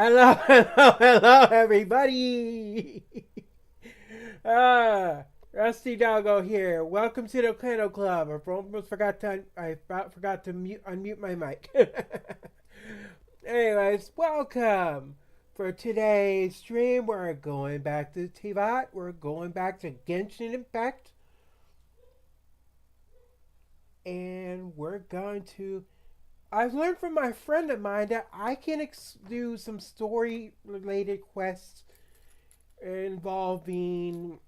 Hello, hello, hello, everybody. uh, Rusty Doggo here. Welcome to the Kennel Club. I forgot to unmute my mic. Anyways, welcome. For today's stream, we're going back to Tivat. We're going back to Genshin Impact. And we're going to I've learned from my friend of mine that I can do some story related quests involving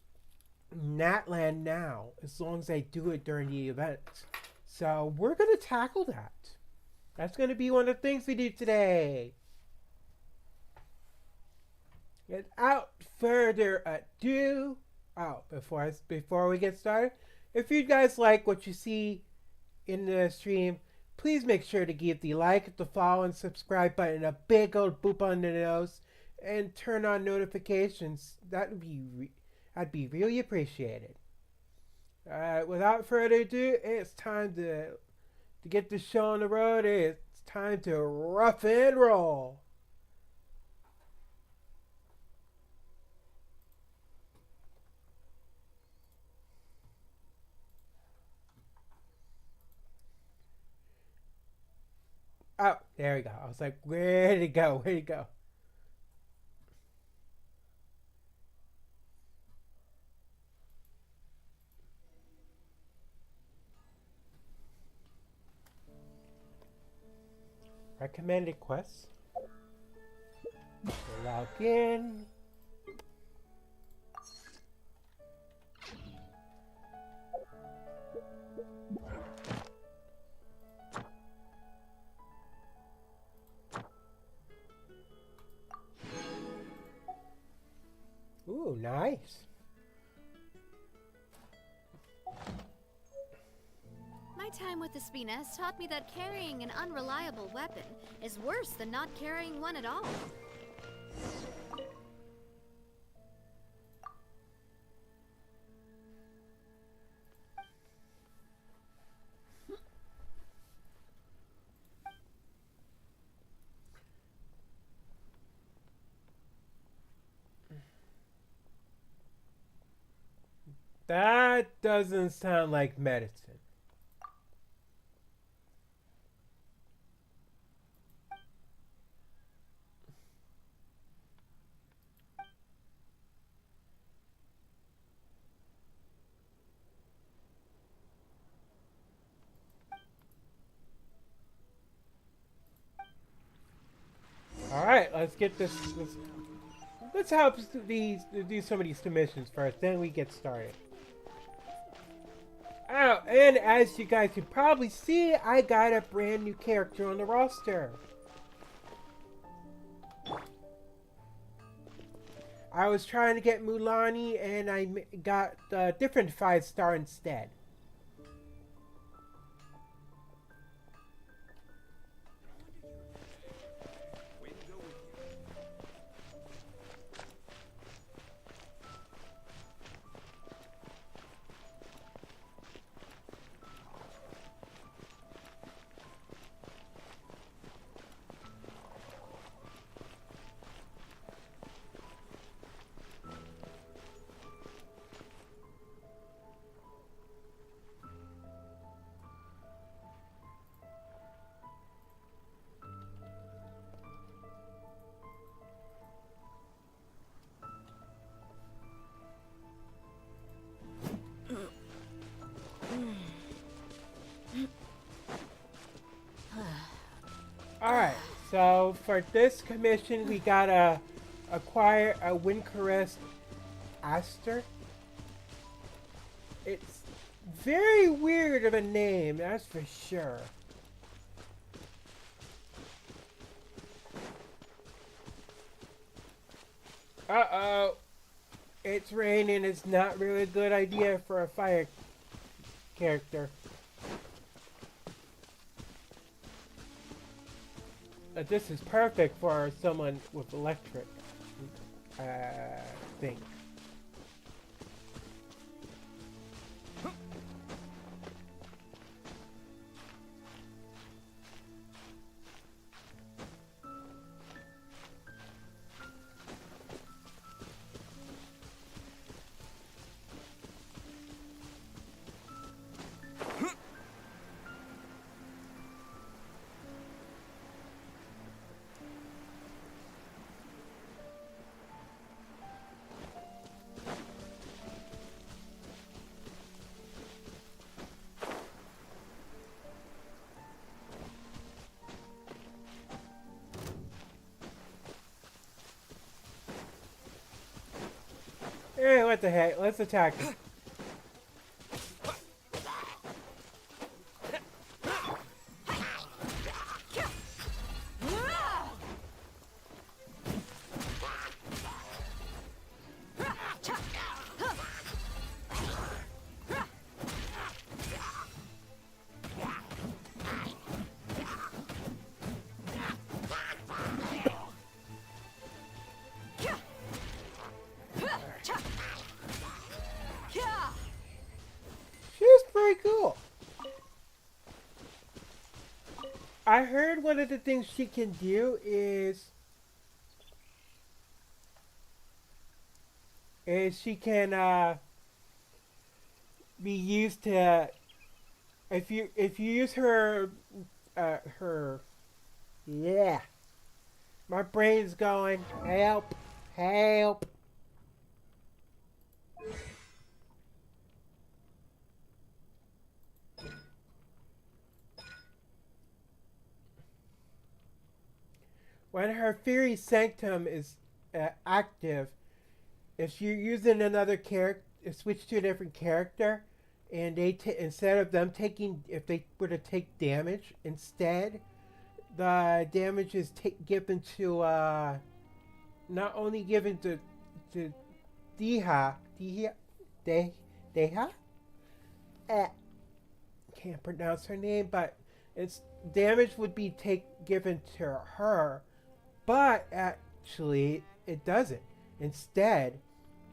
Natland now, as long as I do it during the event. So we're going to tackle that. That's going to be one of the things we do today. Without further ado, before we get started, if you guys like what you see in the stream, please make sure to give the like, the follow, and subscribe button a big old boop on the nose, and turn on notifications. That'd be really appreciated. Without further ado, it's time to get the show on the road. It's time to rough and roll. Oh, there we go. I was like, where'd it go? Where'd it go? Recommended quests. Log in. Ooh, nice. My time with the Spina has taught me that carrying an unreliable weapon is worse than not carrying one at all. That doesn't sound like medicine. All right, let's get this. Let's help do some of these submissions first. Then we get started. Oh, and as you guys can probably see, I got a brand new character on the roster. I was trying to get Mulani, and I got a different 5-star instead. Alright, so for this commission, we gotta acquire a Windcaress Aster. It's very weird of a name, that's for sure. Uh-oh. It's raining. It's not really a good idea for a fire character. This is perfect for someone with electric thing. Hey, what the heck? Let's attack him. She's pretty cool. I heard one of the things she can do is she can be used to if you use her yeah, my brain's going help. When her Fury Sanctum is active, if you're using another character, switch to a different character, and instead of them taking, if they were to take damage instead, the damage is given to not only given to De, Deha, eh, can't pronounce her name, but it's damage would be given to her, but actually it doesn't. Instead,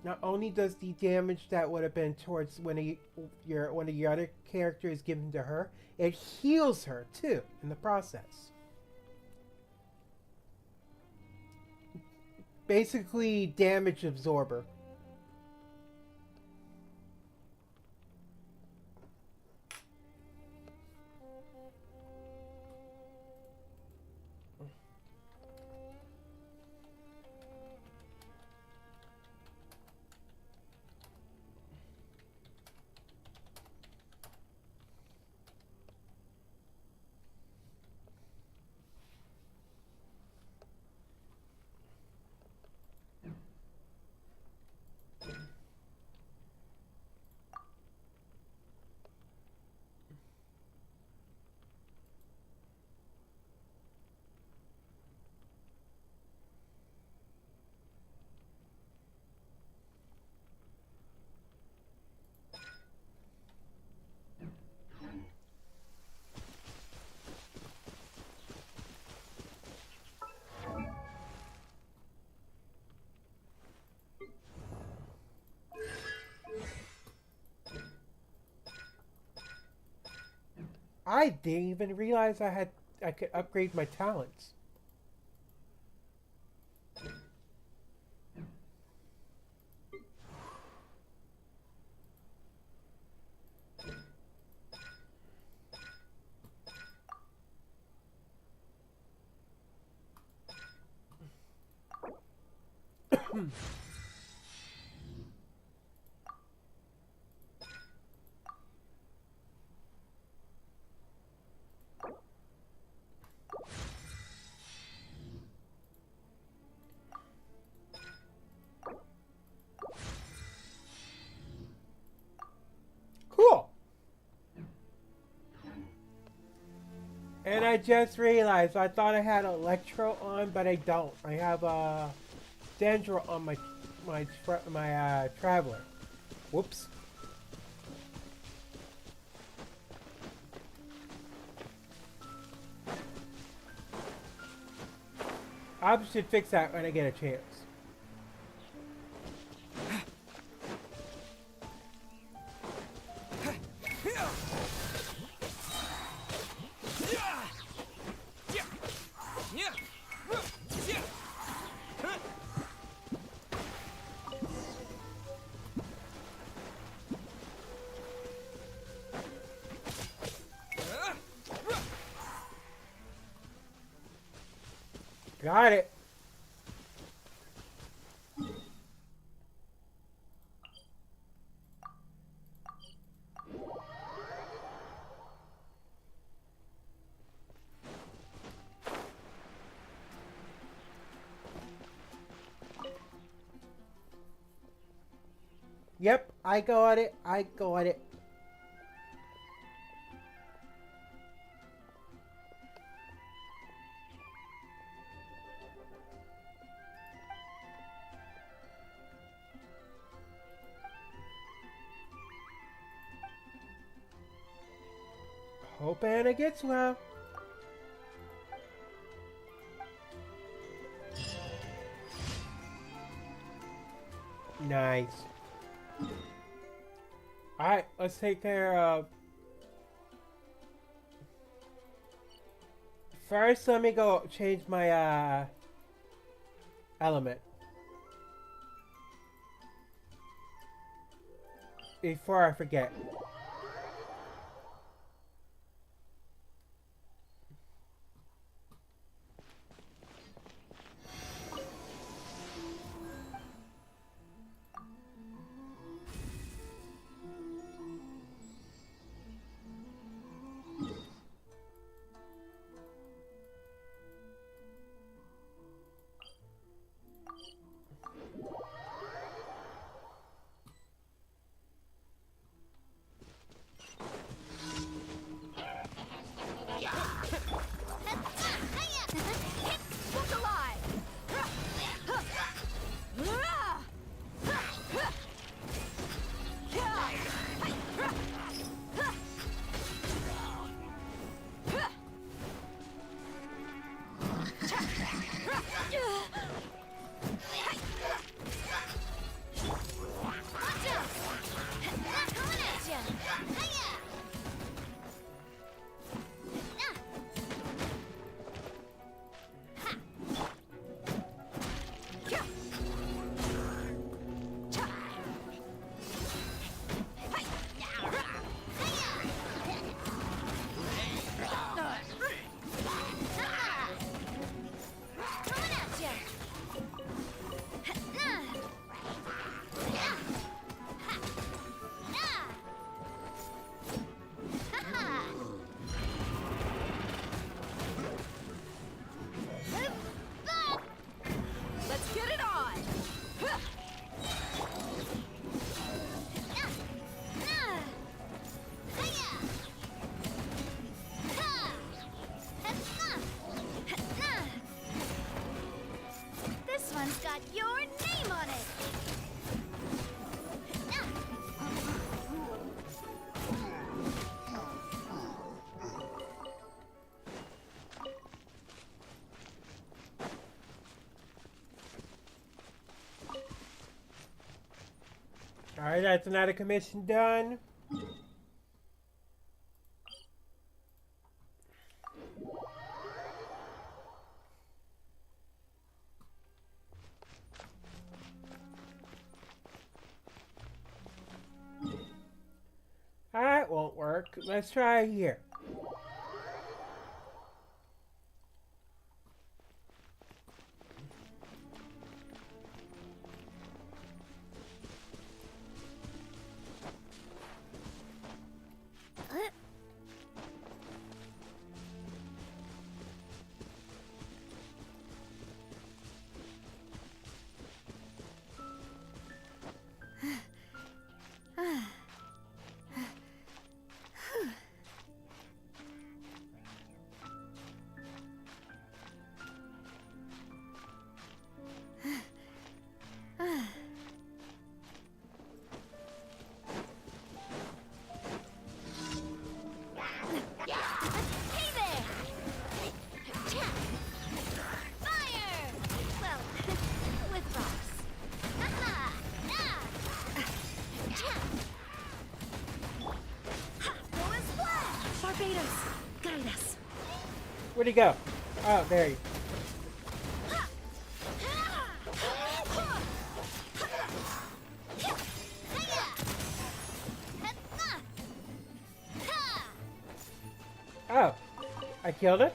not only does the damage that would have been towards one of your other characters given to her, it heals her too in the process. Basically, damage absorber. I didn't even realize I could upgrade my talents. Cool. And I just realized I thought I had Electro on, but I don't. I have Dendro on my Traveler. Whoops. I should fix that when I get a chance. Got it. Yep, I got it. I got it. Hope Anna gets well. Nice. Alright, let's take care of... First, let me go change my, element. Before I forget. Alright, that's another commission done. That won't work. Let's try here. Where'd he go? Oh, there he is. Oh, I killed it?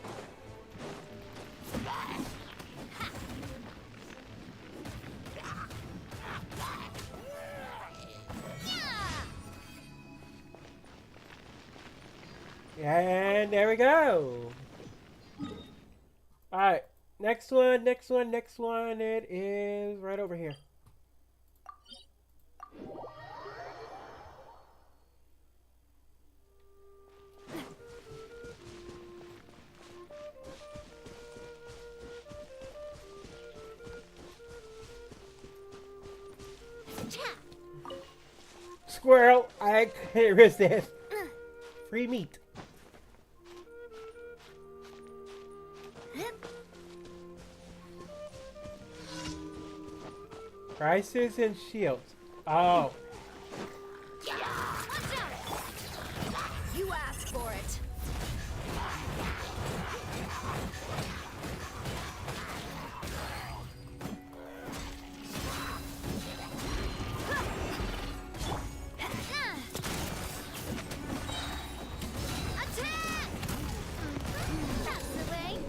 And there we go. Alright, next one. It is right over here. Squirrel, I can't resist. Free meat. Prices and shields. Oh. You asked for it. Attack! That's the way.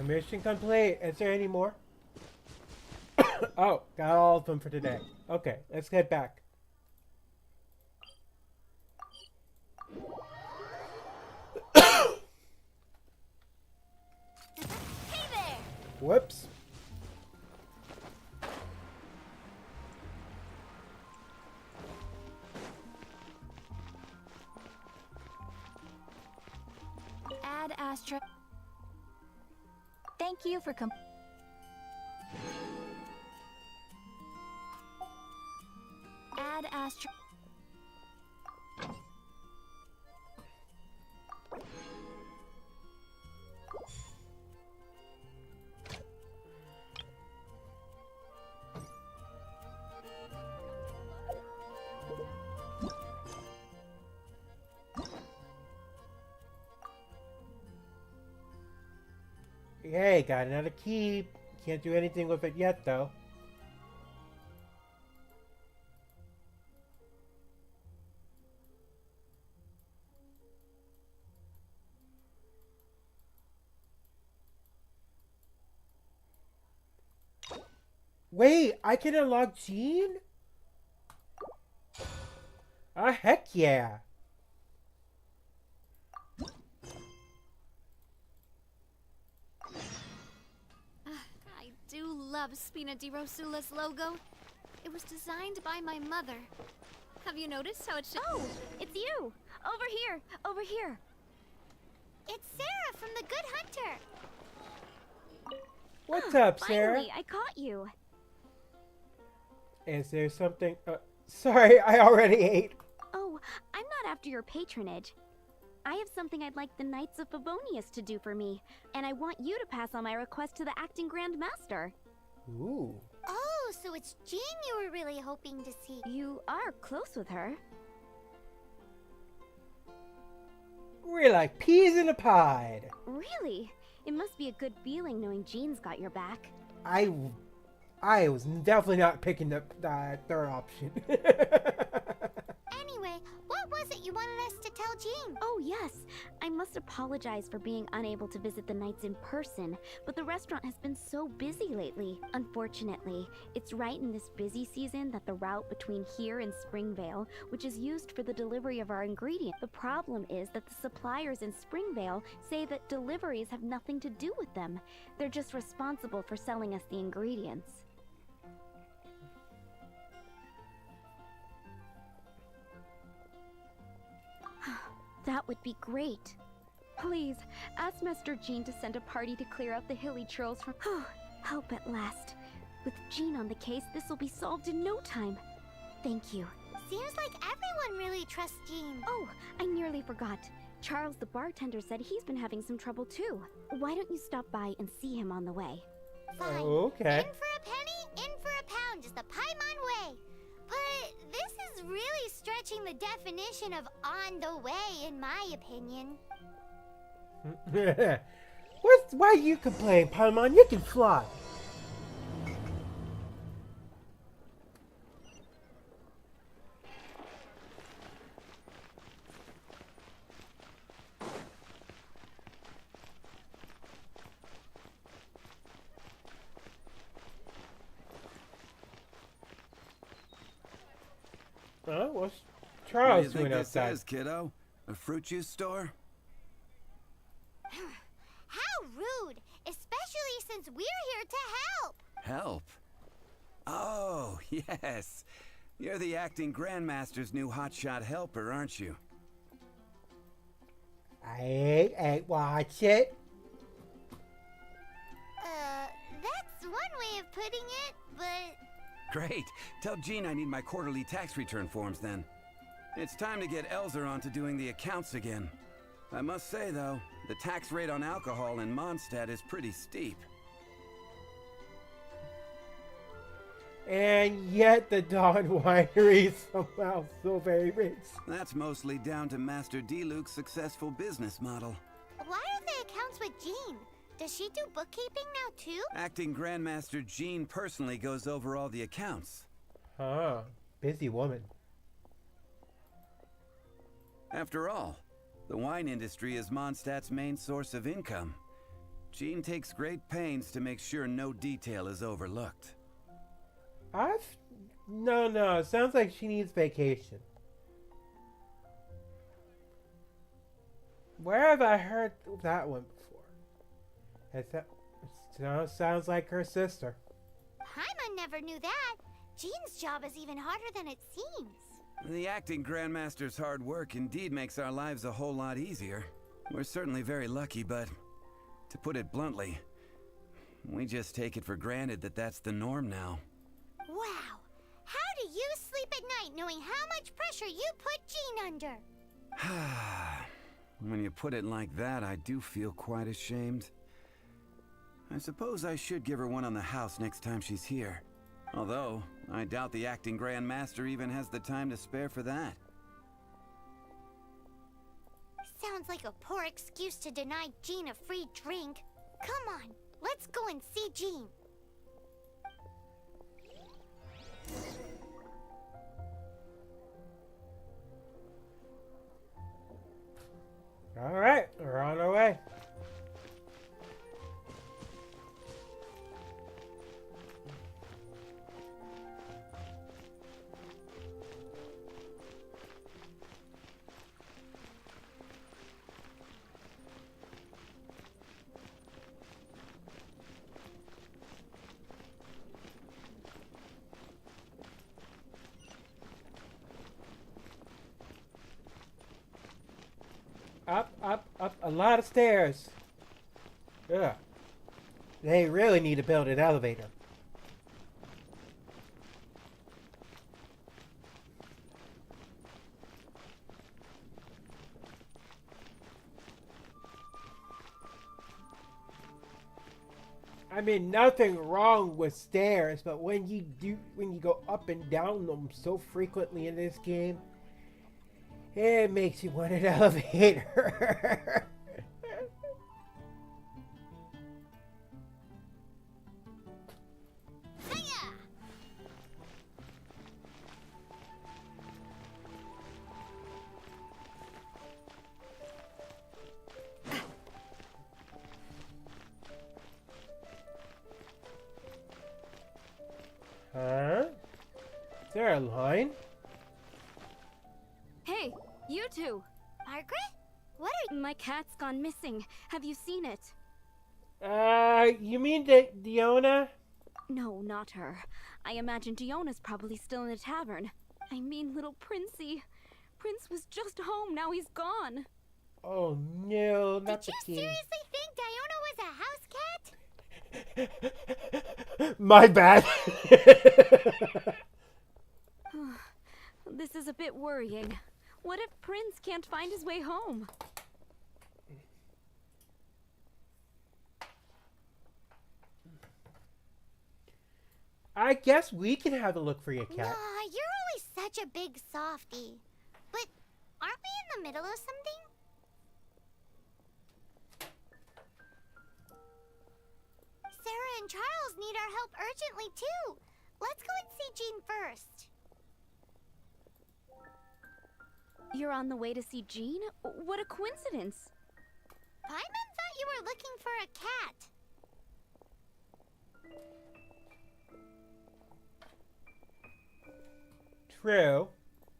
Mission complete. Is there any more? Oh, got all of them for today. Okay, let's head back. Hey there! Whoops. Add Astra. Thank you for Add Astra. Hey, got another key. Can't do anything with it yet, though. Wait, I can unlock Jean? Ah, heck yeah. I do love Spina di Rosula's logo. It was designed by my mother. Have you noticed how it's... Oh, it's you! Over here! Over here! It's Sarah from the Good Hunter. What's up, Sarah? Finally, I caught you. Is there something... sorry, I already ate. Oh, I'm not after your patronage. I have something I'd like the Knights of Favonius to do for me, and I want you to pass on my request to the acting Grand Master. Ooh. Oh, so it's Jean you were really hoping to see. You are close with her. We're like peas in a pod. Really? It must be a good feeling knowing Jean's got your back. I was definitely not picking the third option. Anyway, what was it you wanted us to tell Jean? Oh, yes. I must apologize for being unable to visit the Knights in person, but the restaurant has been so busy lately. Unfortunately, it's right in this busy season that the route between here and Springvale, which is used for the delivery of our ingredients. The problem is that the suppliers in Springvale say that deliveries have nothing to do with them. They're just responsible for selling us the ingredients. That would be great. Please, ask Master Jean to send a party to clear out the hilly trolls from... Help at last. With Jean on the case, this will be solved in no time. Thank you. Seems like everyone really trusts Jean. Oh, I nearly forgot. Charles the bartender said he's been having some trouble too. Why don't you stop by and see him on the way? Fine. Okay. In for a penny, in for a pound, just a Paimon way. But this is really stretching the definition of on the way, in my opinion. Why you complain, Paimon? You can fly. Oh, what's Charles What do you doing think this outside? is, kiddo? A fruit juice store? How rude, especially since we're here to help. Help? Oh, yes. You're the acting Grandmaster's new hotshot helper, aren't you? I watch it. That's one way of putting it, but Great. Tell Jean I need my quarterly tax return forms then. It's time to get Elzer on to doing the accounts again. I must say, though, the tax rate on alcohol in Mondstadt is pretty steep. And yet the Dawn Winery is somehow so very rich. That's mostly down to Master D-Luke's successful business model. why are the accounts with Jean? Does she do bookkeeping now too? Acting Grandmaster Jean personally goes over all the accounts. Huh. Busy woman. After all, the wine industry is Mondstadt's main source of income. Jean takes great pains to make sure no detail is overlooked. No. Sounds like she needs vacation. Where have I heard that one before? Sounds like her sister. Paimon never knew that. Jean's job is even harder than it seems. The acting Grandmaster's hard work indeed makes our lives a whole lot easier. We're certainly very lucky, but to put it bluntly, we just take it for granted that that's the norm now. Wow. How do you sleep at night knowing how much pressure you put Jean under? When you put it like that, I do feel quite ashamed. I suppose I should give her one on the house next time she's here. Although, I doubt the acting Grandmaster even has the time to spare for that. Sounds like a poor excuse to deny Jean a free drink. Come on, let's go and see Jean. Alright, we're on our way. Up, a lot of stairs. Ugh. They really need to build an elevator. I mean, nothing wrong with stairs, but when you go up and down them so frequently in this game, it makes you want an elevator. Hiya! Huh? Is there a line? Hey, you two! Margaret? What are My cat's gone missing. Have you seen it? You mean Diona? No, not her. I imagine Diona's probably still in the tavern. I mean, little Princey. Prince was just home, now he's gone. Oh no, not Did the you king. seriously think Diona was a house cat? My bad. This is a bit worrying. What if Prince can't find his way home? I guess we can have a look for your cat. Nah, you're always such a big softie. But aren't we in the middle of something? Sarah and Charles need our help urgently too. Let's go and see Jean first. You're on the way to see Jean? What a coincidence. Paimon thought you were looking for a cat. True.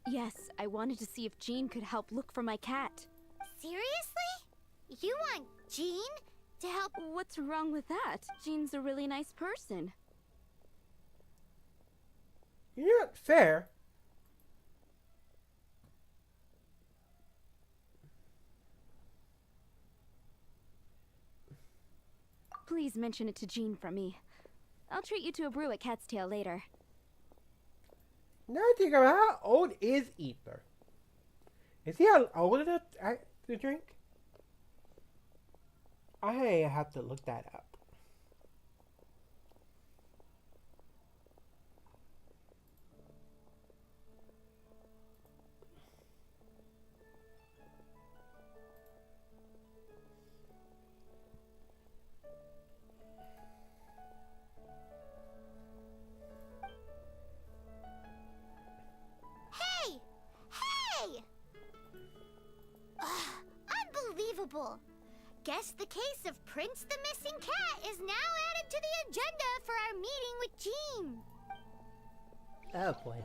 Yes, I wanted to see if Jean could help look for my cat. Seriously? You want Jean to help? What's wrong with that? Jean's a really nice person. You're not fair. Please mention it to Jean from me. I'll treat you to a brew at Cat's Tail later. Now I think about how old is Ether? Is he old enough to drink? I have to look that up. Hey! Hey! Ugh, unbelievable! Guess the case of Prince the Missing Cat is now added to the agenda for our meeting with Jean. Oh boy.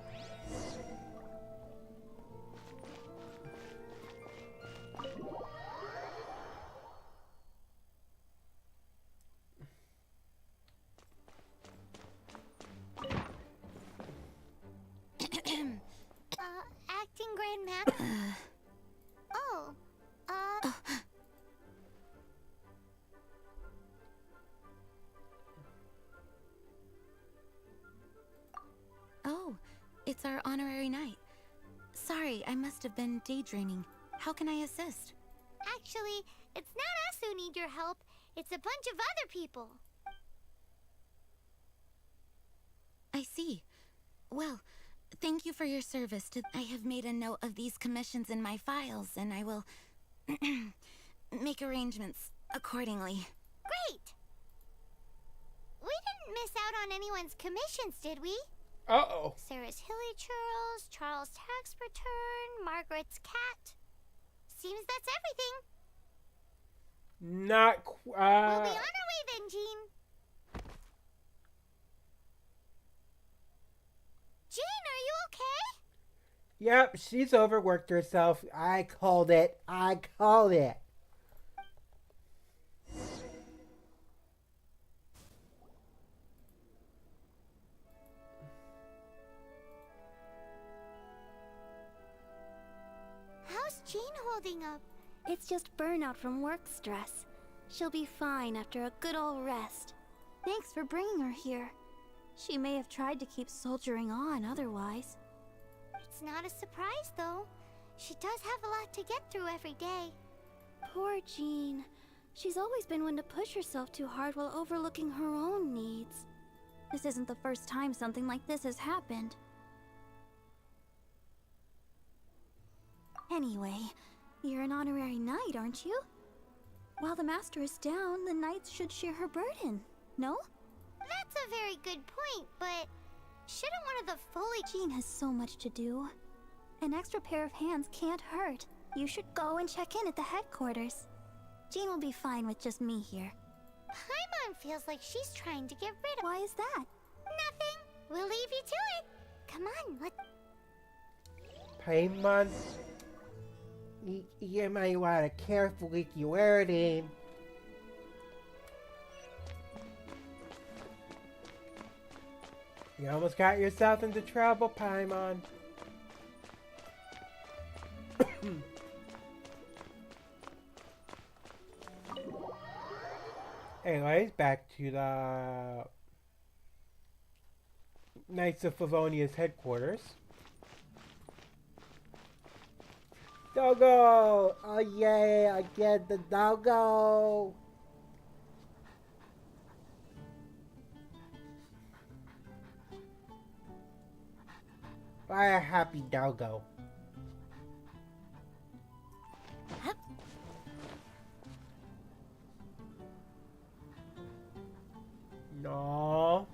Acting Grand Master? Oh, Oh, it's our honorary knight. Sorry, I must have been daydreaming. How can I assist? Actually, it's not us who need your help. It's a bunch of other people. I see. Well, thank you for your service. I have made a note of these commissions in my files, and I will make arrangements accordingly. Great! We didn't miss out on anyone's commissions, did we? Uh-oh. Sarah's Hilly Churls, Charles' tax return, Margaret's cat. Seems that's everything. Not We'll be on our way then, Jean. Jean, are you okay? Yep, she's overworked herself. I called it. I called it. How's Jean holding up? It's just burnout from work stress. She'll be fine after a good old rest. Thanks for bringing her here. She may have tried to keep soldiering on otherwise. It's not a surprise, though. She does have a lot to get through every day. Poor Jean. She's always been one to push herself too hard while overlooking her own needs. This isn't the first time something like this has happened. Anyway, you're an honorary knight, aren't you? While the master is down, the knights should share her burden, no? That's a very good point, but shouldn't one of the fully... Jean has so much to do. An extra pair of hands can't hurt. You should go and check in at the headquarters. Jean will be fine with just me here. Paimon feels like she's trying to get rid of... Why is that? Nothing. We'll leave you to it. Come on, let's... Paimon, you might want to carefully keep wording. You almost got yourself into trouble, Paimon. Anyways, back to the Knights of Favonia's headquarters. Doggo! Oh yay, I get the doggo! Buy a happy doggo. No.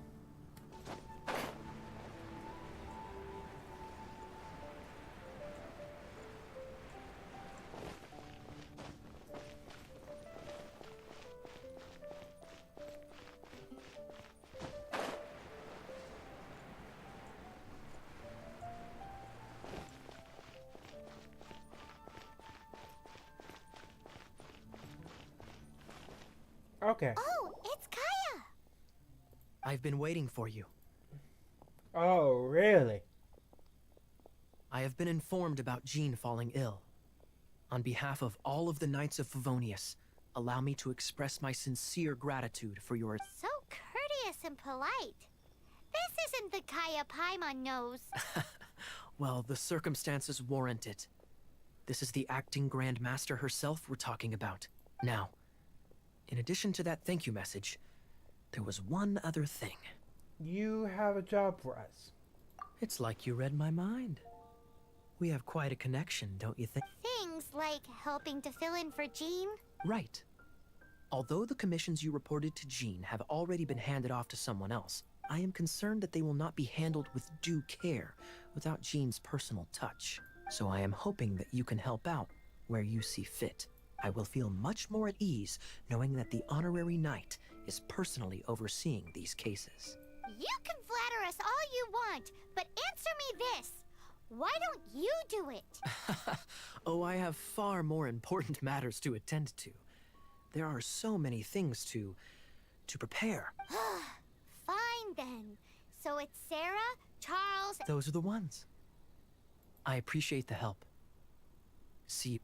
Okay. Oh, it's Kaya! I've been waiting for you. Oh, really? I have been informed about Jean falling ill. On behalf of all of the Knights of Favonius, allow me to express my sincere gratitude for your... So courteous and polite. This isn't the Kaya Paimon knows. Well, the circumstances warrant it. This is the acting Grand Master herself we're talking about. Now, in addition to that thank you message, there was one other thing. You have a job for us. It's like you read my mind. We have quite a connection, don't you think? Things like helping to fill in for Jean. Right. Although the commissions you reported to Jean have already been handed off to someone else, I am concerned that they will not be handled with due care without Jean's personal touch. So I am hoping that you can help out where you see fit. I will feel much more at ease knowing that the honorary knight is personally overseeing these cases. You can flatter us all you want, but answer me this. Why don't you do it? Oh, I have far more important matters to attend to. There are so many things to prepare. Fine then. So it's Sarah, Charles... Those are the ones. I appreciate the help. See you.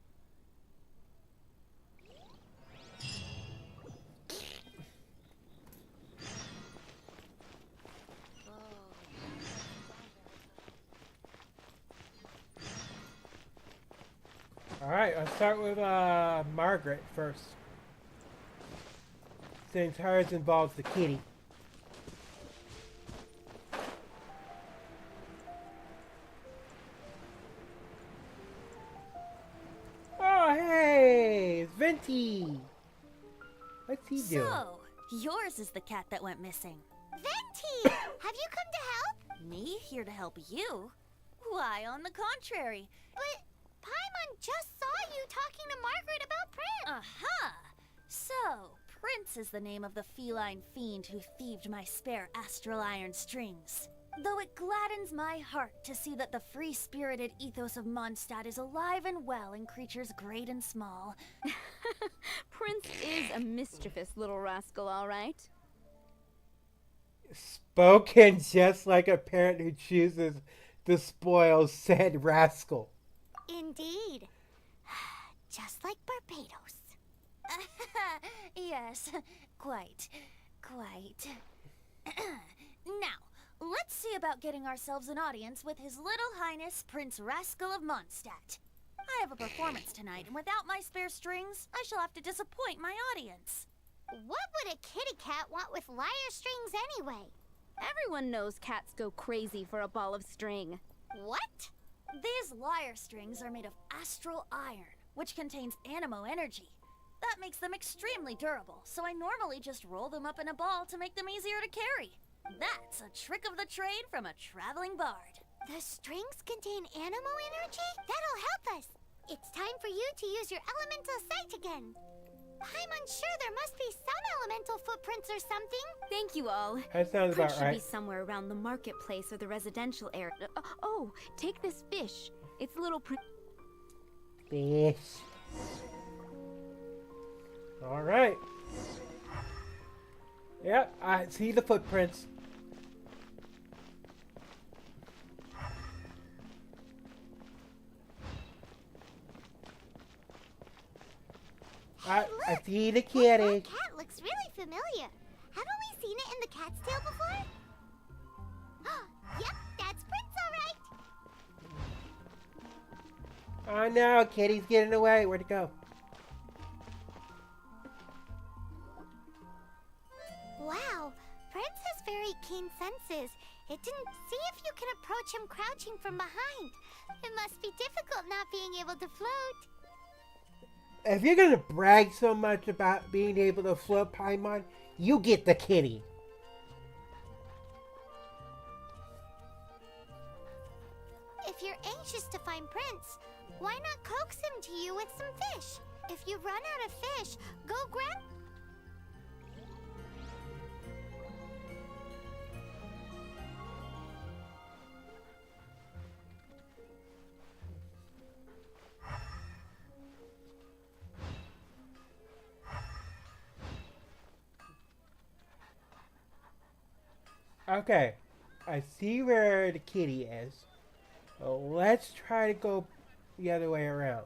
Alright, let's start with Margaret first. Since hers involves the kitty. Oh, hey! It's Venti! What's he doing? So, yours is the cat that went missing. Venti! Have you come to help? Me here to help you? Why, on the contrary. But Paimon just saw you talking to Margaret about Prince. Aha! So, Prince is the name of the feline fiend who thieved my spare astral iron strings. Though it gladdens my heart to see that the free-spirited ethos of Mondstadt is alive and well in creatures great and small. Prince is a mischievous little rascal, all right. Spoken just like a parent who chooses to spoil said rascal. Indeed. Just like Barbados. Yes, quite. Now, let's see about getting ourselves an audience with His Little Highness Prince Rascal of Mondstadt. I have a performance tonight, and without my spare strings, I shall have to disappoint my audience. What would a kitty cat want with lyre strings anyway? Everyone knows cats go crazy for a ball of string. What? These lyre strings are made of astral iron, which contains animo energy. That makes them extremely durable, so I normally just roll them up in a ball to make them easier to carry. That's a trick of the trade from a traveling bard. The strings contain animo energy? That'll help us. It's time for you to use your elemental sight again. I'm unsure there must be some elemental footprints or something. Thank you all. That sounds Prince about should right. be somewhere around the marketplace or the residential area. Oh, take this fish. It's little Fish. Alright. Yep, I see the footprints. I see the kitty. That cat looks really familiar. Haven't we seen it in the cat's tail before? Yep, that's Prince all right. Oh no, kitty's getting away. Where'd it go? Wow, Prince has very keen senses. It didn't see if you can approach him crouching from behind. It must be difficult not being able to float. If you're gonna brag so much about being able to float Paimon, you get the kitty. If you're anxious to find Prince, why not coax him to you with some fish? If you run out of fish, go grab... Okay, I see where the kitty is. So let's try to go the other way around.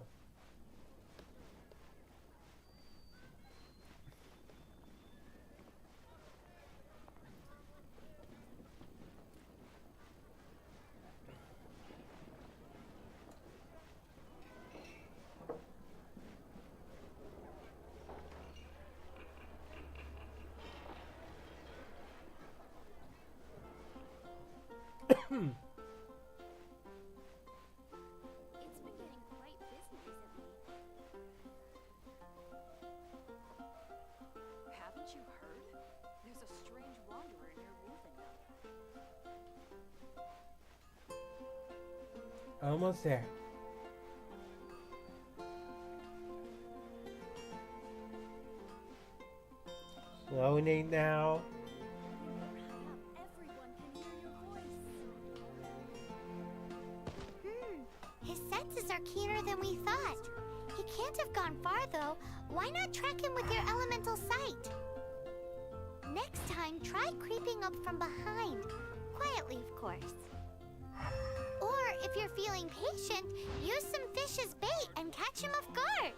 Almost there. Slowing now. His senses are keener than we thought. He can't have gone far, though. Why not track him with your elemental sight? Next time, try creeping up from behind. Quietly, of course. Or, if you're feeling patient, use some fish as bait and catch him off guard.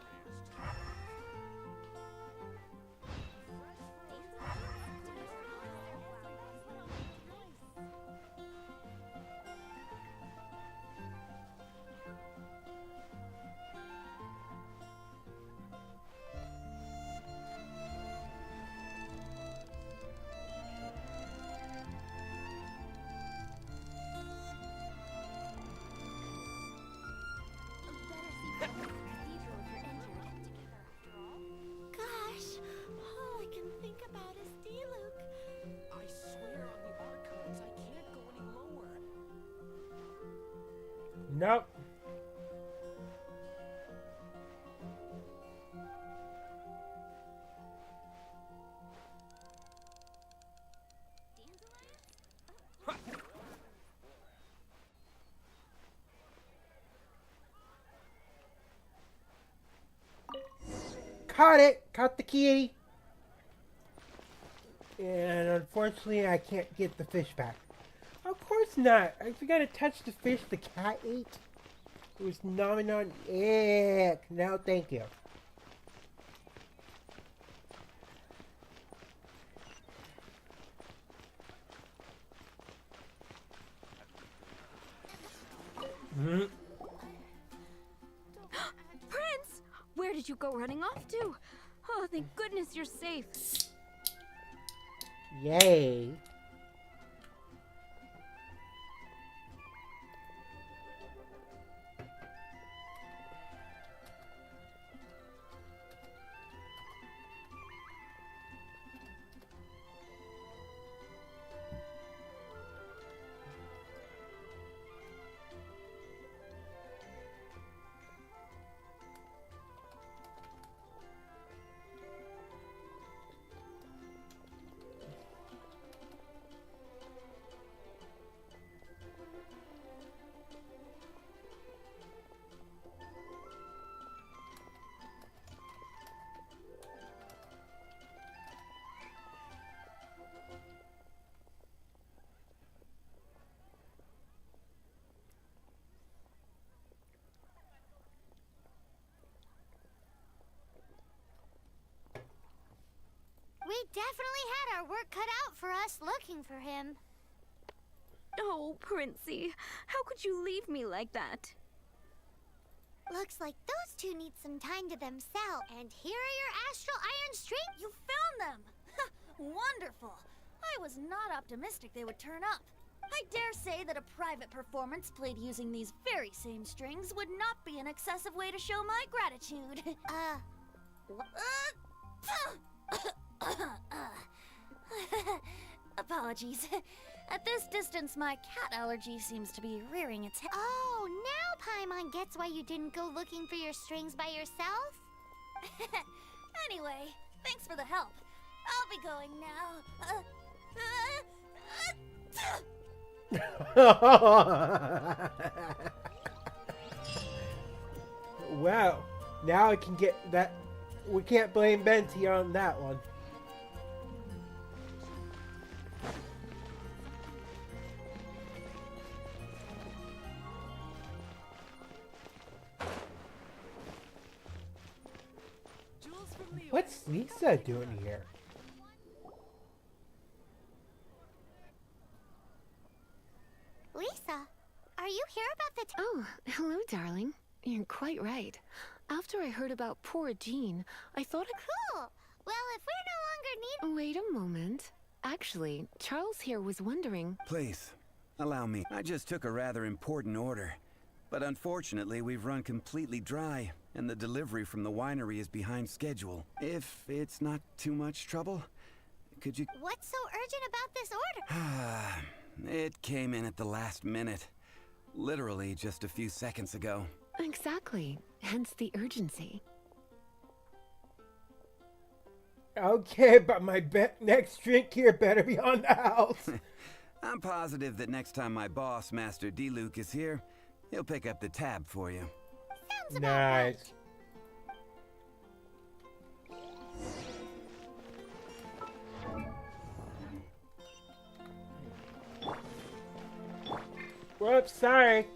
Gosh, all I can think about is D-Luke. I swear on the archives, I can't go any lower. Nope. Caught it! Caught the kitty! And unfortunately, I can't get the fish back. Of course not! If you gotta touch the fish the cat ate, it was gnawing on. Ick! No, thank you. Hmm. Prince! Where did you go running off to? Oh, thank goodness you're safe. Yay! We definitely had our work cut out for us looking for him. Oh, Princey, how could you leave me like that? Looks like those two need some time to themselves. And here are your astral iron strings. You found them! Wonderful! I was not optimistic they would turn up. I dare say that a private performance played using these very same strings would not be an excessive way to show my gratitude. Apologies. At this distance, my cat allergy seems to be rearing its head. Oh, now Paimon gets why you didn't go looking for your strings by yourself? Anyway, thanks for the help. I'll be going now. Wow. Now I can get that. We can't blame Benti on that one. What's Lisa doing here? Lisa, are you here about the Oh, hello, darling. You're quite right. After I heard about poor Jean, I thought Cool. Well, if we're no longer Wait a moment. Actually, Charles here was wondering... Please, allow me. I just took a rather important order. But unfortunately, we've run completely dry, and the delivery from the winery is behind schedule. If it's not too much trouble, could you... What's so urgent about this order? It came in at the last minute. Literally just a few seconds ago. Exactly. Hence the urgency. Okay, but my next drink here better be on the house. I'm positive that next time my boss, Master D-Luke, is here, he'll pick up the tab for you. Sounds about right. Nice. Whoops, sorry.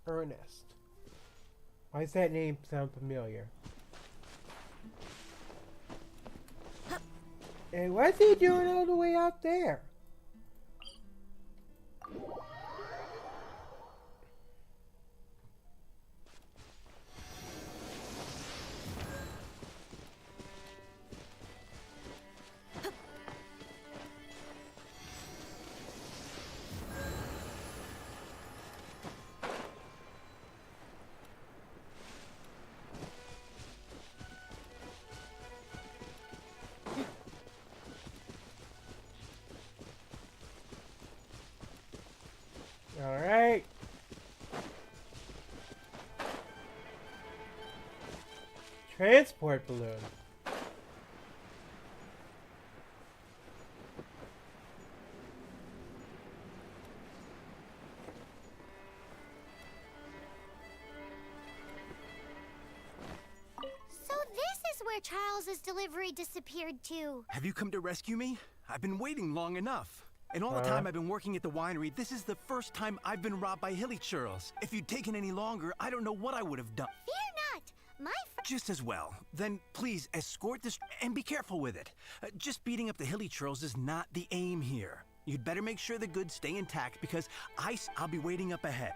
Ernest. Why does that name sound familiar? And what's he doing all the way out there? Alright. Transport balloon. So this is where Charles's delivery disappeared to. Have you come to rescue me? I've been waiting long enough. In all the time I've been working at the winery, this is the first time I've been robbed by hilly churls. If you'd taken any longer, I don't know what I would have done. Fear not. My Just as well. Then please escort this and be careful with it. Just beating up the hilly churls is not the aim here. You'd better make sure the goods stay intact because I'll be waiting up ahead.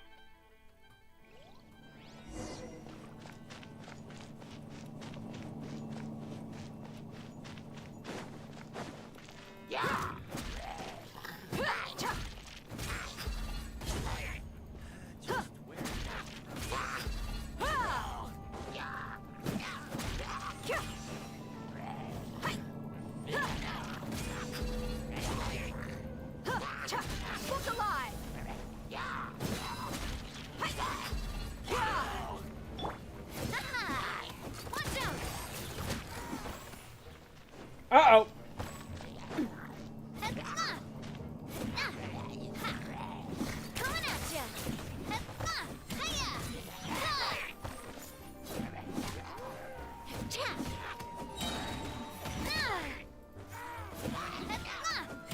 Uh-oh. coming at ya.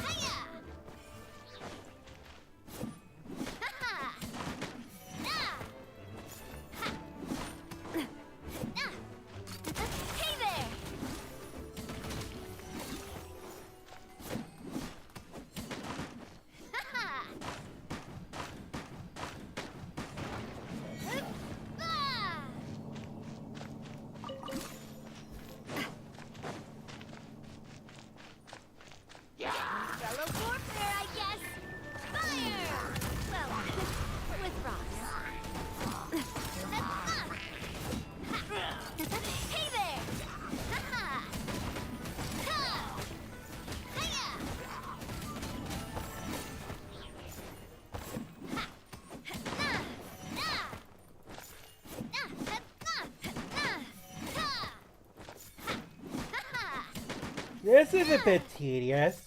Hiya. Hey there. Fellow warfare, I guess. Fire! Well, with rocks. Hey there! This is a bit tedious.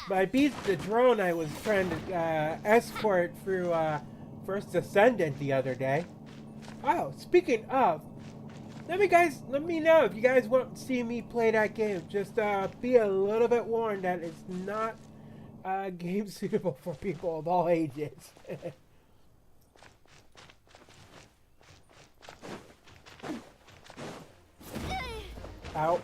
But I beat the drone I was trying to escort through First Ascendant the other day. Oh, speaking of, let me know if you guys want to see me play that game. Just be a little bit warned that it's not a game suitable for people of all ages. Ow.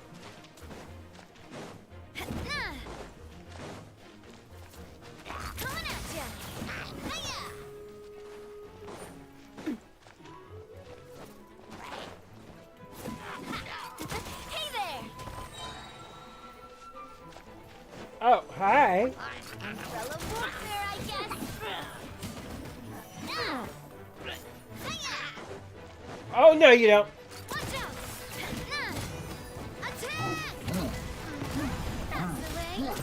Coming at ya. Hiya. Hey there. Oh, hi. Fellow warfare, I guess. Hiya. Oh no, you don't. Watch out! Attack! That's the way.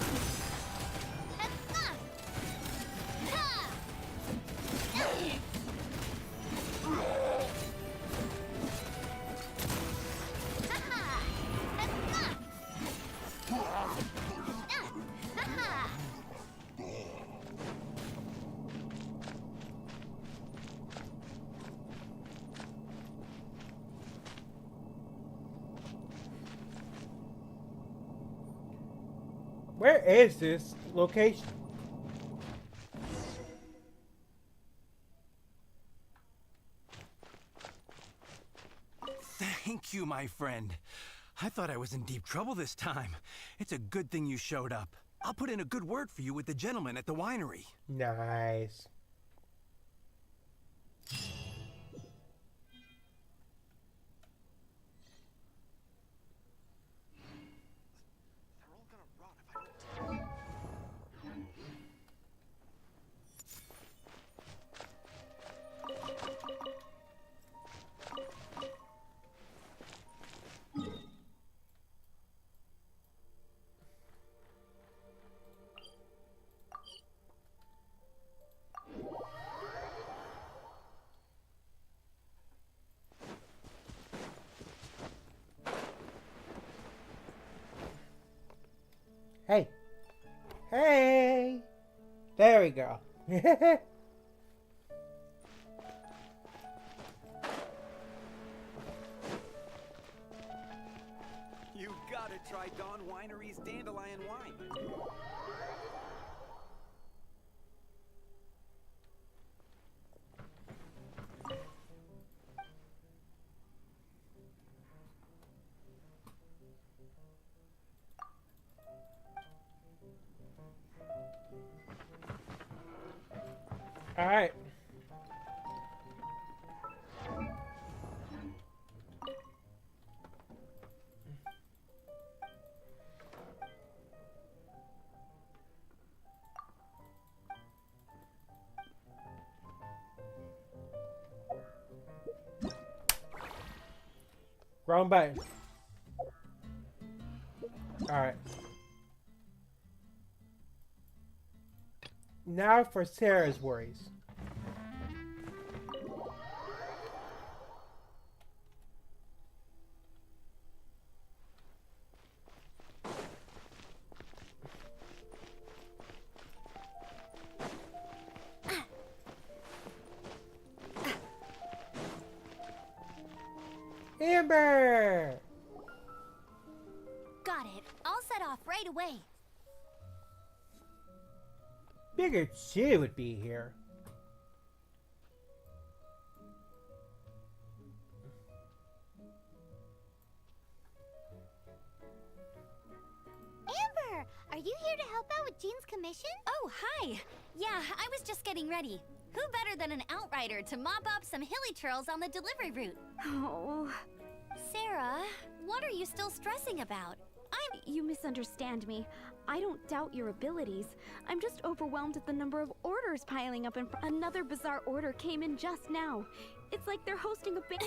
Where is this location? Thank you, my friend. I thought I was in deep trouble this time. It's a good thing you showed up. I'll put in a good word for you with the gentleman at the winery. Nice. Hey. Hey. There we go. You gotta try Dawn Winery's Dandelion wine. All right. Wrong button. Alright. Now for Sarah's worries. Amber! Got it. I'll set off right away. Figured she would be here. Amber, are you here to help out with Jean's commission? Oh, hi. Yeah, I was just getting ready. Who better than an outrider to mop up some hilly trails on the delivery route? Oh, Sarah, what are you still stressing about? you misunderstand me. I don't doubt your abilities. I'm just overwhelmed at the number of orders piling up, and another bizarre order came in just now. It's like they're hosting a big...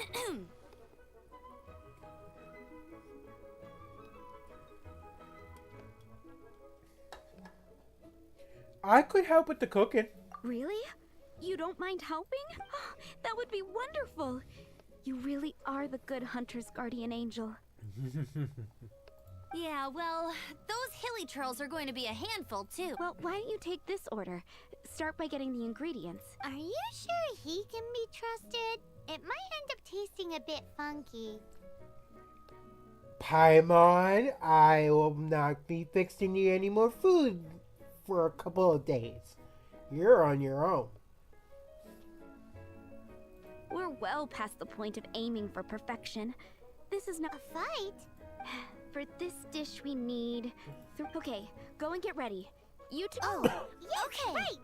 I could help with the cooking. Really? You don't mind helping? That would be wonderful. You really are the good hunter's guardian angel. Yeah, well, those hilly trails are going to be a handful, too. Well, why don't you take this order? Start by getting the ingredients. Are you sure he can be trusted? It might end up tasting a bit funky. Paimon, I will not be fixing you any more food for a couple of days. You're on your own. We're well past the point of aiming for perfection. This is not A fight? For this dish we need... Okay, go and get ready. You two... Oh, yes, okay. right!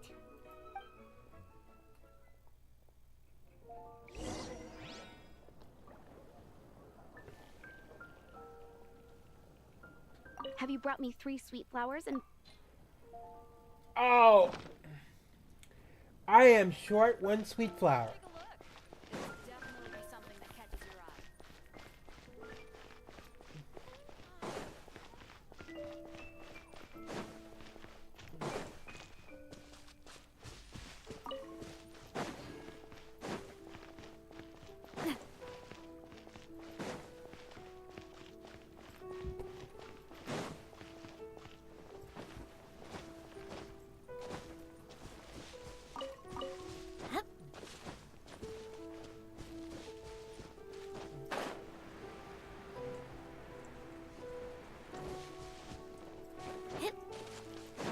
Have you brought me 3 sweet flowers and... Oh! I am short one sweet flower.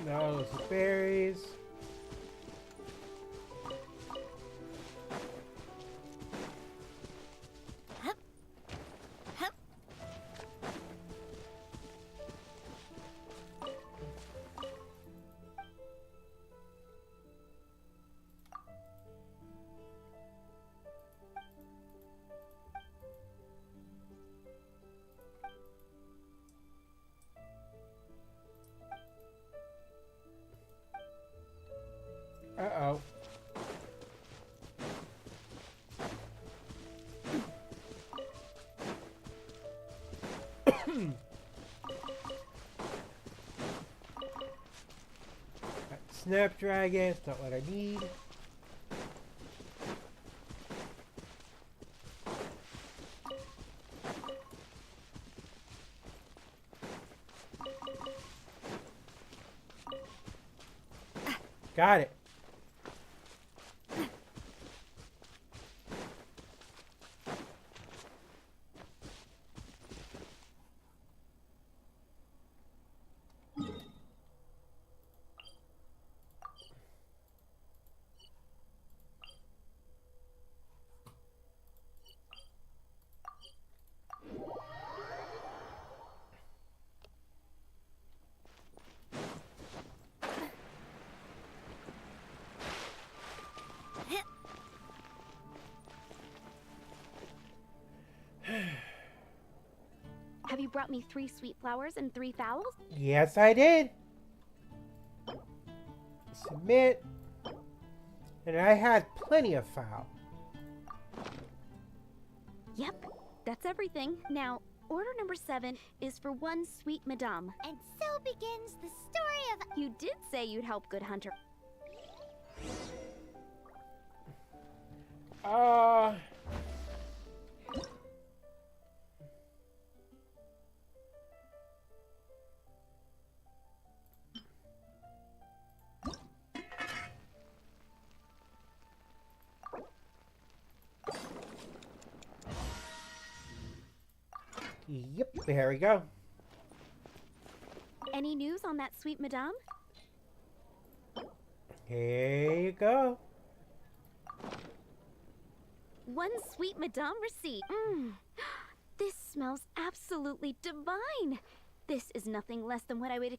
No, those are berries. Hup. Hup. Uh-oh. Snapdragon, it's not what I need. Got it. Have you brought me 3 sweet flowers and 3 fowls? Yes, I did. Submit. And I had plenty of foul. Yep, that's everything. Now, order number 7 is for 1 sweet madame. And so begins the story of... You did say you'd help Good Hunter. Yep, there we go. Any news on that sweet madame? Here you go. 1 sweet madame receipt. This smells absolutely divine. This is nothing less than what I would...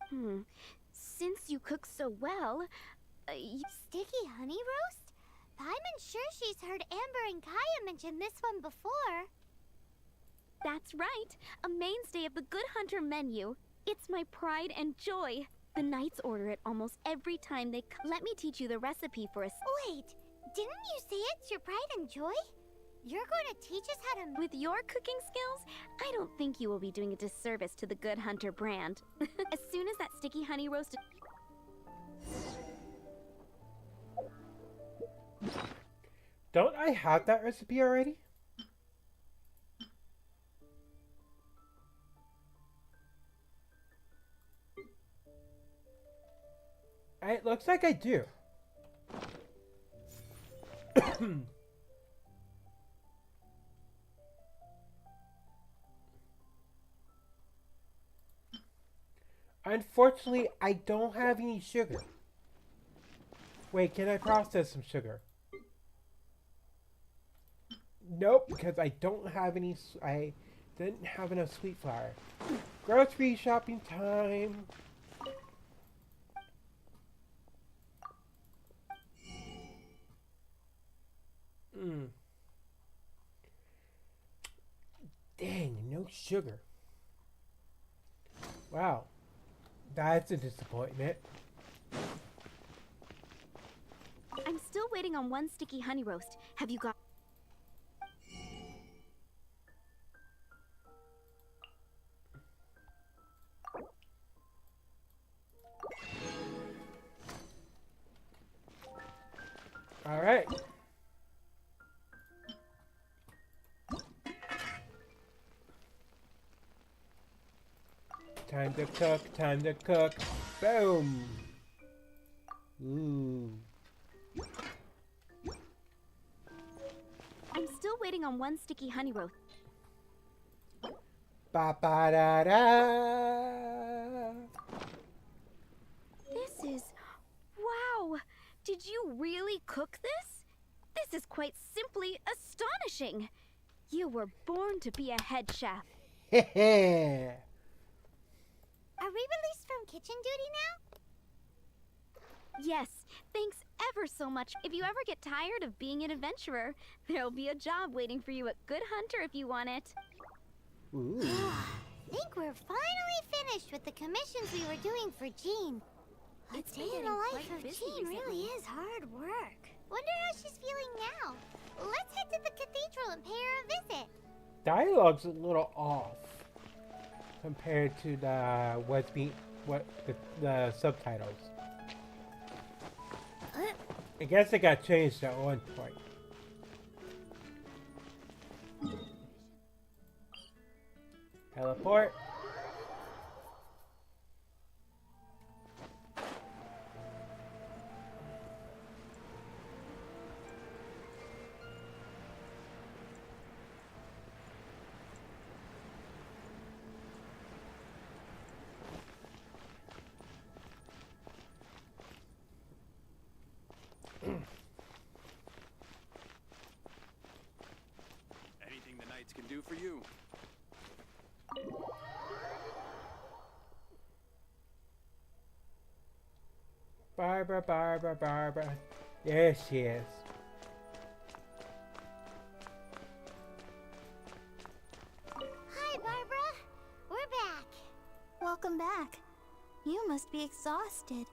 Since you cook so well, Sticky honey roast? I'm sure she's heard Amber and Kaya mention this one before. That's right. A mainstay of the Good Hunter menu. It's my pride and joy. The knights order it almost every time they come. Let me teach you the recipe for a... Wait, didn't you say it's your pride and joy? You're going to teach us how to... With your cooking skills, I don't think you will be doing a disservice to the Good Hunter brand. As soon as that sticky honey roast... Don't I have that recipe already? It looks like I do. Unfortunately, I don't have any sugar. Wait, can I process some sugar? Nope, because I don't have any. I didn't have enough sweet flour. Grocery shopping time. Dang, no sugar. Wow. That's a disappointment. I'm still waiting on 1 sticky honey roast. Have you got... All right. Time to cook, time to cook. Boom. Ooh. I'm still waiting on 1 sticky honey roast. Ba ba da da. This cook this? This is quite simply astonishing. You were born to be a head chef. Heh. Are we released from kitchen duty now? Yes, thanks ever so much. If you ever get tired of being an adventurer, there'll be a job waiting for you at Good Hunter if you want it. Ooh. Think we're finally finished with the commissions we were doing for Jean. A It's day been in the getting life quite of busy Jean really recently. is hard work. Wonder how she's feeling now. Let's head to the cathedral and pay her a visit. Dialogue's a little off compared to the the subtitles. I guess it got changed at one point. Teleport. Anything the knights can do for you. Barbara, Barbara, Barbara. There she is. Hi, Barbara. We're back. Welcome back. You must be exhausted.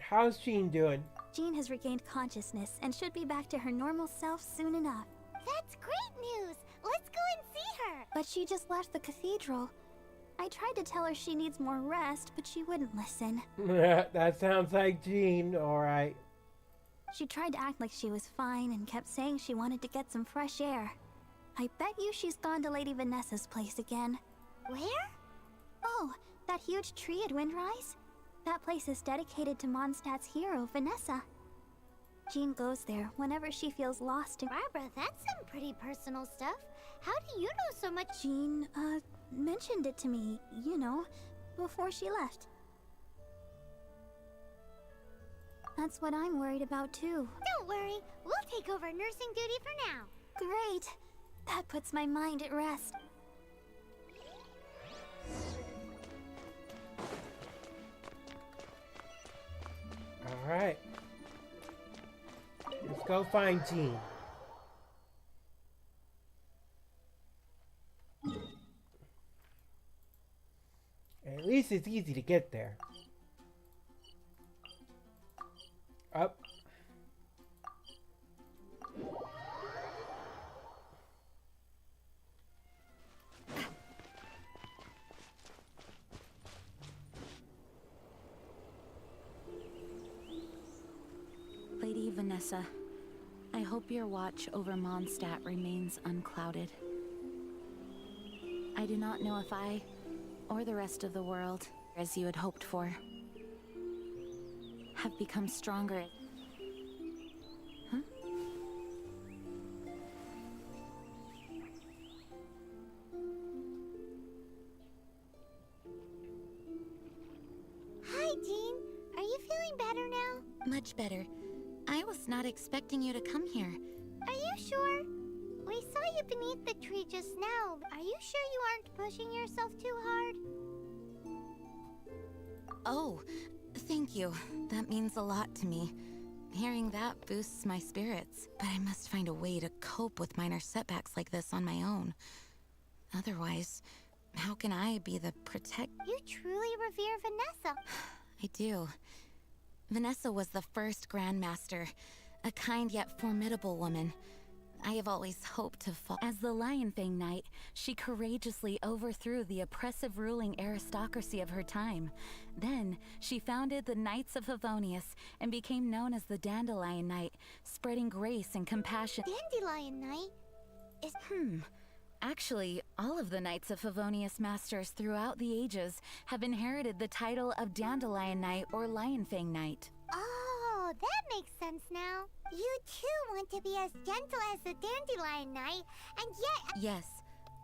How's Jean doing? Jean has regained consciousness and should be back to her normal self soon enough. That's great news. Let's go and see her. But she just left the cathedral. I tried to tell her she needs more rest, but she wouldn't listen. That sounds like Jean, alright. She tried to act like she was fine and kept saying she wanted to get some fresh air. I bet you she's gone to Lady Vanessa's place again. Where? Oh, that huge tree at Windrise? That place is dedicated to Mondstadt's hero, Vanessa. Jean goes there whenever she feels lost and Barbara, that's some pretty personal stuff. How do you know so much? Jean, mentioned it to me, you know, before she left. That's what I'm worried about too. Don't worry. We'll take over nursing duty for now. Great! That puts my mind at rest. Alright. Let's go find Jean. At least it's easy to get there. Up. Lady Vanessa, I hope your watch over Mondstadt remains unclouded. I do not know if I, or the rest of the world, as you had hoped for, have become stronger. Huh? Hi, Jean. Are you feeling better now? Much better. I was not expecting you to come here. Are you sure? We saw you beneath the tree just now. Are you sure you aren't pushing yourself too hard? Oh, thank you. That means a lot to me. Hearing that boosts my spirits, but I must find a way to cope with minor setbacks like this on my own. Otherwise, how can I be the You truly revere Vanessa. I do. Vanessa was the first Grandmaster, a kind yet formidable woman. I have always hoped to fall. As the Lionfang Knight, she courageously overthrew the oppressive ruling aristocracy of her time. Then, she founded the Knights of Favonius and became known as the Dandelion Knight, spreading grace and compassion. Dandelion Knight? Actually, all of the Knights of Favonius Masters throughout the ages have inherited the title of Dandelion Knight or Lionfang Knight. Oh, that makes sense now. You too want to be as gentle as the Dandelion Knight, and yet... Yes,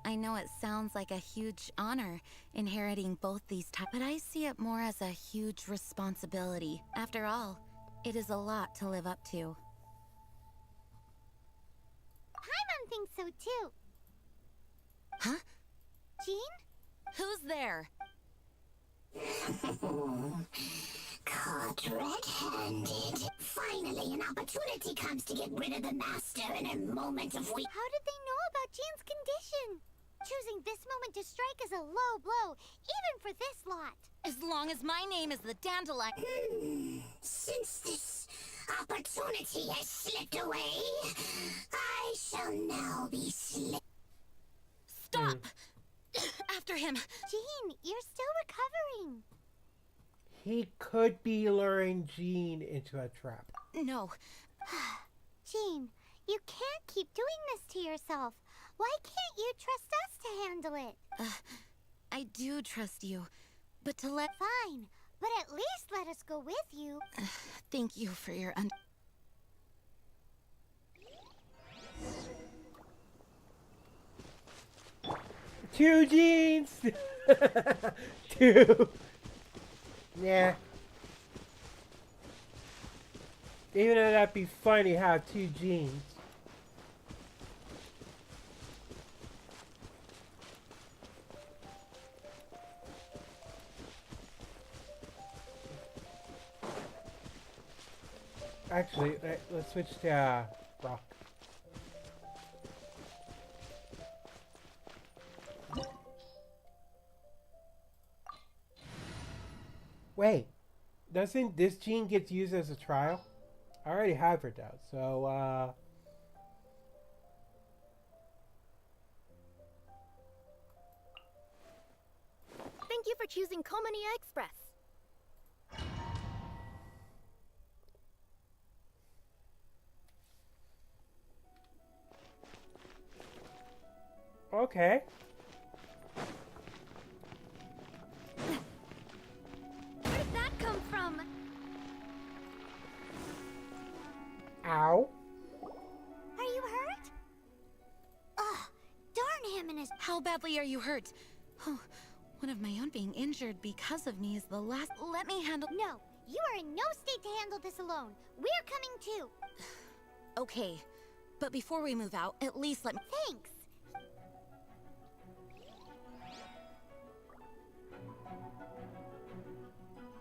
I know it sounds like a huge honor inheriting both these types, but I see it more as a huge responsibility. After all, It is a lot to live up to. Paimon thinks so too. Huh? Jean? Who's there? Caught red-handed. Finally, an opportunity comes to get rid of the master in a moment of weakness. How did they know about Jean's condition? Choosing this moment to strike is a low blow, even for this lot. As long as my name is the Dandelion. Since this opportunity has slipped away, I shall now be Stop! After him! Jean, you're still recovering. He could be luring Jean into a trap. No. Jean, you can't keep doing this to yourself. Why can't you trust us to handle it? I do trust you, but to let... Fine, but at least let us go with you. Thank you for your Two Jeans! Two. Yeah. Even though that'd be funny, have two Jeans. Actually, let's switch to rock. Wait, doesn't this gene get used as a trial? I already have her down, so Thank you for choosing Komania Express. okay. Where did that come from? Ow. Are you hurt? Ugh, darn him and his... How badly are you hurt? Oh, one of my own being injured because of me is the last... Let me handle... No, you are in no state to handle this alone. We're coming too. Okay, but before we move out, at least let me... Thanks.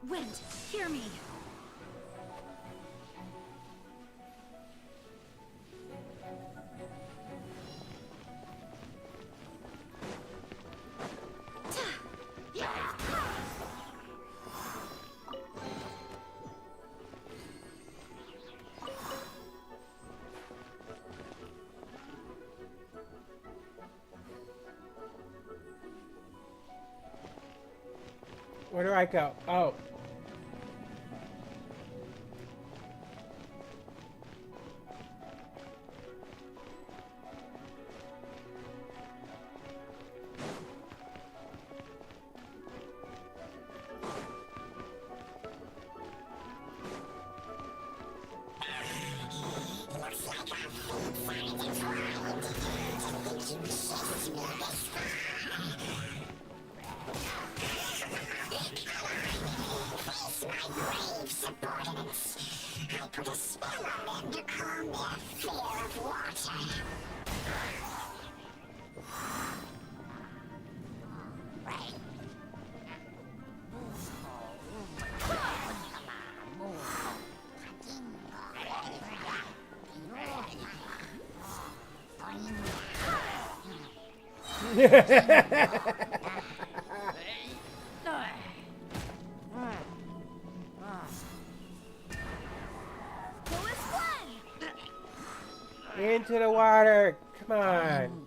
Wind, hear me. Where do I go? Oh. Looks like I've found it round. You chased me this far. Face my brave subordinates. I put a spell on them to calm their fear of water. Into the water. Come on.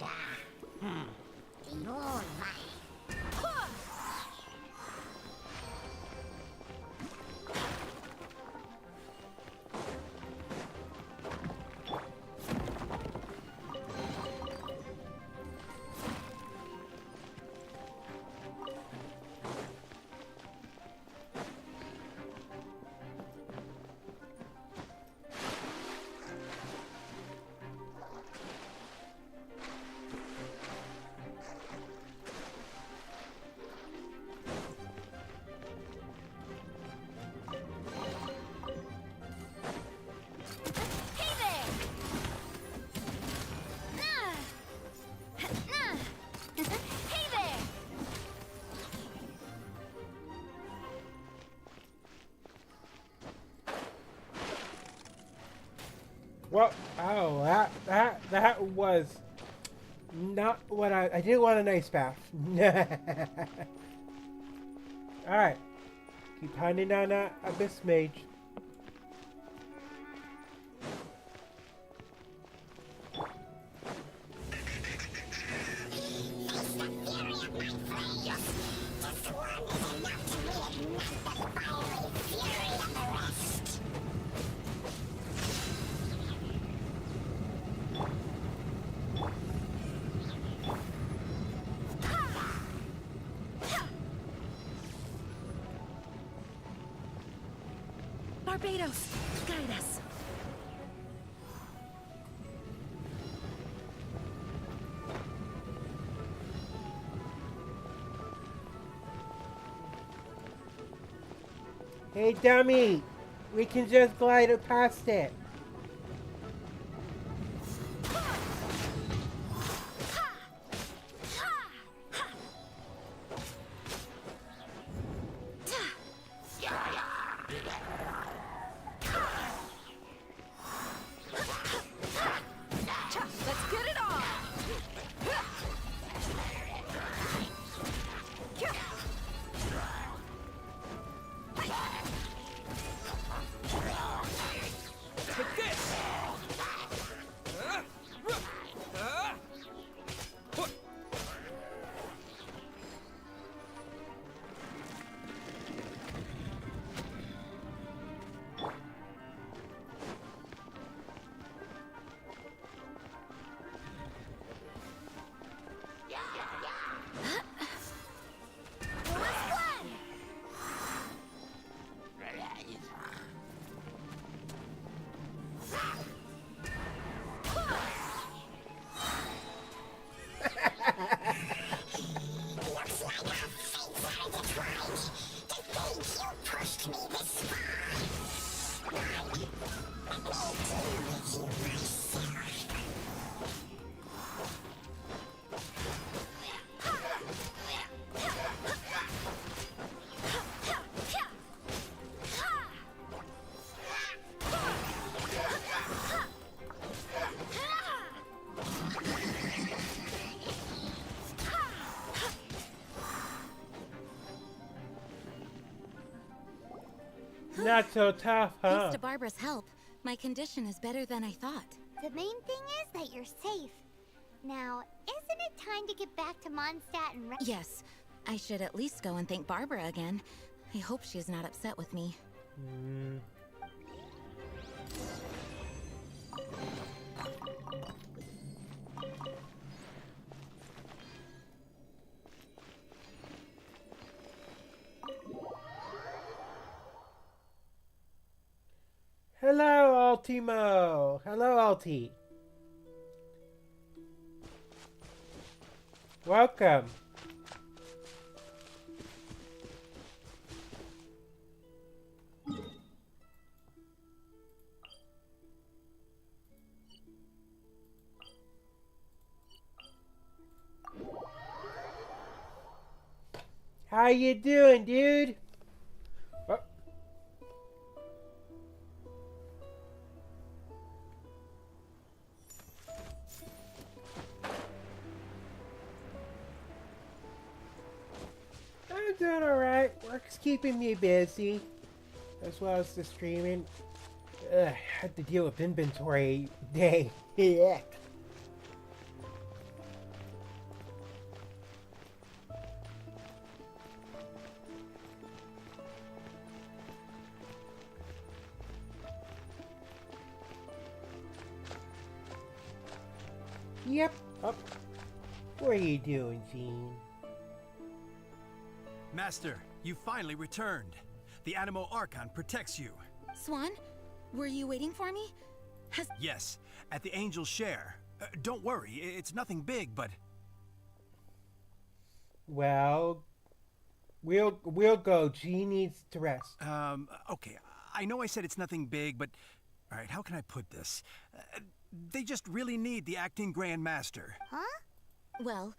Well, oh, that was not what I didn't want an ice bath. Alright. Keep hunting down that abyss mage. Barbados, guide us. Hey, dummy! We can just glide it past it. Let's get it on! Take this! Not so tough, huh? Thanks to Barbara's help, my condition is better than I thought. The main thing is that you're safe. Now, isn't it time to get back to Mondstadt and Yes, I should at least go and thank Barbara again. I hope she's not upset with me. Hello, Ultimo. Hello, Ulti. Welcome. How you doing, dude? Oh. I'm doing alright. Work's keeping me busy. As well as the streaming. I had to deal with inventory day. Yeah. Yep. Up. What are you doing, Gene? Master, you finally returned. The Animo Archon protects you. Swan, were you waiting for me? Yes, at the Angel's Share. Don't worry, it's nothing big, but... Well, we'll go. Gene needs to rest. Okay. I know I said it's nothing big, but... Alright, how can I put this? They just really need the acting Grand Master. Huh? Well,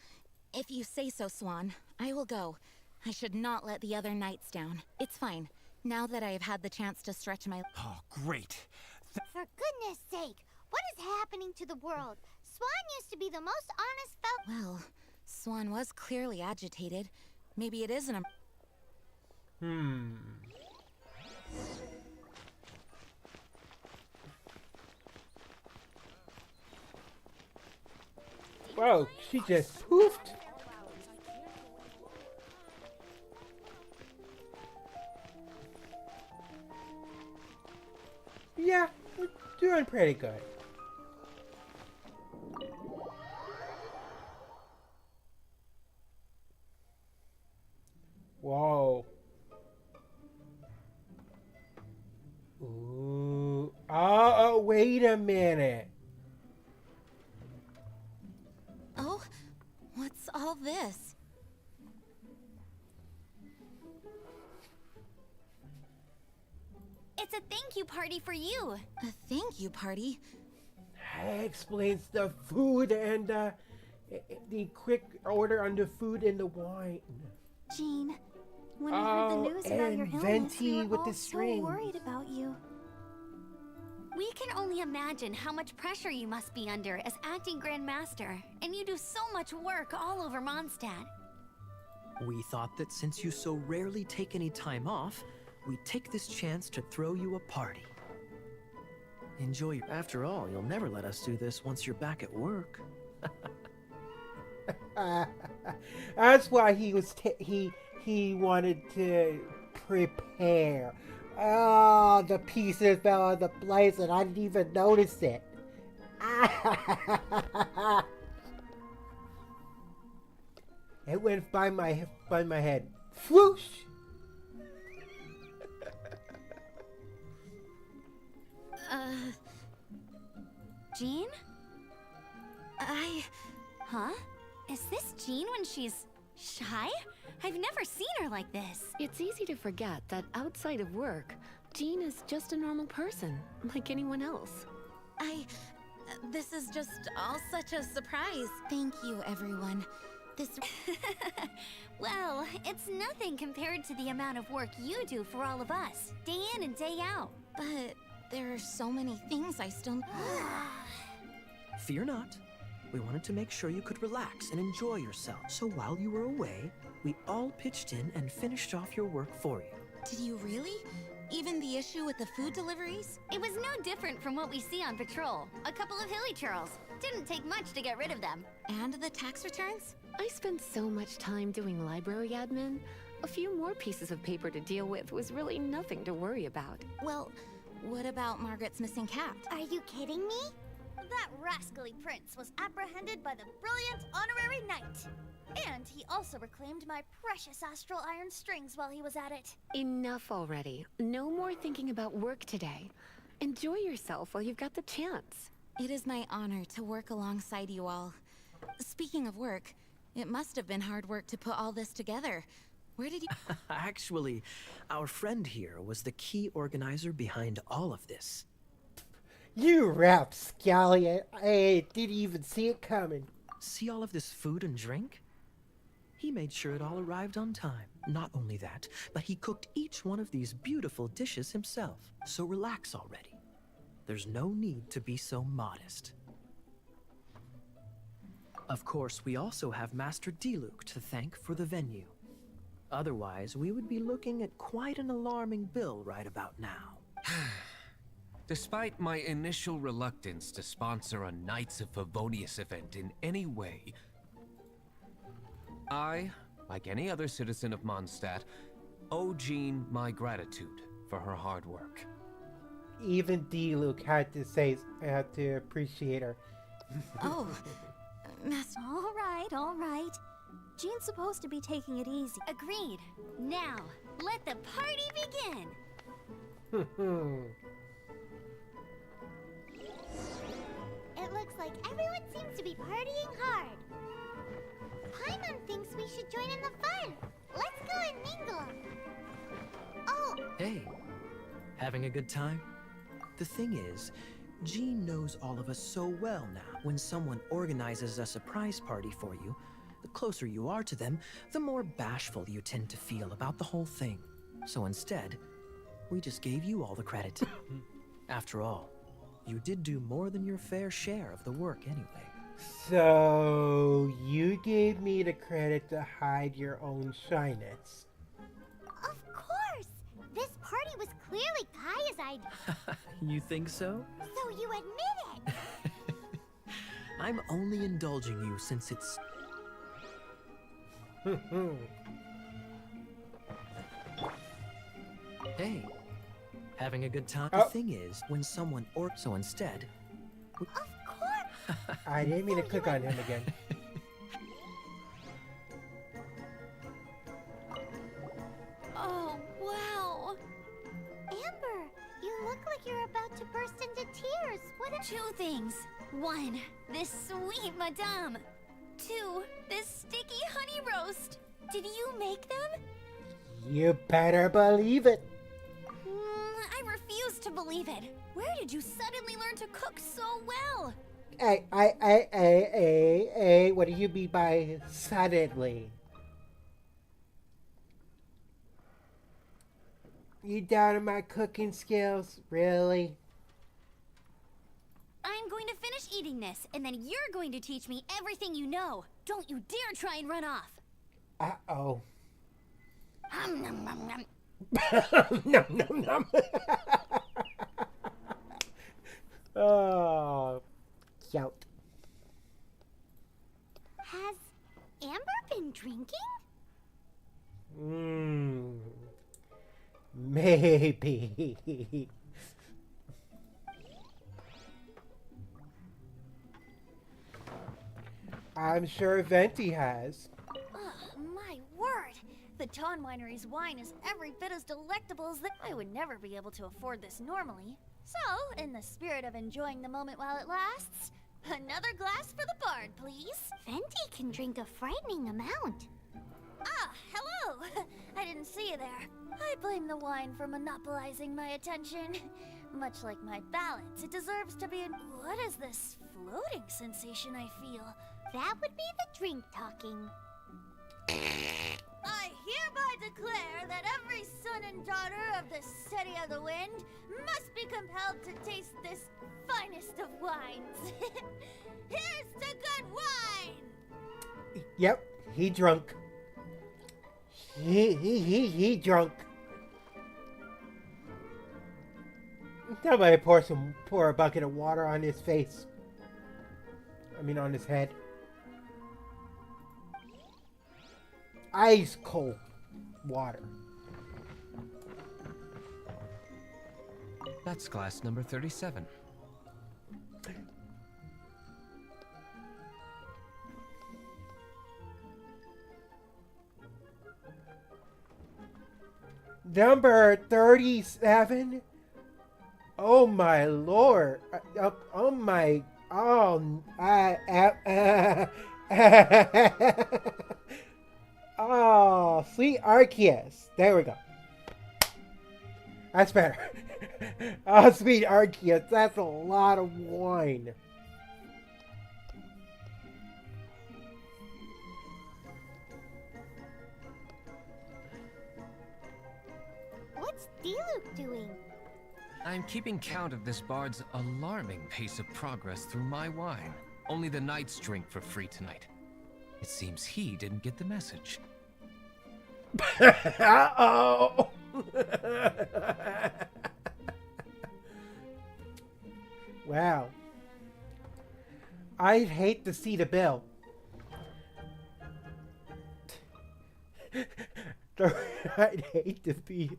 if you say so, Swan, I will go. I should not let the other knights down. It's fine. Now that I have had the chance to stretch my... Oh, great. For goodness sake, What is happening to the world? Swan used to be the most honest fellow. Well, Swan was clearly agitated. Maybe it isn't a... Whoa, she just poofed. Yeah, we're doing pretty good. Whoa. Ooh. Oh, wait a minute. Oh, what's all this? It's a thank you party for you. A thank you party? That explains the food and the quick order on the food and the wine. Jean, when we heard the news about your and illness, Venti we were with all the so string. worried about you. We can only imagine how much pressure you must be under as acting Grand Master, and you do so much work all over Mondstadt. We thought that since you so rarely take any time off, we'd take this chance to throw you a party. Enjoy. After all, you'll never let us do this once you're back at work. That's why he was he wanted to prepare. Oh, the pieces fell on the place and I didn't even notice it. It went by my head. Whoosh! Jean? Huh? Is this Jean when she's shy? I've never seen her like this. It's easy to forget that outside of work, Jean is just a normal person, like anyone else. This is just all such a surprise. Thank you, everyone. This... Well, it's nothing compared to the amount of work you do for all of us, day in and day out. But there are so many things I still... Fear not. We wanted to make sure you could relax and enjoy yourself. So while you were away, we all pitched in and finished off your work for you. Did you really? Even the issue with the food deliveries? It was no different from what we see on patrol. A couple of hilly churls. Didn't take much to get rid of them. And the tax returns? I spent so much time doing library admin. A few more pieces of paper to deal with was really nothing to worry about. Well, what about Margaret's missing cat? Are you kidding me? That rascally prince was apprehended by the brilliant honorary knight. And he also reclaimed my precious astral iron strings while he was at it. Enough already. No more thinking about work today. Enjoy yourself while you've got the chance. It is my honor to work alongside you all. Speaking of work, it must have been hard work to put all this together. Where did you... Actually, our friend here was the key organizer behind all of this. You rapscallion! I didn't even see it coming. See all of this food and drink? He made sure it all arrived on time. Not only that, but he cooked each one of these beautiful dishes himself. So relax already. There's no need to be so modest. Of course, we also have Master Diluc to thank for the venue. Otherwise, we would be looking at quite an alarming bill right about now. Despite my initial reluctance to sponsor a Knights of Favonius event in any way, I, like any other citizen of Mondstadt, owe Jean my gratitude for her hard work. Even Diluc had to appreciate her. Oh, Master... All right. Jean's supposed to be taking it easy. Agreed. Now, let the party begin. It looks like everyone seems to be partying hard. Paimon thinks we should join in the fun. Let's go and mingle. Oh, Hey, having a good time? The thing is, Jean knows all of us so well now. When someone organizes a surprise party for you, the closer you are to them, the more bashful you tend to feel about the whole thing. So instead, we just gave you all the credit. After all, You did do more than your fair share of the work anyway. So, you gave me the credit to hide your own shyness. Of course! This party was clearly Kaya's idea. You think so? So you admit it! I'm only indulging you since it's... Hey, having a good time? Oh. The thing is, when someone so instead... Of course! I didn't mean to click on him again. Oh, wow. Amber, you look like you're about to burst into tears. What a... Two things. One, this sweet madame. Two, this sticky honey roast. Did you make them? You better believe it. I refuse to believe it. Where did you suddenly learn to cook so well? Hey, what do you mean by suddenly? You doubted my cooking skills? Really? I'm going to finish eating this, and then you're going to teach me everything you know. Don't you dare try and run off. Uh-oh. Nom, nom, nom. Nom, nom, nom. Oh, cute. Has Amber been drinking? Maybe. I'm sure Venti has. My word! The Dawn Winery's wine is every bit as delectable as I would never be able to afford this normally. So, in the spirit of enjoying the moment while it lasts, another glass for the bard, please. Venti can drink a frightening amount. Ah, hello! I didn't see you there. I blame the wine for monopolizing my attention. Much like my balance, it deserves to be in... What is this floating sensation I feel? That would be the drink talking. I hereby declare that every son and daughter of the City of the Wind must be compelled to taste this finest of wines. Here's to good wine! Yep, he drunk. He drunk. Somebody pour a bucket of water on his face. I mean, on his head. Ice cold water. That's glass number 37. Number 37? Oh my lord. Oh my. Oh. Oh, sweet Arceus. There we go. That's better. Oh, sweet Arceus. That's a lot of wine. What's D-Loop doing? I'm keeping count of this bard's alarming pace of progress through my wine. Only the knights drink for free tonight. It seems he didn't get the message. Uh-oh. Wow. I'd hate to see the bill. I'd hate to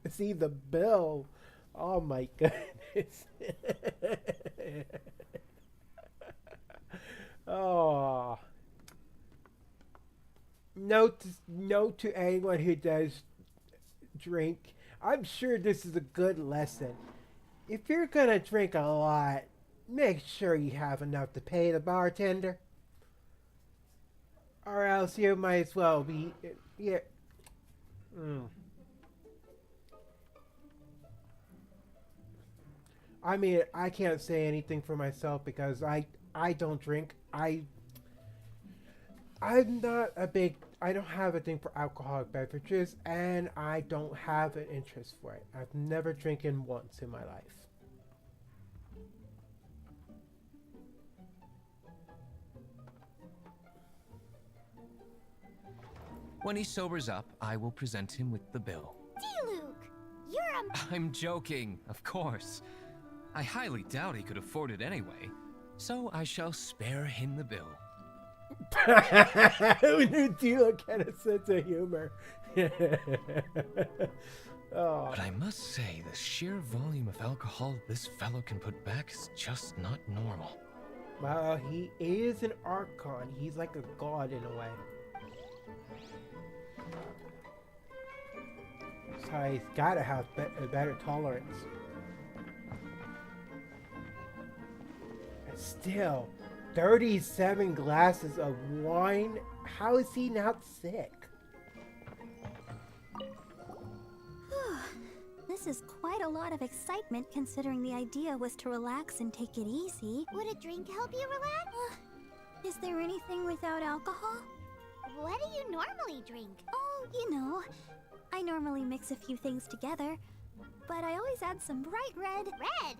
see the bill. Oh my goodness. Oh. Note to anyone who does drink. I'm sure this is a good lesson. If you're gonna drink a lot, make sure you have enough to pay the bartender. Or else you might as well be... Yeah. I mean, I can't say anything for myself because I don't drink. I'm not a big... I don't have a thing for alcoholic beverages, and I don't have an interest for it. I've never drinking once in my life. When he sobers up, I will present him with the bill. D-Luke, you're a... I'm joking, of course. I highly doubt he could afford it anyway, so I shall spare him the bill. Who knew D-Luke had a sense of humor? Oh. But I must say, the sheer volume of alcohol this fellow can put back is just not normal. Well, he is an Archon. He's like a god in a way. So he's gotta have a better tolerance. And still, 37 glasses of wine? How is he not sick? This is quite a lot of excitement considering the idea was to relax and take it easy. Would a drink help you relax? Is there anything without alcohol? What do you normally drink? Oh, you know, I normally mix a few things together, but I always add some bright red. Red?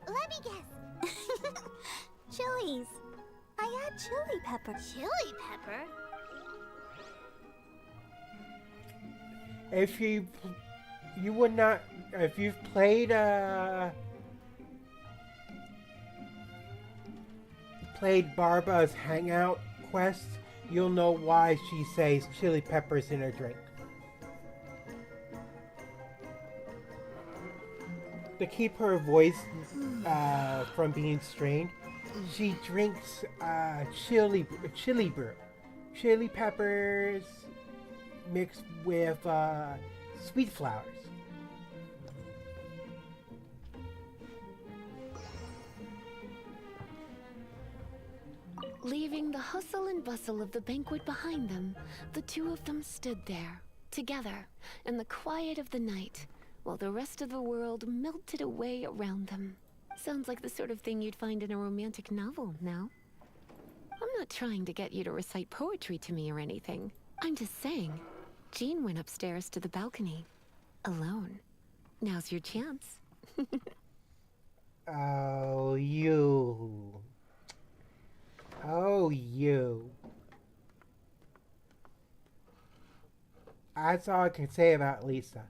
Let me guess. Chilies. I add chili pepper. Chili pepper? If you would not, if you've played Barba's Hangout quest, you'll know why she says chili peppers in her drink. To keep her voice from being strained, she drinks chili brew. Chili peppers mixed with sweet flowers. Leaving the hustle and bustle of the banquet behind them, the two of them stood there, together, in the quiet of the night, while the rest of the world melted away around them. Sounds like the sort of thing you'd find in a romantic novel, no? I'm not trying to get you to recite poetry to me or anything. I'm just saying, Jean went upstairs to the balcony, alone. Now's your chance. Oh, you. Oh, you. That's all I can say about Lisa.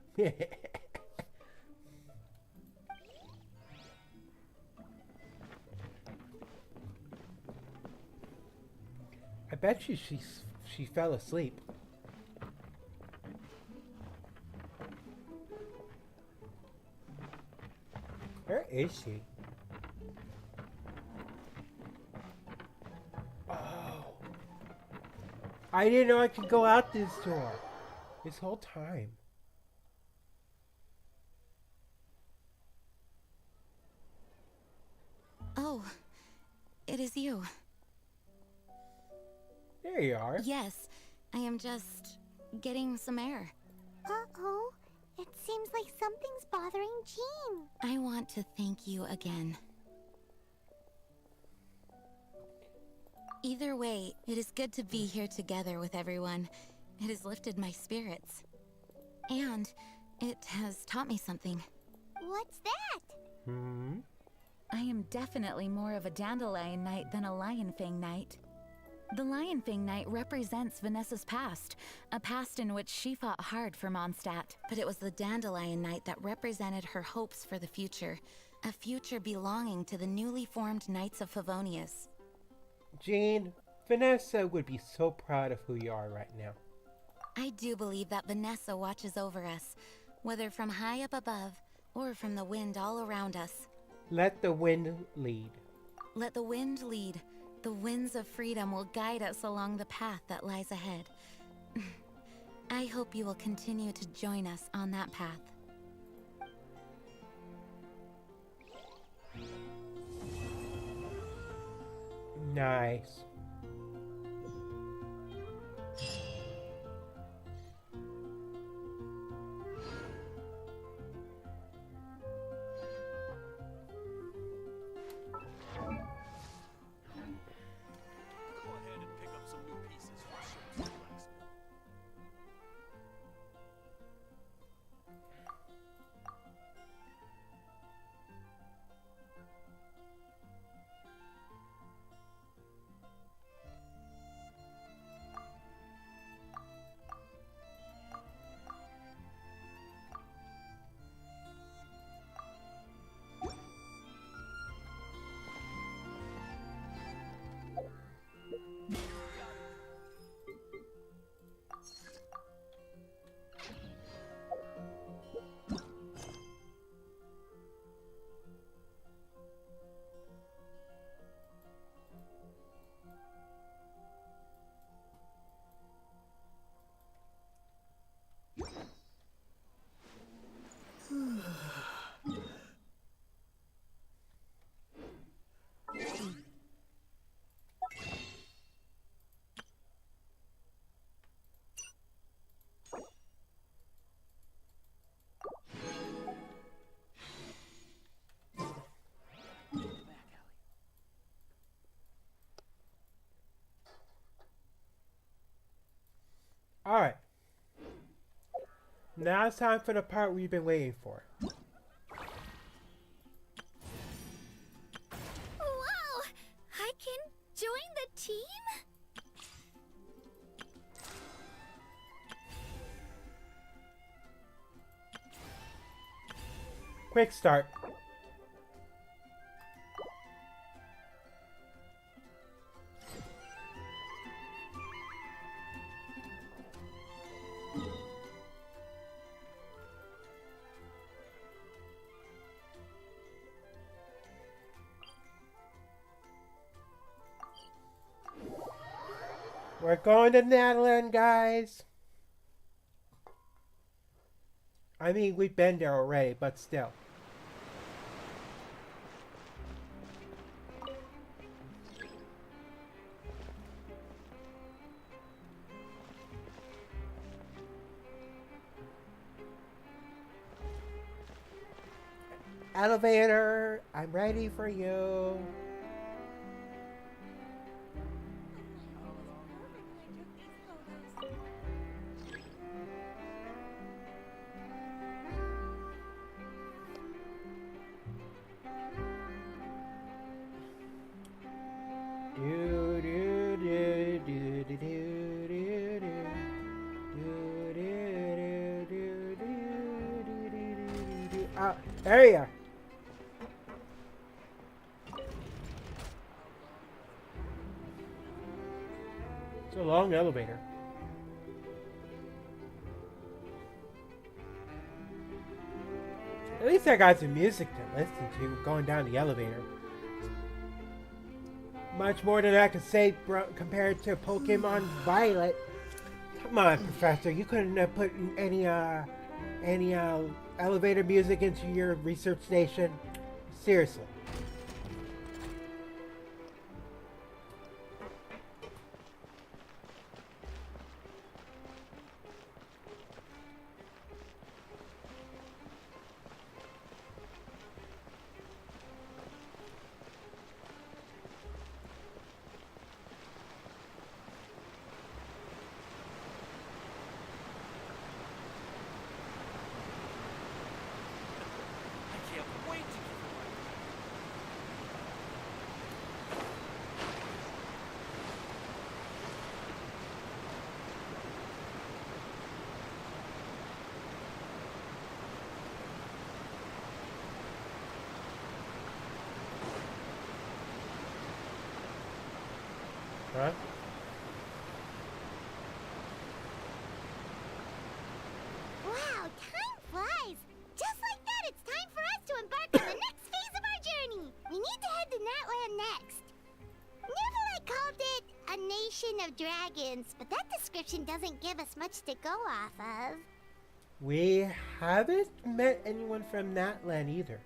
I bet you she fell asleep. Where is she? Oh. I didn't know I could go out this door. This whole time. Oh, it is you. There you are. Yes, I am just getting some air. Uh-oh. It seems like something's bothering Jean. I want to thank you again. Either way, it is good to be here together with everyone. It has lifted my spirits. And it has taught me something. What's that? I am definitely more of a Dandelion Knight than a Lionfang Knight. The Lionfang Knight represents Vanessa's past, a past in which she fought hard for Mondstadt. But it was the Dandelion Knight that represented her hopes for the future, a future belonging to the newly formed Knights of Favonius. Jean, Vanessa would be so proud of who you are right now. I do believe that Vanessa watches over us, whether from high up above or from the wind all around us. Let the wind lead. Let the wind lead. The winds of freedom will guide us along the path that lies ahead. I hope you will continue to join us on that path. Nice. Now it's time for the part we've been waiting for. Wow! I can join the team? Quick start. We're going to Netherlands, guys. I mean, we've been there already, but still. Elevator, I'm ready for you. There you are. It's a long elevator. At least I got some music to listen to going down the elevator. Much more than I could say compared to Pokemon Violet. Come on, Professor, you couldn't have put any elevator music into your research station? Seriously. Huh? Wow, time flies! Just like that, it's time for us to embark on the next phase of our journey! We need to head to Natland next. Neverlight called it a nation of dragons, but that description doesn't give us much to go off of. We haven't met anyone from Natland either.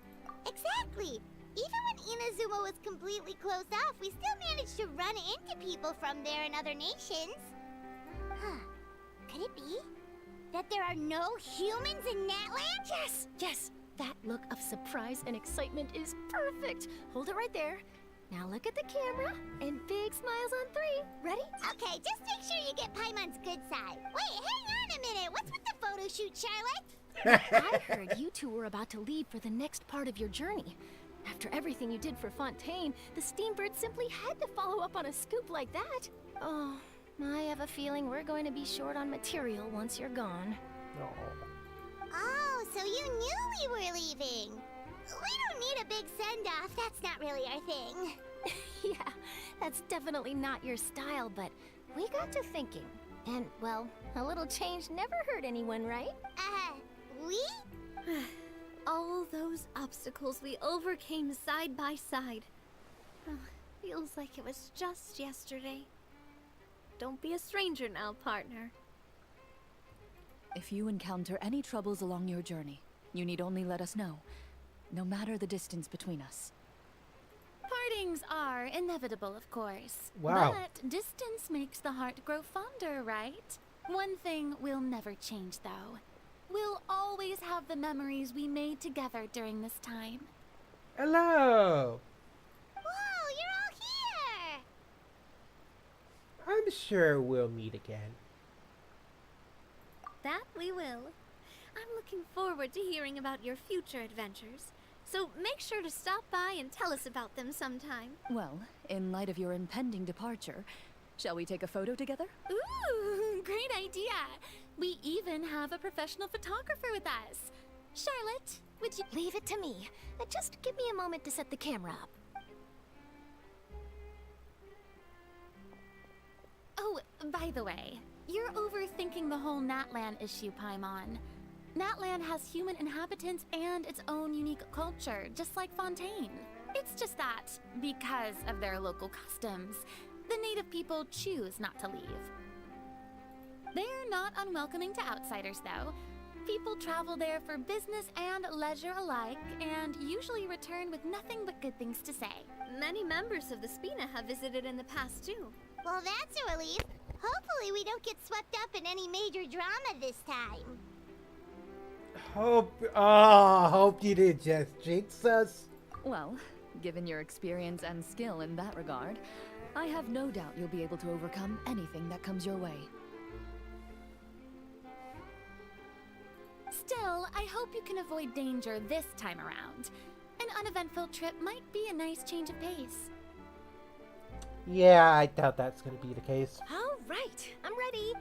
Exactly! Even when Inazuma was completely closed off, we still managed to run into people from there and other nations. Huh. Could it be that there are no humans in Natland? Yes, yes. That look of surprise and excitement is perfect. Hold it right there. Now look at the camera and big smiles on 3. Ready? Okay, just make sure you get Paimon's good side. Wait, hang on a minute. What's with the photo shoot, Charlotte? I heard you two were about to leave for the next part of your journey. After everything you did for Fontaine, the Steambird simply had to follow up on a scoop like that. Oh, I have a feeling we're going to be short on material once you're gone. No. Oh, so you knew we were leaving. We don't need a big send-off. That's not really our thing. Yeah, that's definitely not your style, but we got to thinking. And, well, a little change never hurt anyone, right? We? All those obstacles we overcame side by side. Oh, feels like it was just yesterday. Don't be a stranger now, partner. If you encounter any troubles along your journey, you need only let us know, no matter the distance between us. Partings are inevitable, of course. Wow. But distance makes the heart grow fonder, right? One thing will never change, though. We'll always have the memories we made together during this time. Hello. Whoa, you're all here! I'm sure we'll meet again. That we will. I'm looking forward to hearing about your future adventures. So make sure to stop by and tell us about them sometime. Well, in light of your impending departure, shall we take a photo together? Ooh, great idea. We even have a professional photographer with us. Charlotte, would you Leave it to me. Just give me a moment to set the camera up. Oh, by the way, you're overthinking the whole Natlan issue, Paimon. Natlan has human inhabitants and its own unique culture, just like Fontaine. It's just that, because of their local customs, the native people choose not to leave. They're not unwelcoming to outsiders, though. People travel there for business and leisure alike, and usually return with nothing but good things to say. Many members of the Spina have visited in the past, too. Well, that's a relief. Hopefully we don't get swept up in any major drama this time. Hope you did just jinx us. Well, given your experience and skill in that regard, I have no doubt you'll be able to overcome anything that comes your way. Still, I hope you can avoid danger this time around. An uneventful trip might be a nice change of pace. Yeah, I doubt that's gonna be the case. All right, I'm ready.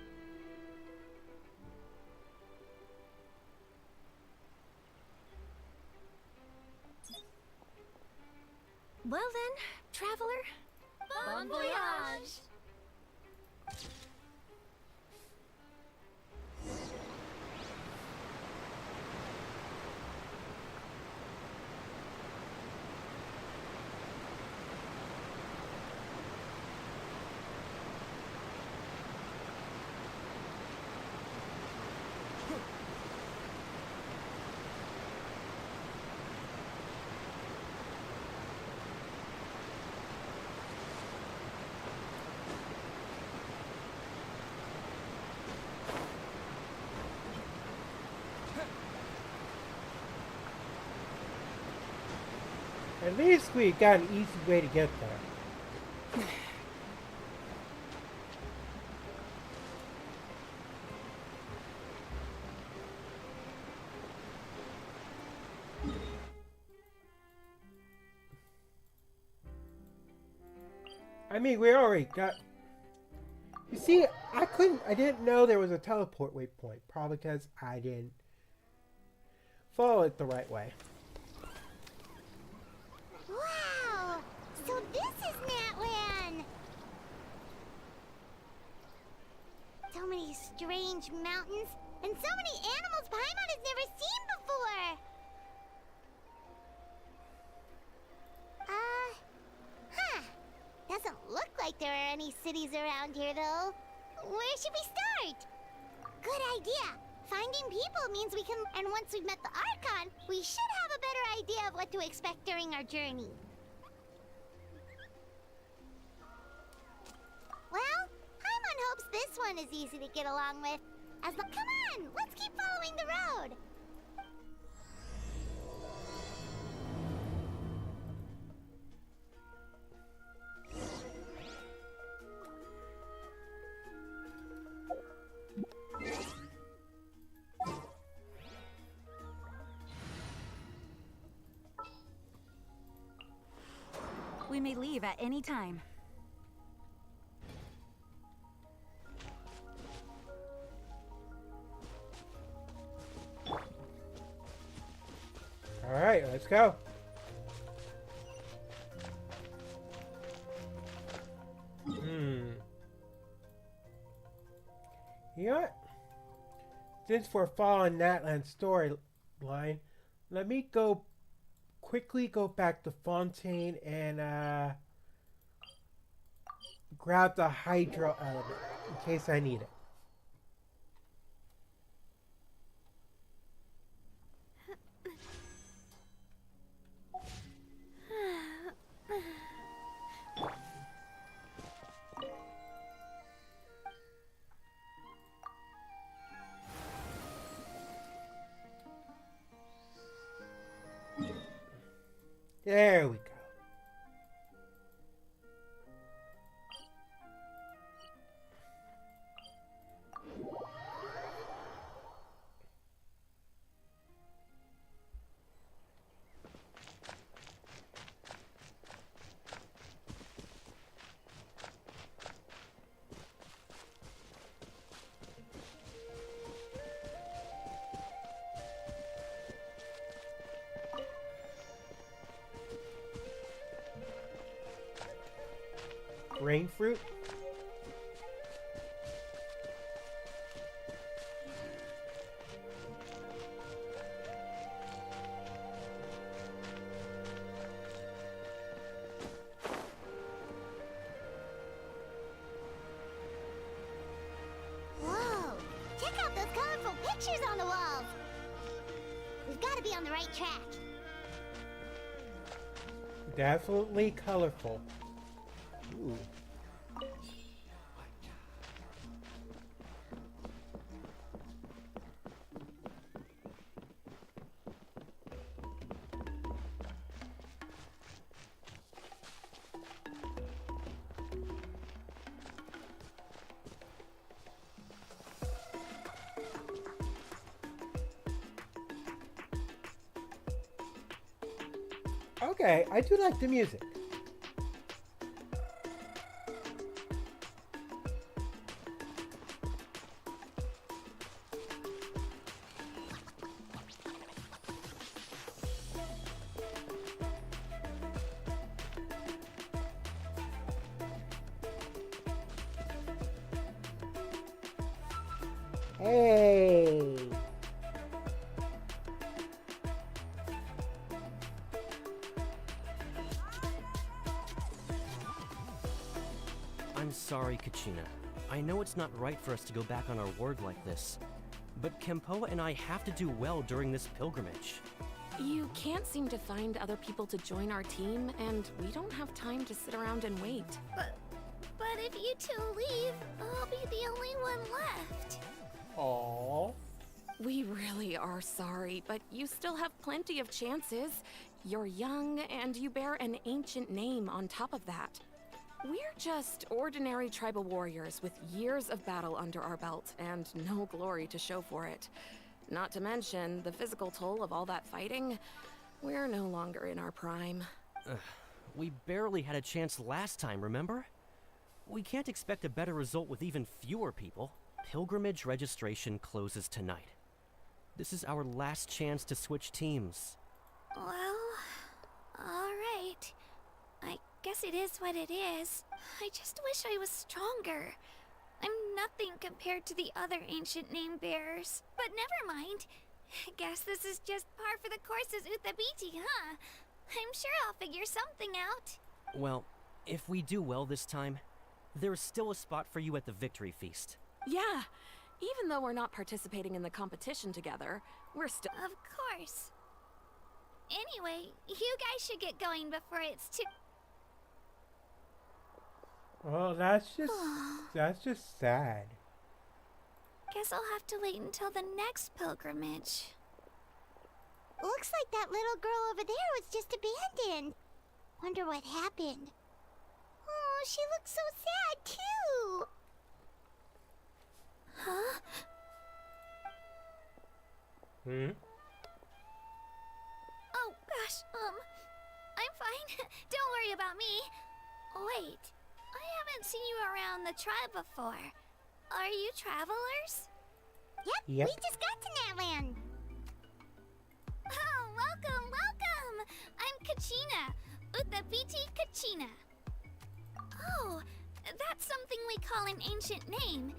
Well then, traveler. Bon voyage! At least we got an easy way to get there. I mean, we already got... You see, I didn't know there was a teleport waypoint. Probably because I didn't follow it the right way. Wow! So this is Natlan! So many strange mountains, and so many animals Paimon has never seen before! Doesn't look like there are any cities around here, though. Where should we start? Good idea! Finding people means we can... And once we've met the Archon, we should have a better idea of what to expect during our journey. Well, Paimon hopes this one is easy to get along with. Come on! Let's keep following the road! We may leave at any time. Alright, let's go. You know what? Since we're following Natlan's storyline, let me quickly go back to Fontaine and grab the Hydro element in case I need it. There we go. Rain fruit? Whoa! Check out those colorful pictures on the walls! We've got to be on the right track. Definitely colorful. Ooh. Okay, I do like the music. Hey! I'm sorry, Kachina. I know it's not right for us to go back on our word like this, but Kempoa and I have to do well during this pilgrimage. You can't seem to find other people to join our team, and we don't have time to sit around and wait. But if you two leave, I'll be the only one left. Aww. We really are sorry, but you still have plenty of chances. You're young, and you bear an ancient name on top of that. We're just ordinary tribal warriors with years of battle under our belt and no glory to show for it. Not to mention the physical toll of all that fighting. We're no longer in our prime. We barely had a chance last time, remember? We can't expect a better result with even fewer people. Pilgrimage registration closes tonight. This is our last chance to switch teams. Well, alright. I guess it is what it is. I just wish I was stronger. I'm nothing compared to the other ancient name bearers. But never mind. I guess this is just par for the course as Uthabiti, huh? I'm sure I'll figure something out. Well, if we do well this time, there's still a spot for you at the victory feast. Yeah, even though we're not participating in the competition together, we're still... Of course. Anyway, you guys should get going before it's too... Well, that's just sad. Guess I'll have to wait until the next pilgrimage. Looks like that little girl over there was just abandoned. Wonder what happened. Oh, she looks so sad too. Huh? Oh gosh, I'm fine. Don't worry about me. Wait, I haven't seen you around the tribe before. Are you travelers? Yep. We just got to Natland. Oh, welcome, welcome! I'm Kachina, Uthabiti Kachina. Oh, that's something we call an ancient name.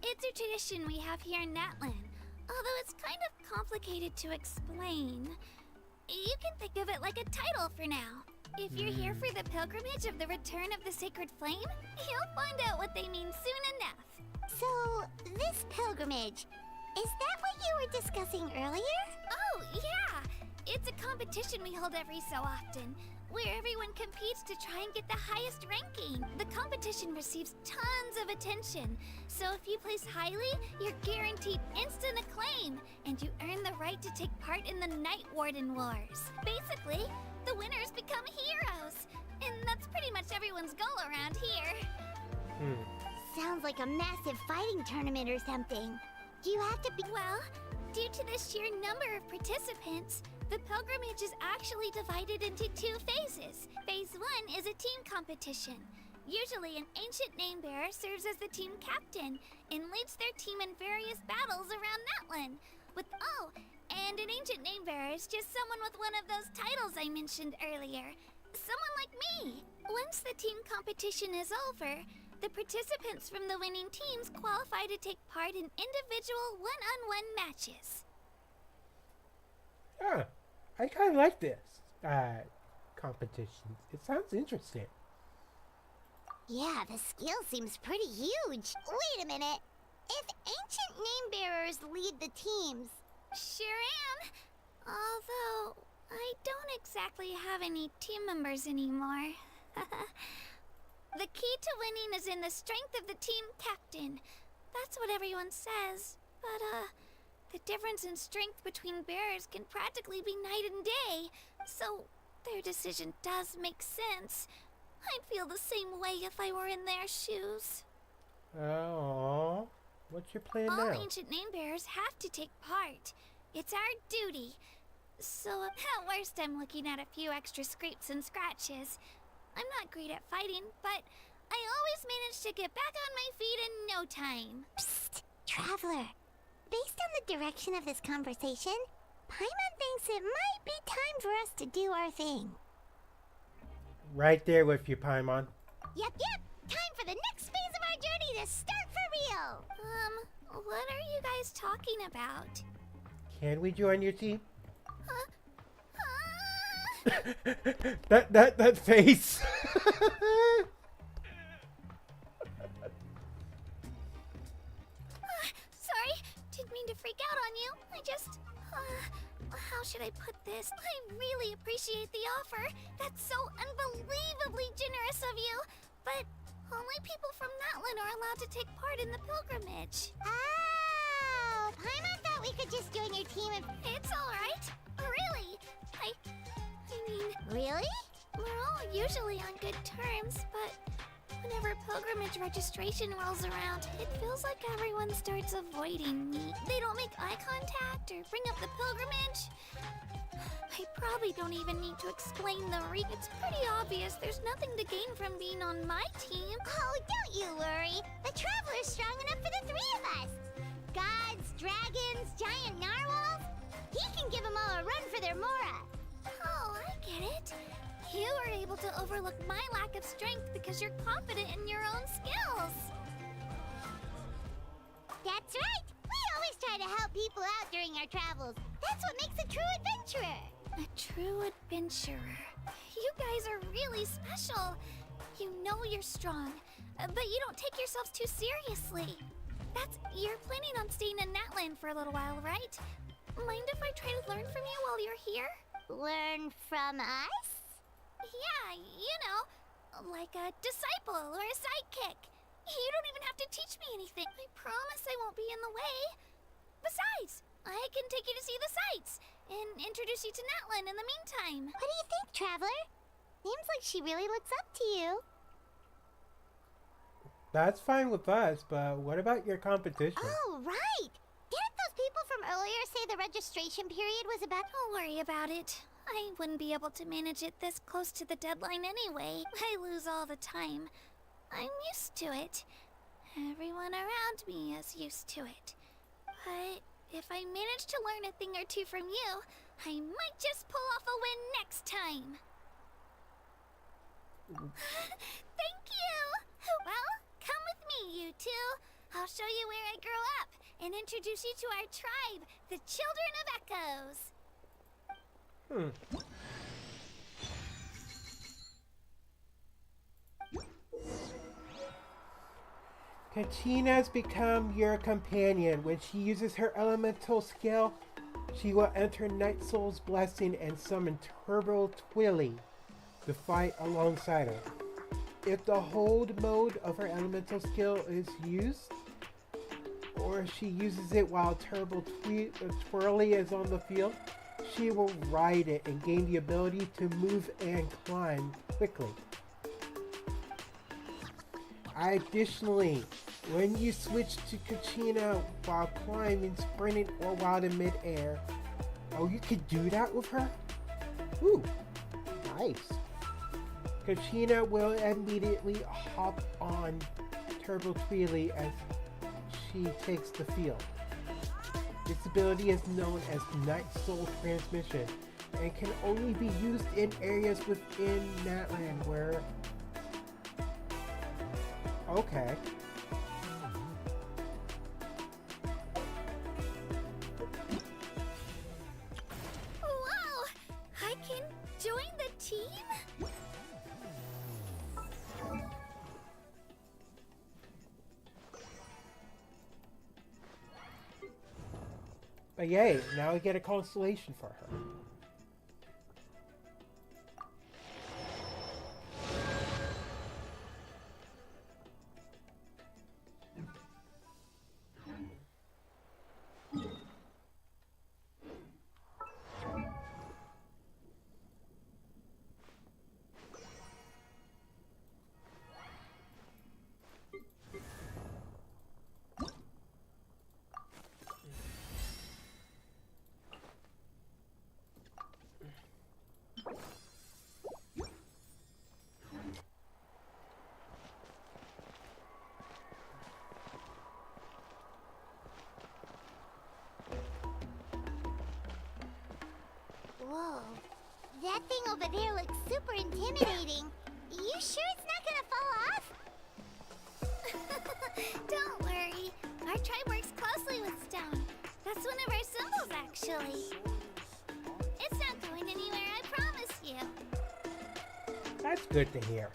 It's a tradition we have here in Natland, although it's kind of complicated to explain. You can think of it like a title for now. If you're here for the pilgrimage of the return of the sacred flame, you'll find out what they mean soon enough. So, this pilgrimage, is that what you were discussing earlier? Oh, yeah! It's a competition we hold every so often, where everyone competes to try and get the highest ranking. The competition receives tons of attention, so if you place highly, you're guaranteed instant acclaim, and you earn the right to take part in the Night Warden Wars. Basically, the winners become heroes, and that's pretty much everyone's goal around here. Sounds like a massive fighting tournament or something. Do you have to be... Well, due to the sheer number of participants, the pilgrimage is actually divided into two phases. Phase 1 is a team competition. Usually an ancient name bearer serves as the team captain and leads their team in various battles around Natland. And an ancient name bearer is just someone with one of those titles I mentioned earlier. Someone like me. Once the team competition is over, the participants from the winning teams qualify to take part in individual one-on-one matches. Yeah, I kind of like this competition. It sounds interesting. Yeah, the skill seems pretty huge. Wait a minute. If ancient name bearers lead the teams... Sure am. Although, I don't exactly have any team members anymore. The key to winning is in the strength of the team captain. That's what everyone says. But, the difference in strength between bearers can practically be night and day. So, their decision does make sense. I'd feel the same way if I were in their shoes. Oh, what's your plan All now? ancient name bearers have to take part. It's our duty. So at worst, I'm looking at a few extra scrapes and scratches. I'm not great at fighting, but I always manage to get back on my feet in no time. Psst, Traveler. Based on the direction of this conversation, Paimon thinks it might be time for us to do our thing. Right there with you, Paimon. Yep. Time for the next phase of our journey to start for real. What are you guys talking about? Can we join your team? Huh? that face. Sorry, didn't mean to freak out on you. I just... how should I put this? I really appreciate the offer. That's so unbelievably generous of you. But only people from Natlan are allowed to take part in the pilgrimage. Oh, Paimon thought we could just join your team if... It's alright. Really. I mean... Really? We're all usually on good terms, but whenever pilgrimage registration rolls around, it feels like everyone starts avoiding me. They don't make eye contact or bring up the pilgrimage. I probably don't even need to explain the It's pretty obvious there's nothing to gain from being on my team. Oh, don't you worry. The Traveler's strong enough for the three of us. Gods, dragons, giant narwhals. He can give them all a run for their Mora. Oh, I get it. You are able to overlook my lack of strength because you're confident in your own skills. That's right. We always try to help people out during our travels. That's what makes a true adventurer. A true adventurer. You guys are really special. You know you're strong, but you don't take yourselves too seriously. You're planning on staying in Natlan for a little while, right? Mind if I try to learn from you while you're here? Learn from us? Yeah, you know, like a disciple or a sidekick. You don't even have to teach me anything. I promise I won't be in the way. Besides, I can take you to see the sights and introduce you to Natlan in the meantime. What do you think, Traveler? Seems like she really looks up to you. That's fine with us, but what about your competition? Oh, right! Didn't those people from earlier say the registration period was about... Don't worry about it. I wouldn't be able to manage it this close to the deadline anyway. I lose all the time. I'm used to it. Everyone around me is used to it. But if I manage to learn a thing or two from you, I might just pull off a win next time. Thank you! Well, come with me, you two. I'll show you where I grew up and introduce you to our tribe, the Children of Echoes. Kachina's become your companion. When she uses her elemental skill, she will enter Night Soul's blessing and summon Turbo Twilly to fight alongside her. If the hold mode of her elemental skill is used, or she uses it while Turbo Twirly is on the field, she will ride it and gain the ability to move and climb quickly. Additionally, when you switch to Kachina while climbing, sprinting, or while in mid-air, you could do that with her? Ooh, nice. Kachina will immediately hop on Turbo Twilly as she takes the field. This ability is known as Night Soul Transmission and can only be used in areas within Natland where... Okay. Whoa! I can join the team? But yay, now we get a constellation for her. Whoa. That thing over there looks super intimidating. You sure it's not gonna fall off? Don't worry. Our tribe works closely with stone. That's one of our symbols, actually. It's not going anywhere, I promise you. That's good to hear.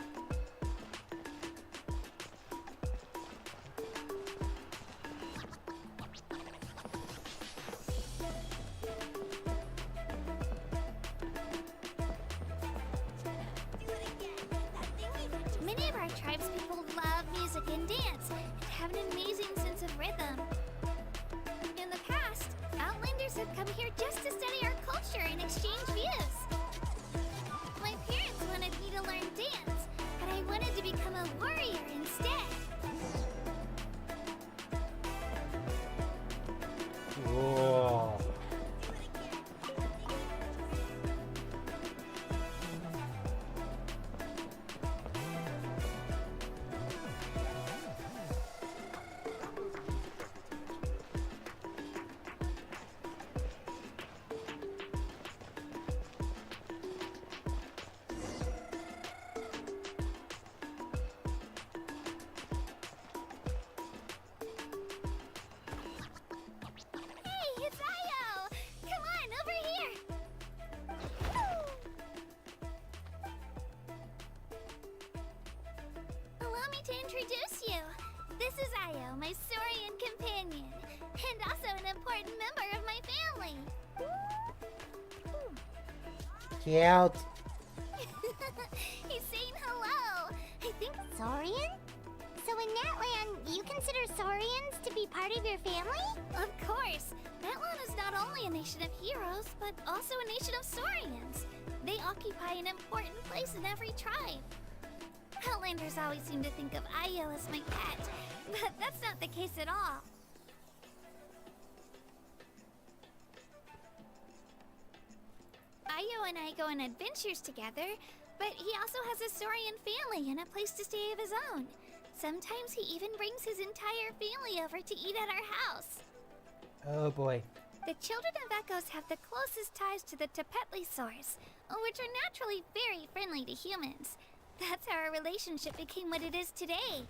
Many of our tribespeople love music and dance and have an amazing sense of rhythm. In the past, Outlanders have come here just to study our culture and exchange views. My parents wanted me to learn dance, but I wanted to become a warrior instead. Whoa. Hey, it's Io! Come on, over here! Allow me to introduce you. This is Io, my Saurian companion, and also an important member of my family. Cute. He's saying hello. I think Saurian? So in Natland, you consider Saurians to be part of your family? Of course. Natlan is not only a nation of heroes, but also a nation of Saurians. They occupy an important place in every tribe. Outlanders always seem to think of Io as my pet, but that's not the case at all. Io and I go on adventures together, but he also has a Saurian family and a place to stay of his own. Sometimes he even brings his entire family over to eat at our house. Oh boy. The children of Echoes have the closest ties to the Tepetlisaurs, which are naturally very friendly to humans. That's how our relationship became what it is today.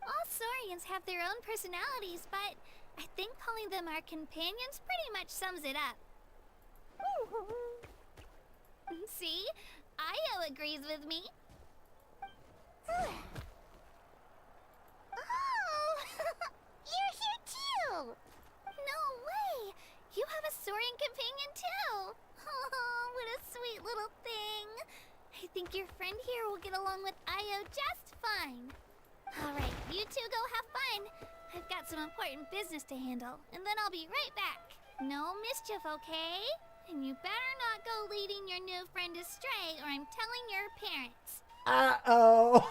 All Saurians have their own personalities, but I think calling them our companions pretty much sums it up. See? Io agrees with me. Oh! You're here too! No way! You have a Saurian companion too! Oh, what a sweet little thing! I think your friend here will get along with Io just fine. Alright, you two go have fun. I've got some important business to handle, and then I'll be right back. No mischief, okay? And you better not go leading your new friend astray, or I'm telling your parents. Uh-oh.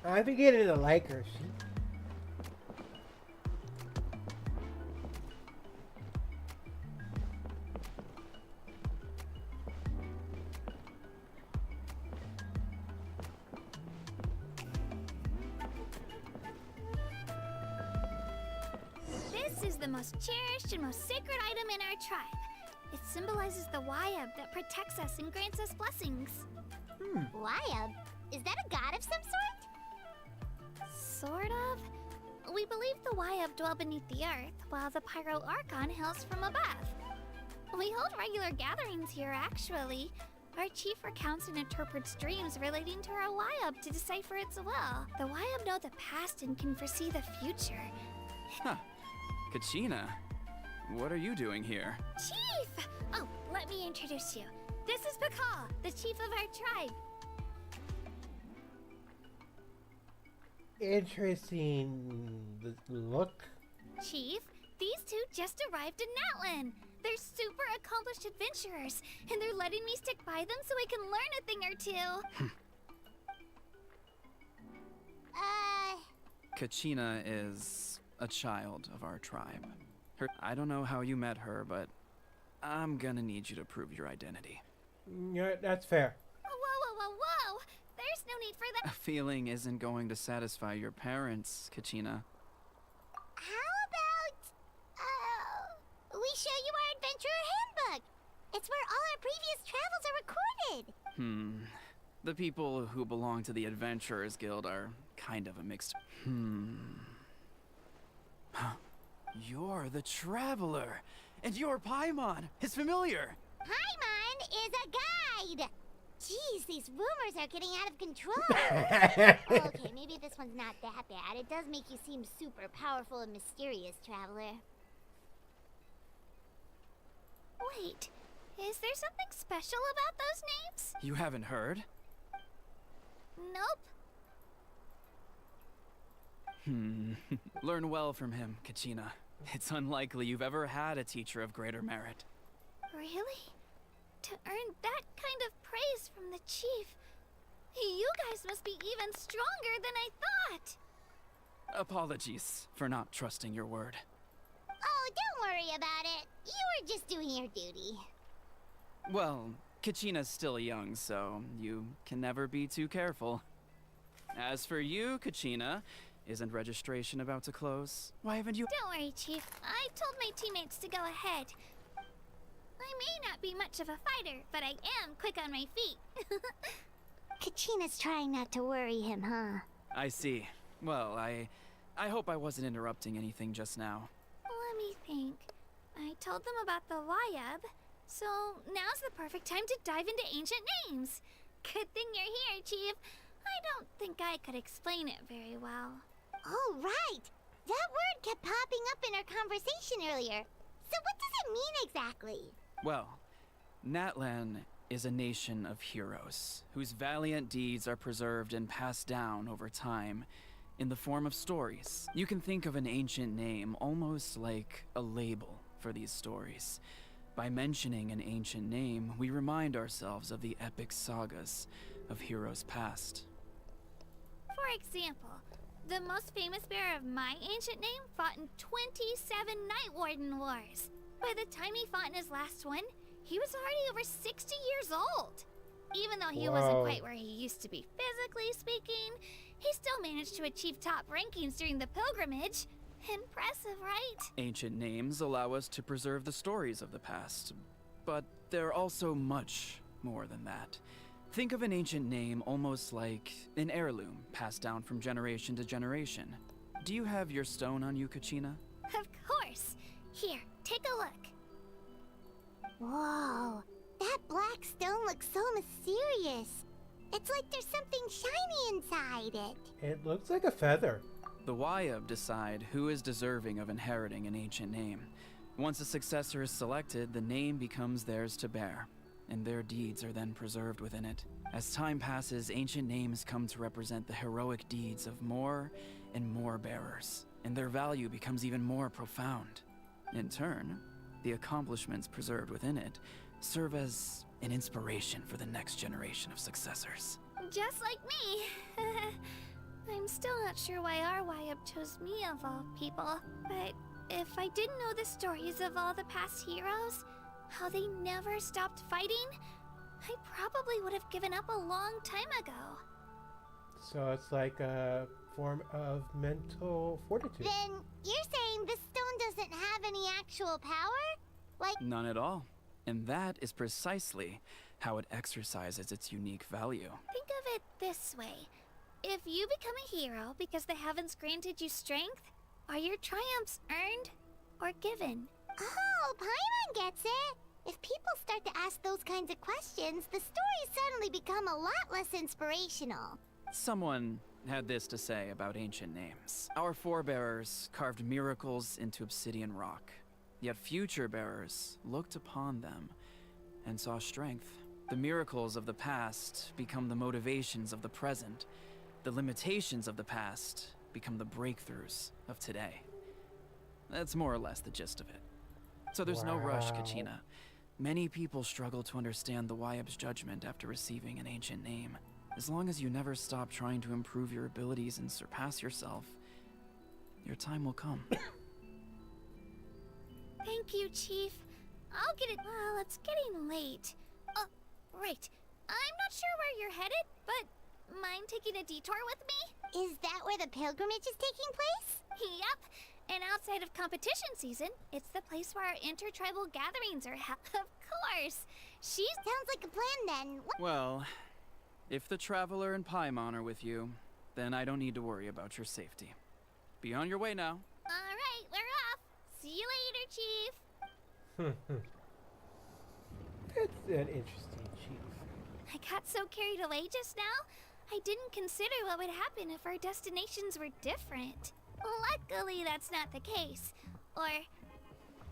I'm beginning to like her. This is the most cherished and most sacred item in our tribe. It symbolizes the Wayab that protects us and grants us blessings. Wayab? Is that a god of some sort? Sort of. We believe the Wayab dwell beneath the earth, while the Pyro Archon hails from above. We hold regular gatherings here, actually. Our chief recounts and interprets dreams relating to our Wayab to decipher its will. The Wayab know the past and can foresee the future. Huh. Kachina, what are you doing here? Chief! Oh, let me introduce you. This is Pakal, the chief of our tribe. Interesting look. Chief, these two just arrived in Natlan. They're super accomplished adventurers, and they're letting me stick by them so I can learn a thing or two. Kachina is a child of our tribe. I don't know how you met her, but I'm gonna need you to prove your identity. Yeah, that's fair. Whoa! There's no need for that. A feeling isn't going to satisfy your parents, Kachina. How about, we show you our adventurer handbook? It's where all our previous travels are recorded. The people who belong to the Adventurers Guild are kind of a mixed... You're the Traveler, and you're Paimon, his familiar. Paimon is a guide. Jeez, these rumors are getting out of control. Okay, maybe this one's not that bad. It does make you seem super powerful and mysterious, Traveler. Wait, is there something special about those names? You haven't heard? Nope. Learn well from him, Kachina. It's unlikely you've ever had a teacher of greater merit. Really? To earn that kind of praise from the chief, you guys must be even stronger than I thought. Apologies for not trusting your word. Oh, don't worry about it. You were just doing your duty. Well, Kachina's still young, so you can never be too careful. As for you, Kachina, isn't registration about to close? Why haven't you— Don't worry, Chief. I told my teammates to go ahead. I may not be much of a fighter, but I am quick on my feet. Kachina's trying not to worry him, huh? I see. Well, I hope I wasn't interrupting anything just now. Let me think. I told them about the Wayab, so now's the perfect time to dive into ancient names. Good thing you're here, Chief. I don't think I could explain it very well. Oh, right! That word kept popping up in our conversation earlier. So what does it mean exactly? Well, Natlan is a nation of heroes, whose valiant deeds are preserved and passed down over time in the form of stories. You can think of an ancient name almost like a label for these stories. By mentioning an ancient name, we remind ourselves of the epic sagas of heroes past. For example, the most famous bearer of my ancient name fought in 27 Night Warden Wars. By the time he fought in his last one, he was already over 60 years old. Even though he wasn't quite where he used to be physically speaking, he still managed to achieve top rankings during the pilgrimage. Impressive, right? Ancient names allow us to preserve the stories of the past, but they're also much more than that. Think of an ancient name almost like an heirloom passed down from generation to generation. Do you have your stone on you, Kachina? Of course. Here, take a look. Whoa, that black stone looks so mysterious. It's like there's something shiny inside it. It looks like a feather. The Wayab decide who is deserving of inheriting an ancient name. Once a successor is selected, the name becomes theirs to bear, and their deeds are then preserved within it. As time passes, ancient names come to represent the heroic deeds of more and more bearers, and their value becomes even more profound. In turn, the accomplishments preserved within it serve as an inspiration for the next generation of successors. Just like me. I'm still not sure why our Wayab chose me of all people, but if I didn't know the stories of all the past heroes, how they never stopped fighting, I probably would have given up a long time ago. So it's like a form of mental fortitude. Then you're saying this stone doesn't have any actual power? Like, None at all. And that is precisely how it exercises its unique value. Think of it this way. If you become a hero because the heavens granted you strength, are your triumphs earned or given? oh, Paimon gets it. If people start to ask those kinds of questions, the stories suddenly become a lot less inspirational. Someone had this to say about ancient names. Our forebears carved miracles into obsidian rock, yet future bearers looked upon them and saw strength. The miracles of the past become the motivations of the present. The limitations of the past become the breakthroughs of today. That's more or less the gist of it. So there's no rush, Wow. Kachina. Many people struggle to understand the Wyab's judgment after receiving an ancient name. As long as you never stop trying to improve your abilities and surpass yourself, your time will come. Thank you, Chief. I'll get it. Well, it's getting late. Right. I'm not sure where you're headed, but mind taking a detour with me? Is that where the pilgrimage is taking place? Yep. And outside of competition season, it's the place where our intertribal gatherings are held. Of course. Sounds like a plan then. Well, if the Traveler and Paimon are with you, then I don't need to worry about your safety. Be on your way now. All right, we're off. See you later, Chief. That's an interesting chief. I got so carried away just now, I didn't consider what would happen if our destinations were different. Luckily, that's not the case. Or,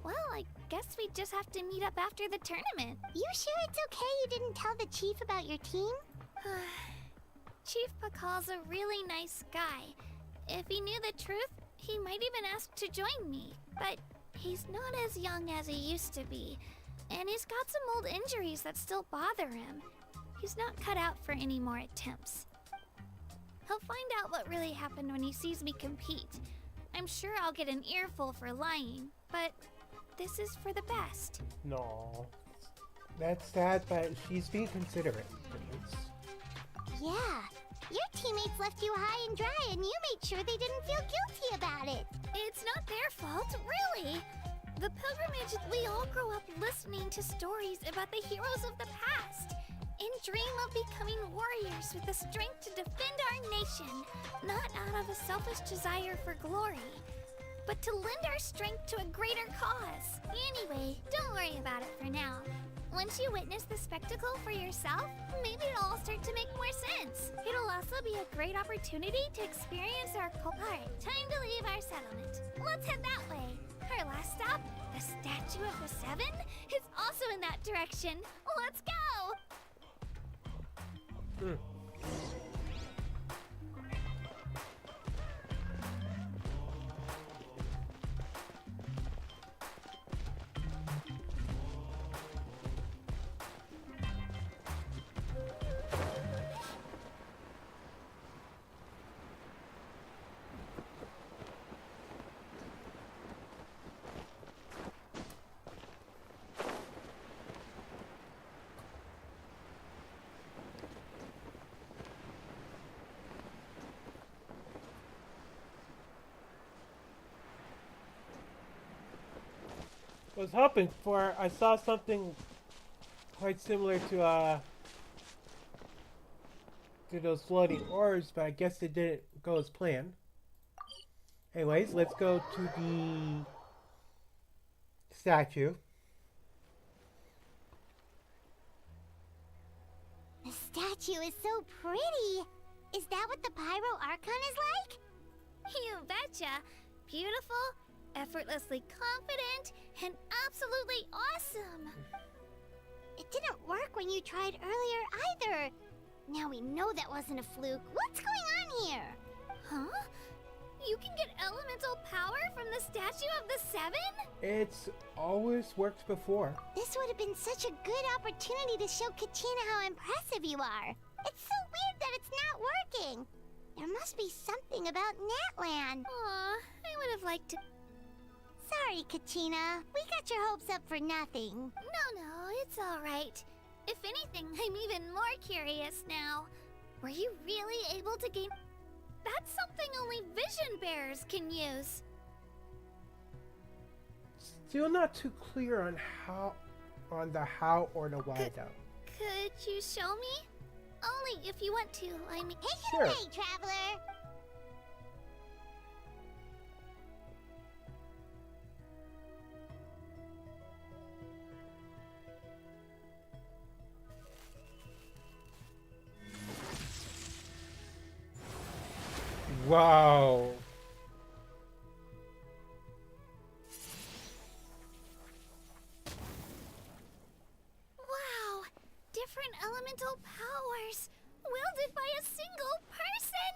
well, I guess we just have to meet up after the tournament. You sure it's okay you didn't tell the chief about your team? Chief Pakal's a really nice guy. If he knew the truth, he might even ask to join me. But he's not as young as he used to be. And he's got some old injuries that still bother him. He's not cut out for any more attempts. He'll find out what really happened when he sees me compete. I'm sure I'll get an earful for lying, but this is for the best. No. That's sad, but she's being considerate. Yeah. Your teammates left you high and dry and you made sure they didn't feel guilty about it. It's not their fault, really. The pilgrimage, we all grow up listening to stories about the heroes of the past and dream of becoming warriors with the strength to defend our nation, not out of a selfish desire for glory, but to lend our strength to a greater cause. Anyway, don't worry about it for now. Once you witness the spectacle for yourself, maybe it'll all start to make more sense. It'll also be a great opportunity to experience our Alright, time to leave our settlement. Let's head that way. Our last stop, the Statue of the Seven, is also in that direction. Let's go! Was hoping for. I saw something quite similar to those floating orbs, but I guess it didn't go as planned. Anyways, let's go to the statue. The statue is so pretty. Is that what the Pyro Archon is like? You betcha. Beautiful, effortlessly confident, and absolutely awesome. It didn't work when you tried earlier either. Now we know that wasn't a fluke. What's going on here? Huh? You can get elemental power from the Statue of the Seven? It's always worked before. This would have been such a good opportunity to show Kachina how impressive you are. It's so weird that it's not working. There must be something about Natlan. Aw, I would have liked to... Sorry, Kachina. We got your hopes up for nothing. No, it's alright. If anything, I'm even more curious now. Were you really able to gain... That's something only vision bearers can use. Still not too clear on the how or the why though. Could you show me? Only if you want to, I mean. Take it Sure. away, traveler. Wow. Wow! Different elemental powers, wielded by a single person!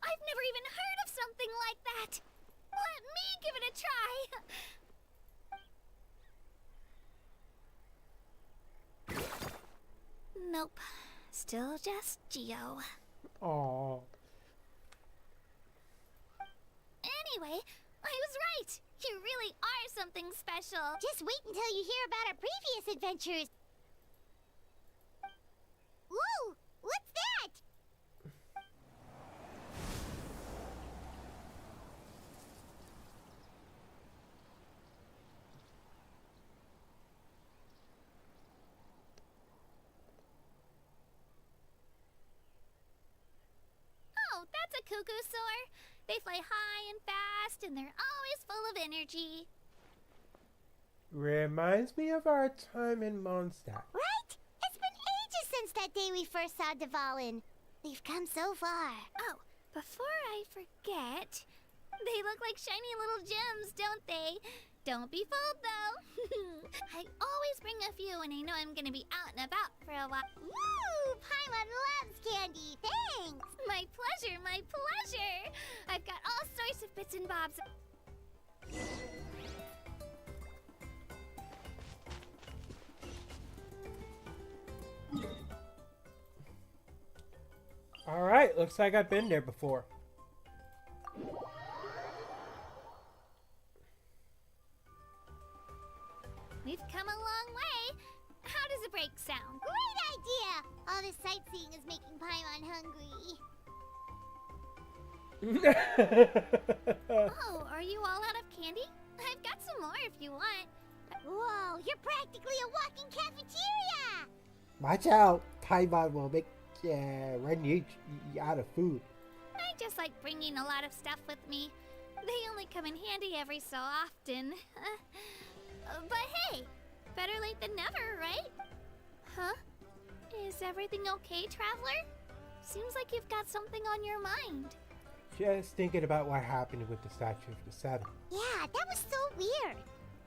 I've never even heard of something like that! Let me give it a try! Nope. Still just Geo. Aww. Anyway, I was right! You really are something special! Just wait until you hear about our previous adventures. Whoa! What's that? Oh, that's a cuckoo soar! They fly high and fast, and they're always full of energy. Reminds me of our time in Mondstadt. Right? It's been ages since that day we first saw Dvalin. We've come so far. Oh, before I forget, they look like shiny little gems, don't they? Don't be fooled, though. I always bring a few when I know I'm gonna be out and about for a while. Woo! Paimon loves candy. Thanks. My pleasure, my pleasure. I've got all sorts of bits and bobs. Alright, looks like I've been there before. We've come a long way. How does a break sound? Great idea! All this sightseeing is making Paimon hungry. Oh, are you all out of candy? I've got some more if you want. Whoa, you're practically a walking cafeteria! Watch out! Paimon will make run you out of food. I just like bringing a lot of stuff with me. They only come in handy every so often. But hey, better late than never, right? Huh? Is everything okay, traveler? Seems like you've got something on your mind. Just thinking about what happened with the Statue of the Seven. Yeah, that was so weird.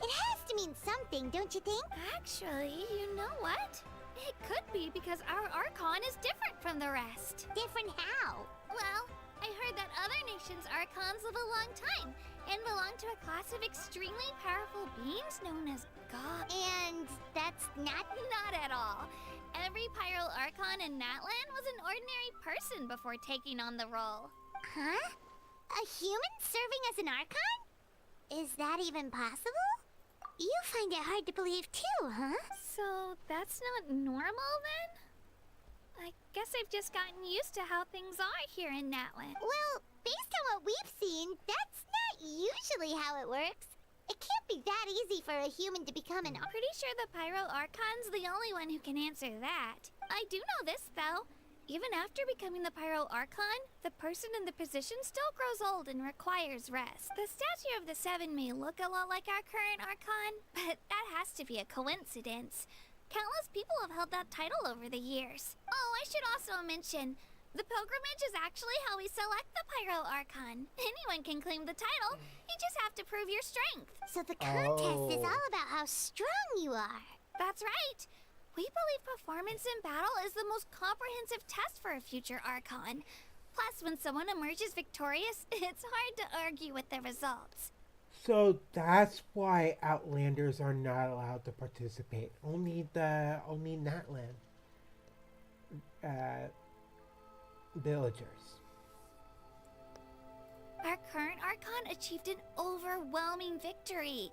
It has to mean something, don't you think? Actually, you know what? It could be because our Archon is different from the rest. Different how? Well, I heard that other nations' Archons live a long time and belong to a class of extremely powerful beings known as God. And that's not... Not at all. Every Pyro Archon in Natlan was an ordinary person before taking on the role. Huh? A human serving as an Archon? Is that even possible? You find it hard to believe too, huh? So that's not normal then? I guess I've just gotten used to how things are here in Natlan. Well, based on what we've seen, that's not usually how it works. It can't be that easy for a human to become an... Pretty sure the Pyro Archon's the only one who can answer that. I do know this, though. Even after becoming the Pyro Archon, the person in the position still grows old and requires rest. The Statue of the Seven may look a lot like our current Archon, but that has to be a coincidence. Countless people have held that title over the years. Oh, I should also mention, the pilgrimage is actually how we select the Pyro Archon. Anyone can claim the title, you just have to prove your strength. So the contest is all about how strong you are. That's right. We believe performance in battle is the most comprehensive test for a future Archon. Plus, when someone emerges victorious, it's hard to argue with the results. So that's why Outlanders are not allowed to participate. Only Natlan villagers. Our current Archon achieved an overwhelming victory.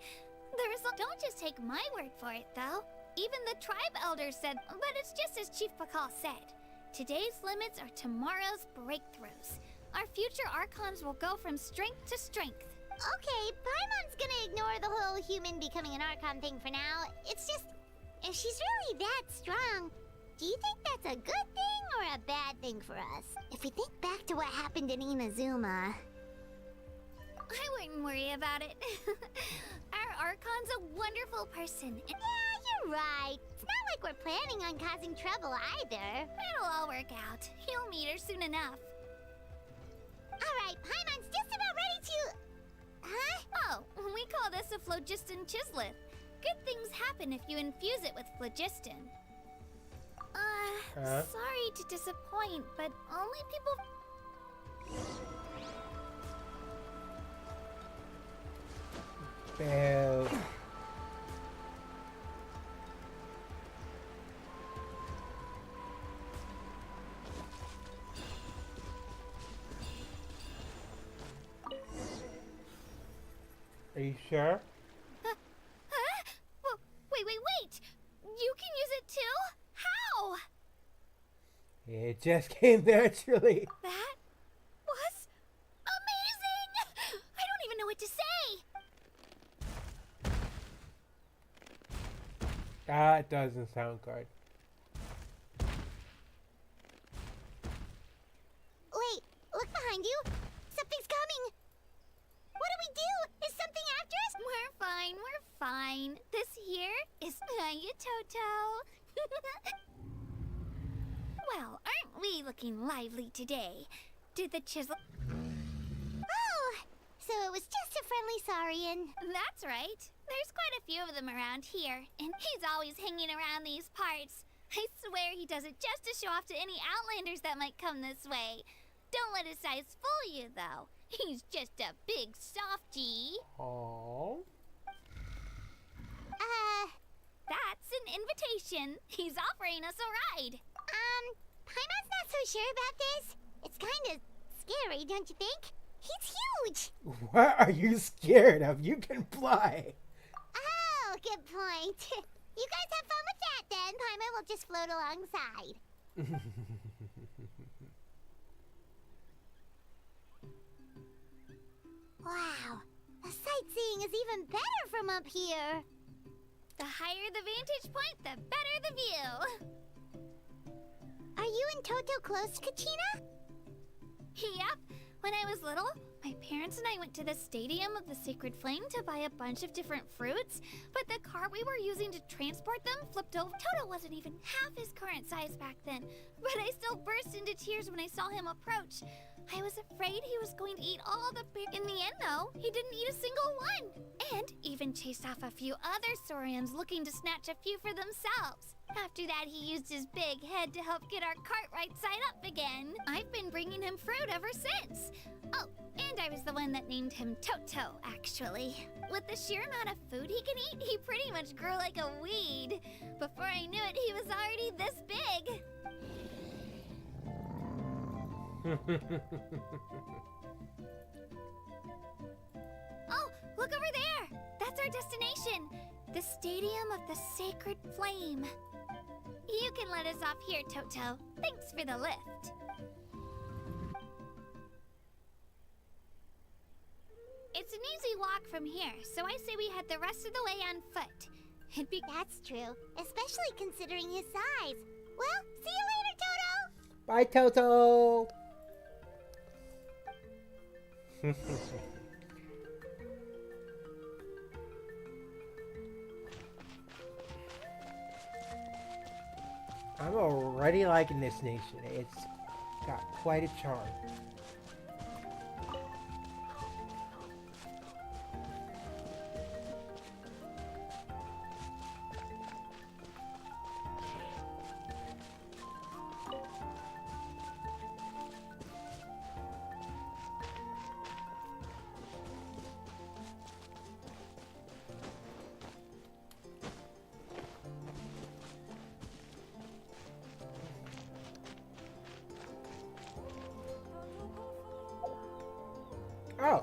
The result, don't just take my word for it, though. Even the tribe elders said, but it's just as Chief Pakal said. Today's limits are tomorrow's breakthroughs. Our future Archons will go from strength to strength. Okay, Paimon's gonna ignore the whole human becoming an Archon thing for now. It's just, if she's really that strong, do you think that's a good thing or a bad thing for us? If we think back to what happened in Inazuma... I wouldn't worry about it. Our Archon's a wonderful person. Yeah, you're right. It's not like we're planning on causing trouble either. It'll all work out. You'll meet her soon enough. Alright, Paimon's just about ready to... Huh? Oh, we call this a phlogiston chisleth. Good things happen if you infuse it with phlogiston. Sorry to disappoint, but only people... Boo. Are you sure? Well, wait! You can use it too? How? It just came naturally. That was amazing! I don't even know what to say! That doesn't sound good. Wait, look behind you. Something's coming. What do we do? Is something after us? We're fine. This here is Hiya Toto. Well, aren't we looking lively today? Did the chisel... Oh, so it was just a friendly saurian. That's right. There's quite a few of them around here, and he's always hanging around these parts. I swear he does it just to show off to any Outlanders that might come this way. Don't let his size fool you, though. He's just a big softie. Aww. That's an invitation. He's offering us a ride. Paimon's not so sure about this. It's kind of scary, don't you think? He's huge. What are you scared of? You can fly. Oh, good point. You guys have fun with that then. Paimon will just float alongside. Wow, the sightseeing is even better from up here. The higher the vantage point, the better the view. Are you and Toto close to Kachina? Yep. When I was little, my parents and I went to the Stadium of the Sacred Flame to buy a bunch of different fruits, but the cart we were using to transport them flipped over. Toto wasn't even half his current size back then, but I still burst into tears when I saw him approach. I was afraid he was going to eat all the berries. In the end, though, he didn't eat a single one, and even chased off a few other saurians looking to snatch a few for themselves. After that, he used his big head to help get our cart right side up again. I've been bringing him fruit ever since. Oh, and I was the one that named him Toto, actually. With the sheer amount of food he can eat, he pretty much grew like a weed. Before I knew it, he was already this big. Oh, look over there! That's our destination! The Stadium of the Sacred Flame. You can let us off here, Toto. Thanks for the lift. It's an easy walk from here, so I say we head the rest of the way on foot. That's true, especially considering his size. Well, see you later, Toto! Bye, Toto! I'm already liking this nation. It's got quite a charm. Oh.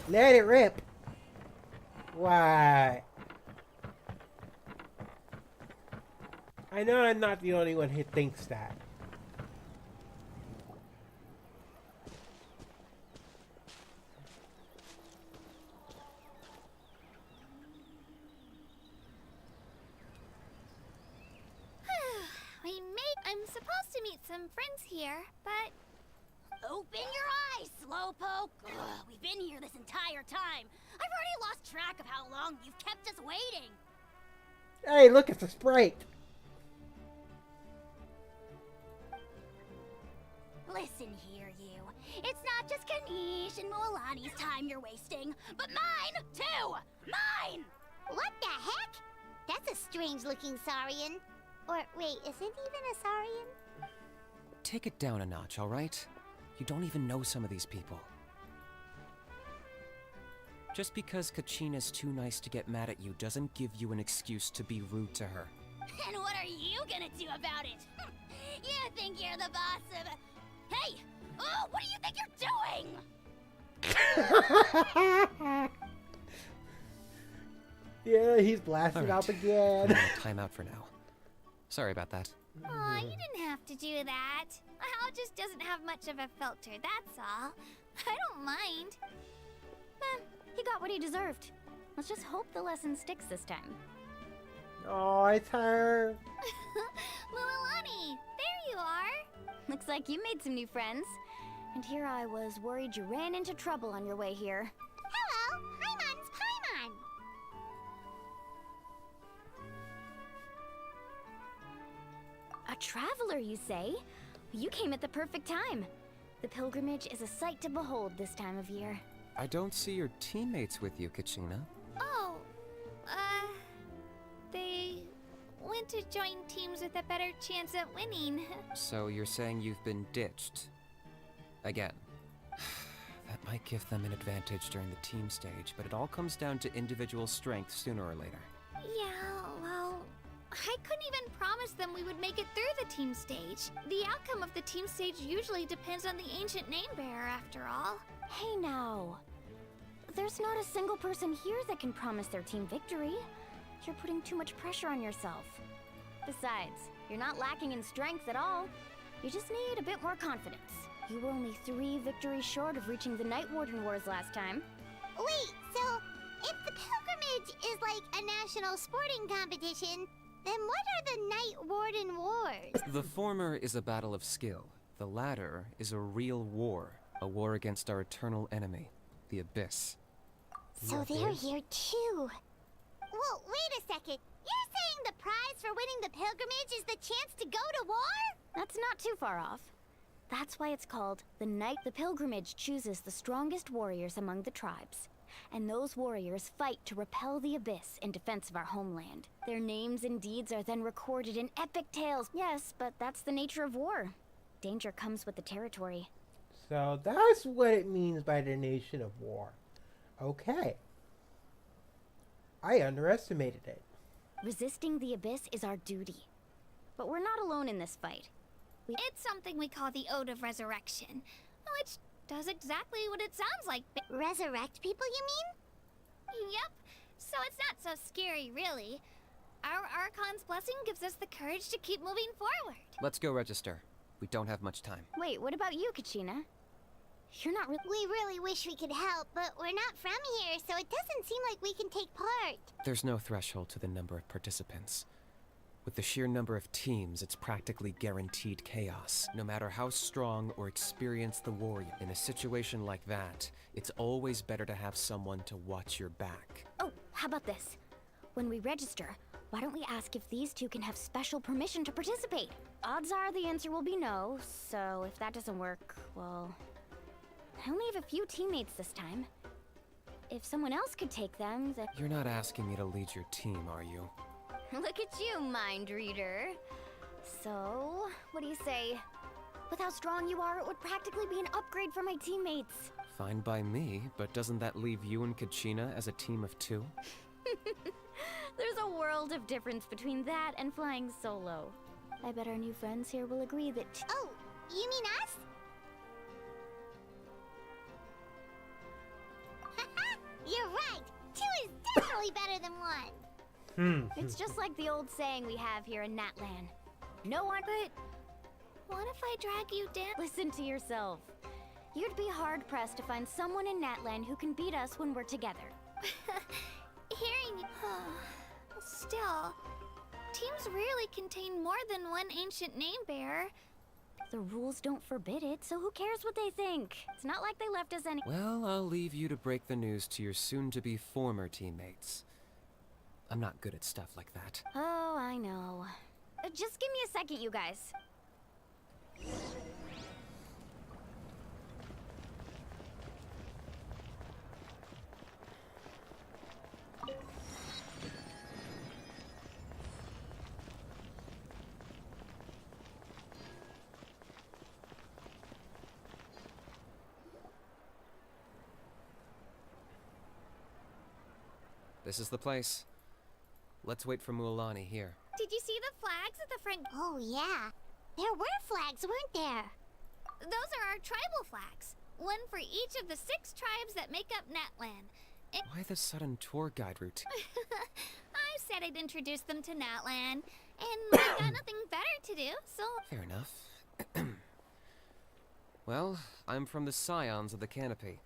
Let it rip. Why? I know I'm not the only one who thinks that. I'm supposed to meet some friends here, but... Open your eyes, Slowpoke! Ugh, we've been here this entire time. I've already lost track of how long you've kept us waiting. Hey, look, it's a sprite. Listen here, you. It's not just Kanish and Moalani's time you're wasting, but mine, too! Mine! What the heck? That's a strange-looking Saurian. Or, wait, is it even a Saurian? Take it down a notch, alright? You don't even know some of these people. Just because Kachina's too nice to get mad at you doesn't give you an excuse to be rude to her. And what are you gonna do about it? You think you're the boss of... Hey! Oh, what do you think you're doing? Yeah, he's blasted All up right. again. Time out for now. Sorry about that. Aw, you didn't have to do that. Hal just doesn't have much of a filter, that's all. I don't mind. He got what he deserved. Let's just hope the lesson sticks this time. Oh, it's her. Moalani, there you are. Looks like you made some new friends. And here I was worried you ran into trouble on your way here. Hello, Paimon's Paimon. A traveler, you say? You came at the perfect time. The pilgrimage is a sight to behold this time of year. I don't see your teammates with you, Kachina. Oh, they went to join teams with a better chance at winning. So you're saying you've been ditched? Again. That might give them an advantage during the team stage, but it all comes down to individual strength sooner or later. Yeah, well, I couldn't even promise them we would make it through the team stage. The outcome of the team stage usually depends on the ancient name bearer, after all. Hey now. There's not a single person here that can promise their team victory. You're putting too much pressure on yourself. Besides, you're not lacking in strength at all. You just need a bit more confidence. You were only 3 victories short of reaching the Night Warden Wars last time. Wait, so if the pilgrimage is like a national sporting competition, then what are the Night Warden Wars? The former is a battle of skill. The latter is a real war. A war against our eternal enemy, the Abyss. So they're here too. Well, wait a second. You're saying the prize for winning the pilgrimage is the chance to go to war? That's not too far off. That's why it's called the Night. The pilgrimage chooses the strongest warriors among the tribes. And those warriors fight to repel the Abyss in defense of our homeland. Their names and deeds are then recorded in epic tales. Yes, but that's the nature of war. Danger comes with the territory. So that's what it means by the nation of war. Okay. I underestimated it. Resisting the Abyss is our duty. But we're not alone in this fight. It's something we call the Ode of Resurrection, which does exactly what it sounds like. Resurrect people, you mean? Yep. So it's not so scary, really. Our Archon's blessing gives us the courage to keep moving forward. Let's go register. We don't have much time. Wait, what about you, Kachina? You're not really... We really wish we could help, but we're not from here, so it doesn't seem like we can take part. There's no threshold to the number of participants. With the sheer number of teams, it's practically guaranteed chaos. No matter how strong or experienced the warrior, in a situation like that, it's always better to have someone to watch your back. Oh, how about this? When we register, why don't we ask if these two can have special permission to participate? Odds are the answer will be no, so if that doesn't work, well... I only have a few teammates this time. If someone else could take them, then... You're not asking me to lead your team, are you? Look at you, mind reader. So, what do you say? With how strong you are, it would practically be an upgrade for my teammates. Fine by me, but doesn't that leave you and Kachina as a team of 2? There's a world of difference between that and flying solo. I bet our new friends here will agree that... Oh, you mean us? definitely better than one. It's just like the old saying we have here in Natlan. No one. But what if I drag you down? Listen to yourself. You'd be hard pressed to find someone in Natlan who can beat us when we're together. Hearing still, teams rarely contain more than one ancient name bearer. The rules don't forbid it, so who cares what they think? It's not like they left us any. Well, I'll leave you to break the news to your soon-to-be former teammates. I'm not good at stuff like that. Oh, I know. Just give me a second, you guys. This is the place. Let's wait for Mualani here. Did you see the flags at the front? Oh, yeah. There were flags, weren't there? Those are our tribal flags. One for each of the 6 tribes that make up Natlan. Why the sudden tour guide routine? I said I'd introduce them to Natlan, and I got nothing better to do, so... Fair enough. Well, I'm from the Scions of the Canopy.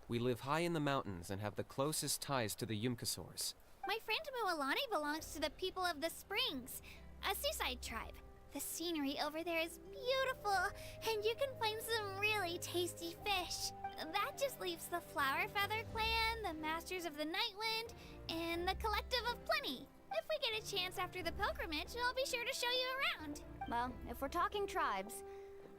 We live high in the mountains and have the closest ties to the Yumkasaurs. My friend Mualani belongs to the people of the Springs, a seaside tribe. The scenery over there is beautiful, and you can find some really tasty fish. That just leaves the Flower Feather Clan, the Masters of the Nightwind, and the Collective of Plenty. If we get a chance after the pilgrimage, I'll be sure to show you around. Well, if we're talking tribes,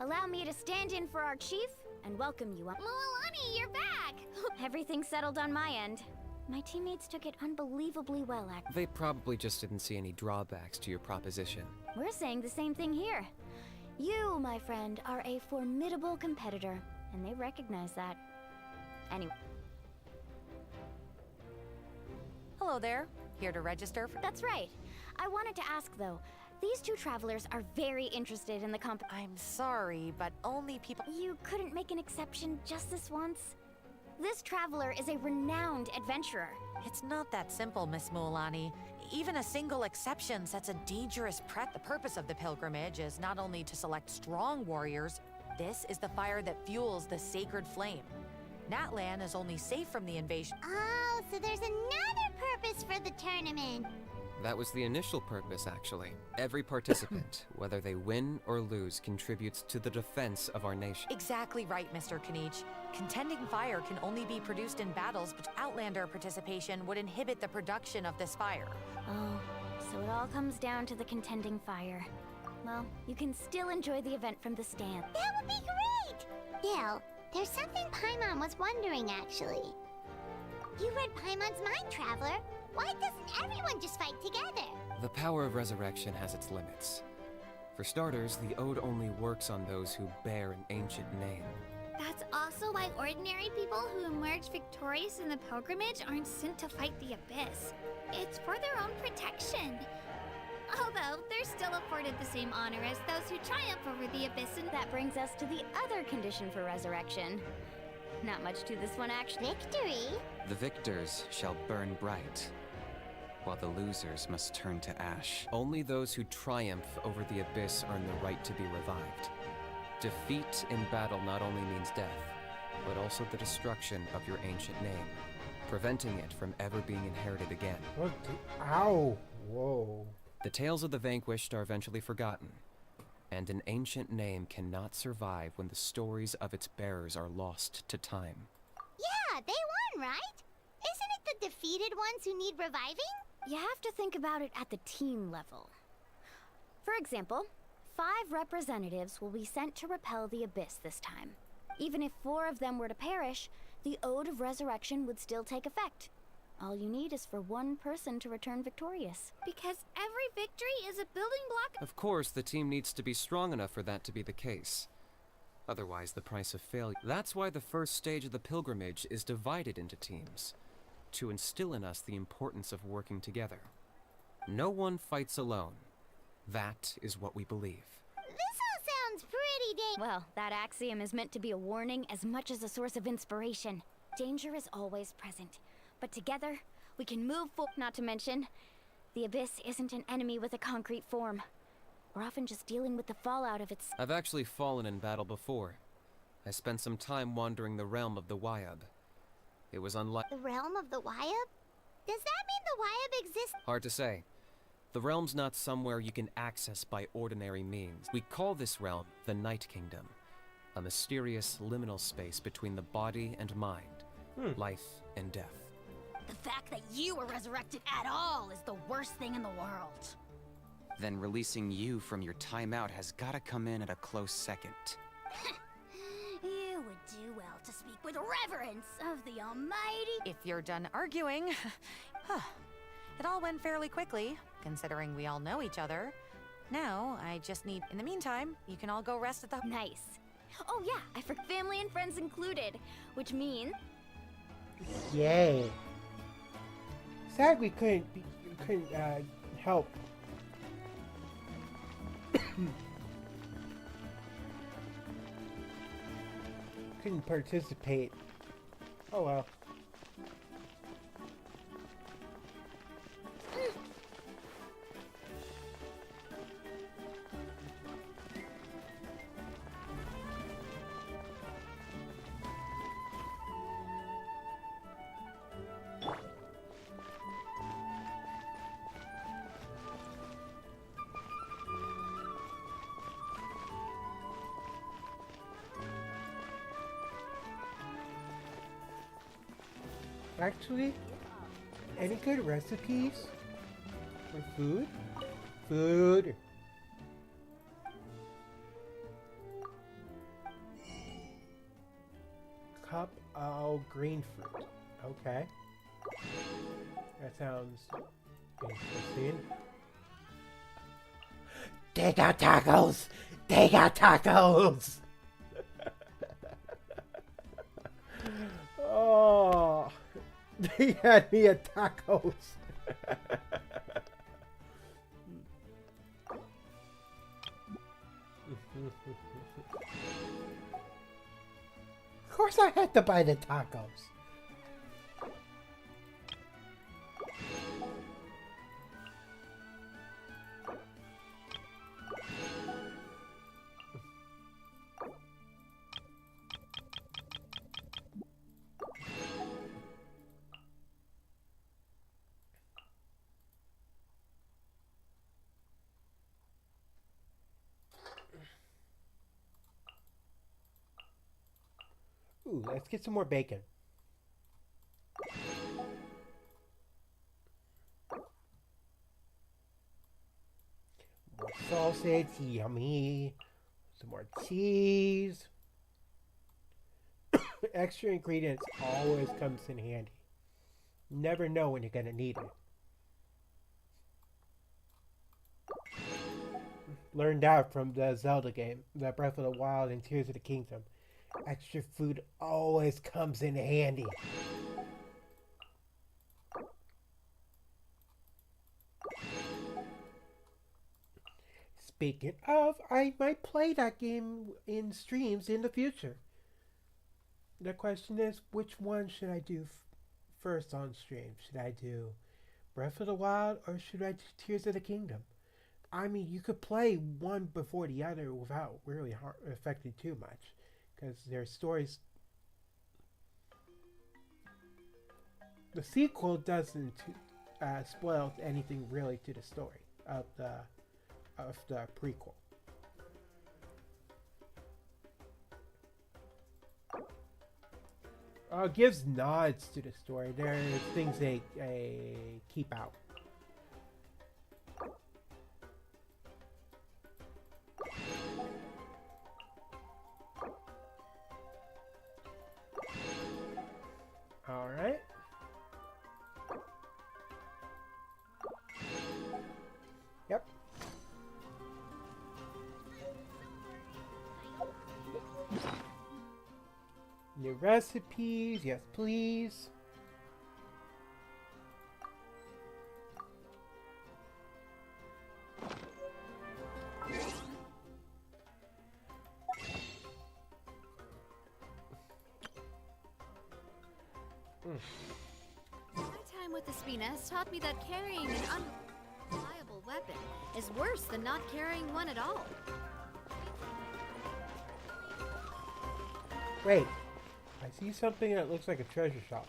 allow me to stand in for our chief and welcome you up. Mualani, you're back! Everything's settled on my end. My teammates took it unbelievably well, They probably just didn't see any drawbacks to your proposition. We're saying the same thing here. You, my friend, are a formidable competitor, and they recognize that. Anyway. Hello there. Here to register for... That's right. I wanted to ask, though. These 2 travelers are very interested in the I'm sorry, but only people... You couldn't make an exception just this once? This traveler is a renowned adventurer. It's not that simple, Miss Mualani. Even a single exception sets a dangerous The purpose of the pilgrimage is not only to select strong warriors, this is the fire that fuels the sacred flame. Natlan is only safe from the invasion. Oh, so there's another purpose for the tournament. That was the initial purpose, actually. Every participant, whether they win or lose, contributes to the defense of our nation. Exactly right, Mr. Kanich. Contending fire can only be produced in battles, but Outlander participation would inhibit the production of this fire. Oh, so it all comes down to the contending fire. Well, you can still enjoy the event from the stand. That would be great! Bill, there's something Paimon was wondering, actually. You read Paimon's mind, Traveler. Why doesn't everyone just fight together? The power of resurrection has its limits. For starters, the ode only works on those who bear an ancient name. That's also why ordinary people who emerge victorious in the pilgrimage aren't sent to fight the Abyss. It's for their own protection. Although, they're still afforded the same honor as those who triumph over the Abyss, and that brings us to the other condition for resurrection. Not much to this one, actually. Victory? The victors shall burn bright, while the losers must turn to ash. Only those who triumph over the Abyss earn the right to be revived. Defeat in battle not only means death, but also the destruction of your ancient name, preventing it from ever being inherited again. What? Ow! Whoa. The tales of the vanquished are eventually forgotten, and an ancient name cannot survive when the stories of its bearers are lost to time. Yeah, they won, right? Isn't it the defeated ones who need reviving? You have to think about it at the team level. For example, 5 representatives will be sent to repel the Abyss this time. Even if 4 of them were to perish, the Ode of Resurrection would still take effect. All you need is for 1 person to return victorious. Because every victory is a building block. Of course, the team needs to be strong enough for that to be the case. Otherwise, the price of failure. That's why the first stage of the pilgrimage is divided into teams, to instill in us the importance of working together. No one fights alone. That is what we believe. This all sounds pretty Well, that axiom is meant to be a warning as much as a source of inspiration. Danger is always present, but together, We can move forward. Not to mention, the Abyss isn't an enemy with a concrete form. We're often just dealing with the fallout of its... I've actually fallen in battle before. I spent some time wandering the realm of the Wyab. It was unlike... The realm of the Wyab? Does that mean the Wyab exists? Hard to say. The realm's not somewhere you can access by ordinary means. We call this realm the Night Kingdom, a mysterious liminal space between the body and mind, life and death. The fact that you were resurrected at all is the worst thing in the world. Then releasing you from your timeout has gotta come in at a close second. You would do well to speak with reverence of the Almighty. If you're done arguing, it all went fairly quickly, considering we all know each other. Now, I just need... In the meantime, you can all go rest at the... Nice. Oh yeah, I forgot family and friends included, which means... Yay. Sad we couldn't help. Couldn't participate. Oh well. Actually, any good recipes for food? Food. Cup of green fruit. Okay. That sounds interesting. They got tacos! They got tacos! Oh, they had me at tacos. Of course I had to buy the tacos. Ooh, let's get some more bacon. More sausage, yummy. Some more cheese. Extra ingredients always comes in handy. Never know when you're gonna need it. Learned out from the Zelda game, the Breath of the Wild and Tears of the Kingdom. Extra food always comes in handy. Speaking of, I might play that game in streams in the future. The question is, which one should I do first on stream? Should I do Breath of the Wild or should I do Tears of the Kingdom? I mean, you could play one before the other without really affecting too much. Because their stories... The sequel doesn't spoil anything really to the story of the prequel. It gives nods to the story. There are things they keep out. All right. Yep. New recipes, yes please. My time time with the Spina has taught me that carrying an unreliable weapon is worse than not carrying one at all. Wait, I see something that looks like a treasure shop.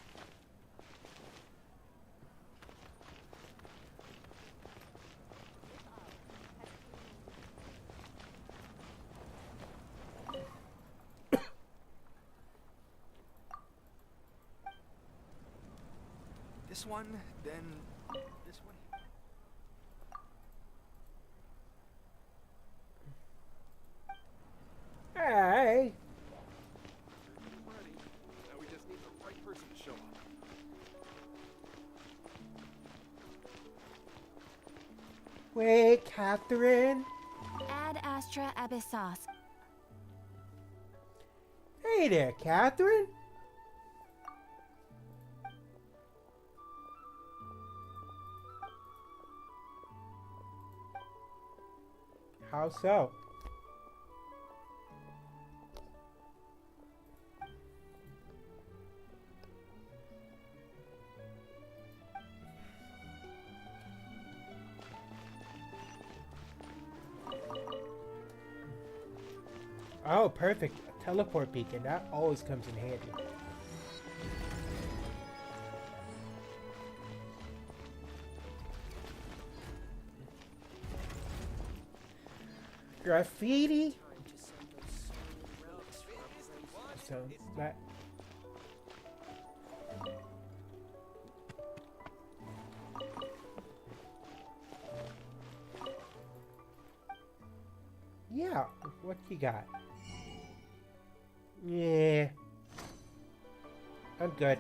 This one, then this one. Hey! Ready. Now we just need the right person to show up. Wait, Catherine? Ad Astra Abyssos. Hey there, Catherine? How so? Oh, perfect. A teleport beacon. That always comes in handy. Graffiti? Sounds that. Yeah, what you got? Yeah. I'm good.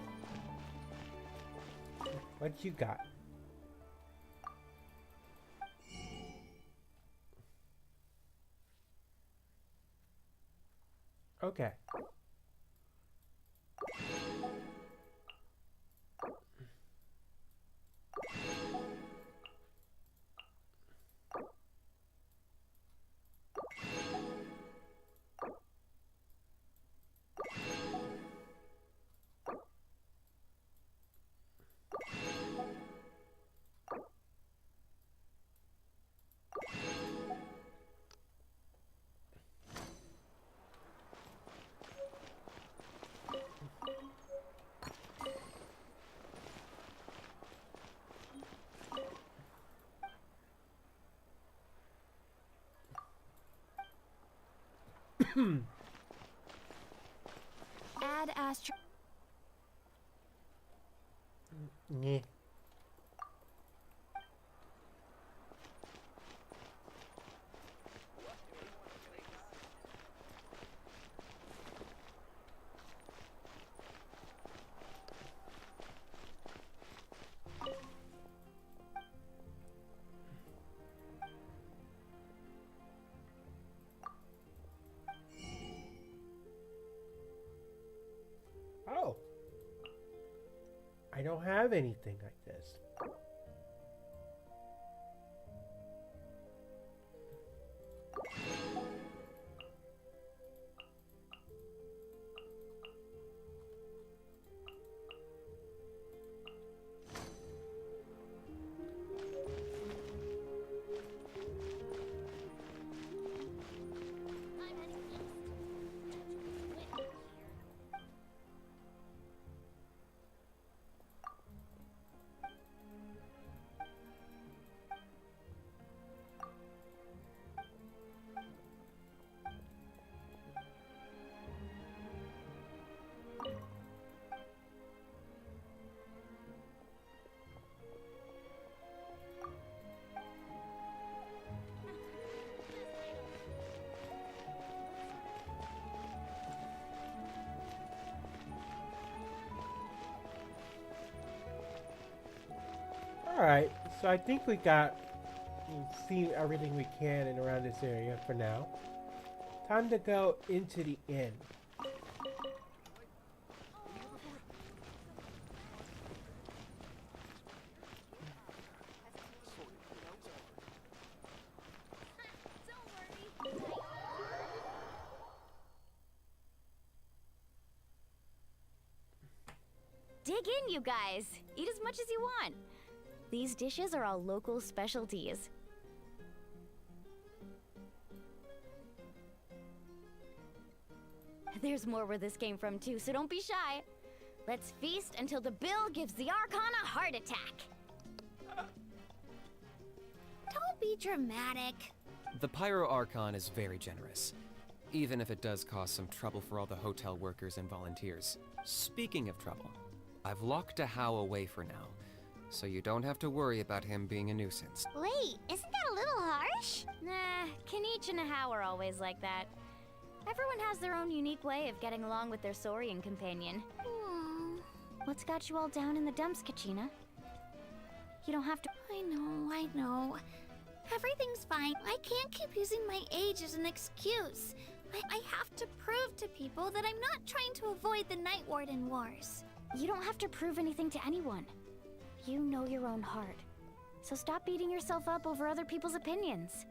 What you got? Okay. Ad Astra. Yeah. Oh. I don't have anything like this. Alright, so I think we've seen everything we can in around this area for now. Time to go into the inn. Dig in, you guys. Eat as much as you want. These dishes are all local specialties. There's more where this came from too, so don't be shy. Let's feast until the bill gives the Archon a heart attack. Don't be dramatic. The Pyro Archon is very generous, even if it does cause some trouble for all the hotel workers and volunteers. Speaking of trouble, I've locked a How away for now, so you don't have to worry about him being a nuisance. Wait, isn't that a little harsh? Nah, Kanich and Ahau are always like that. Everyone has their own unique way of getting along with their Saurian companion. What's got you all down in the dumps, Kachina? You don't have to— I know. Everything's fine. I can't keep using my age as an excuse. I have to prove to people that I'm not trying to avoid the Night Warden Wars. You don't have to prove anything to anyone. You know your own heart. So stop beating yourself up over other people's opinions.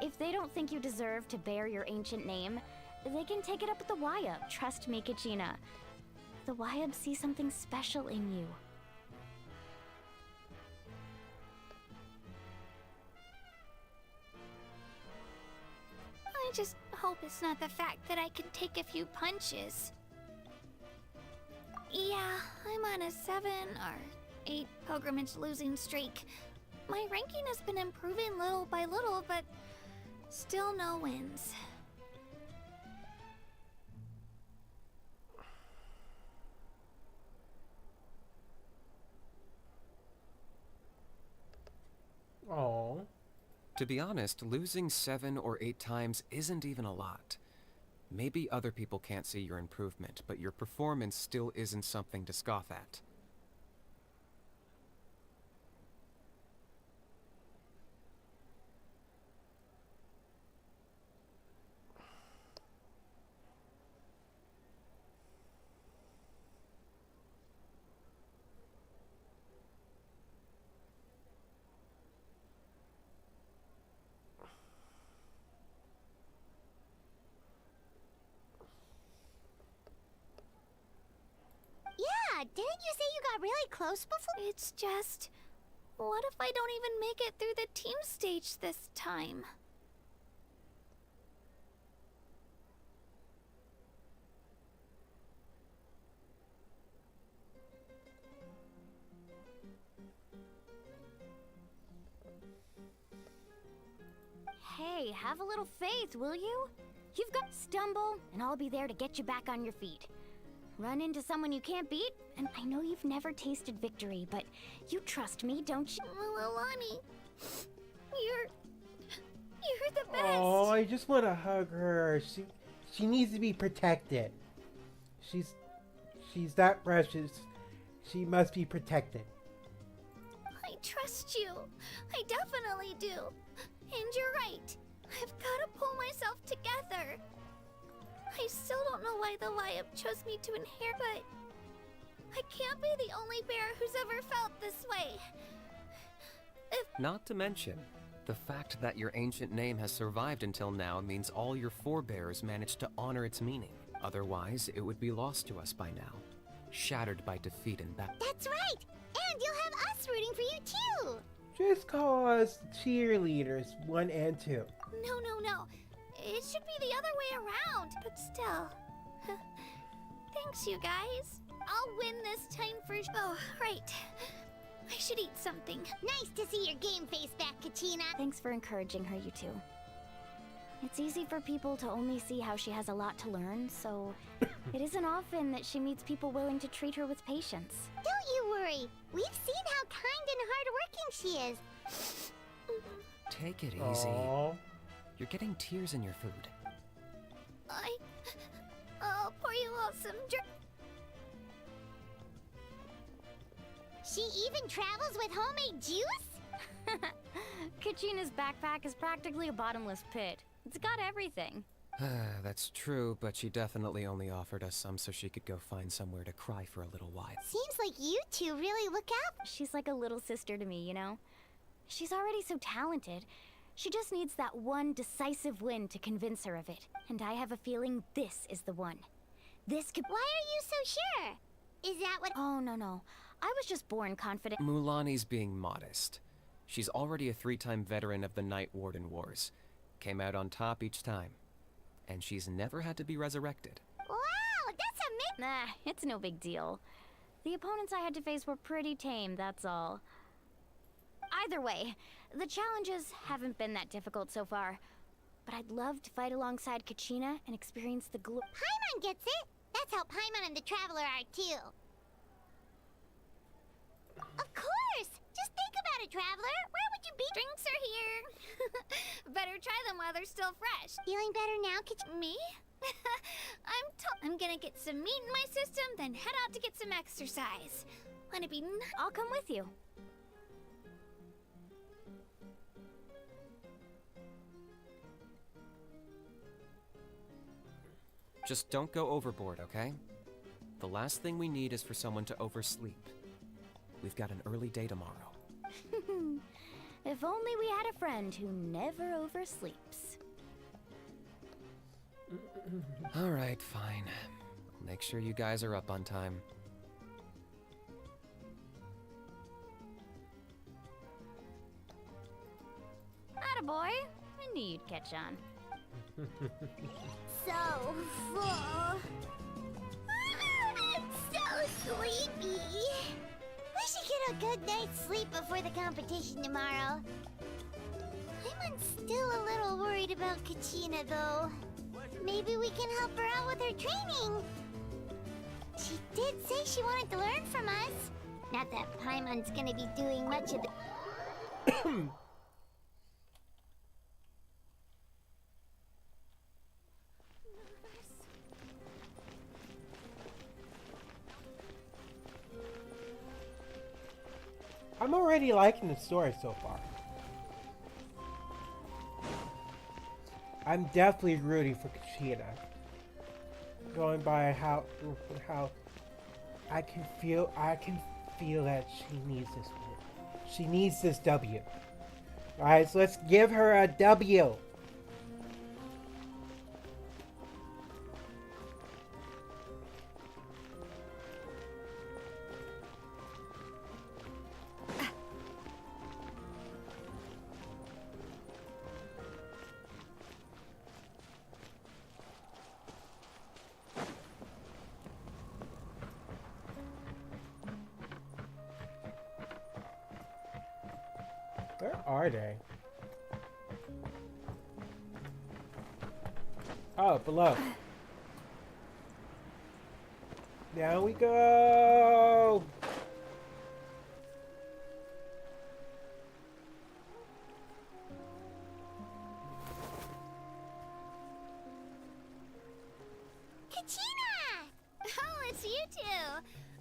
If they don't think you deserve to bear your ancient name, they can take it up with the Wyab. Trust me, Kachina. The Wyab see something special in you. I just hope it's not the fact that I can take a few punches. Yeah, I'm on a 7 or 8 pilgrimage losing streak. My ranking has been improving little by little, but still no wins. Oh. To be honest, losing 7 or 8 times isn't even a lot. Maybe other people can't see your improvement, but your performance still isn't something to scoff at. Yeah, didn't you say you got really close before? It's just, what if I don't even make it through the team stage this time? Hey, have a little faith, will you? You've got stumble, and I'll be there to get you back on your feet. Run into someone you can't beat, and I know you've never tasted victory, but you trust me, don't you? Alani, you're the best. Oh, I just want to hug her. She needs to be protected. She's that precious. She must be protected. I trust you. I definitely do. And you're right. I've got to pull myself together. I still don't know why the Wyab chose me to inherit, but I can't be the only bear who's ever felt this way. Not to mention, the fact that your ancient name has survived until now means all your forebears managed to honor its meaning. Otherwise, it would be lost to us by now, shattered by defeat and battle. That's right! And you'll have us rooting for you too! Just call us cheerleaders 1 and 2. No. It should be the other way around, but still. Thanks, you guys. I'll win this time for sure. Oh, right. I should eat something. Nice to see your game face back, Kachina. Thanks for encouraging her, you two. It's easy for people to only see how she has a lot to learn, so it isn't often that she meets people willing to treat her with patience. Don't you worry. We've seen how kind and hardworking she is. Take it easy. Aww. You're getting tears in your food. I'll pour you all some drink. She even travels with homemade juice? Kachina's backpack is practically a bottomless pit. It's got everything. That's true, but she definitely only offered us some so she could go find somewhere to cry for a little while. Seems like you two really look out. She's like a little sister to me, you know? She's already so talented. She just needs that one decisive win to convince her of it. And I have a feeling this is the one. This could— Why are you so sure? Is that what— Oh, no. I was just born confident. Mulani's being modest. She's already a 3-time veteran of the Night Warden Wars. Came out on top each time. And she's never had to be resurrected. Wow, that's Nah, it's no big deal. The opponents I had to face were pretty tame, that's all. Either way, the challenges haven't been that difficult so far. But I'd love to fight alongside Kachina and experience the glory. Paimon gets it. That's how Paimon and the Traveler are too. Of course! Just think about it, Traveler. Where would you be? Drinks are here. Better try them while they're still fresh. Feeling better now, Me? I'm gonna get some meat in my system, then head out to get some exercise. Wanna be I'll come with you. Just don't go overboard, okay? The last thing we need is for someone to oversleep. We've got an early day tomorrow. If only we had a friend who never oversleeps. Alright, fine. Make sure you guys are up on time. Attaboy. I knew you'd catch on. So full. I'm so sleepy. We should get a good night's sleep before the competition tomorrow. I'm still a little worried about Kachina, though. Maybe we can help her out with her training. She did say she wanted to learn from us. Not that Paimon's gonna be doing much of the... I'm already liking the story so far. I'm definitely rooting for Kachina. Going by how I can feel that she needs this win. She needs this W. Alright, so let's give her a W. Where are they? Oh, below. Down we go! Kachina! Oh, it's you two.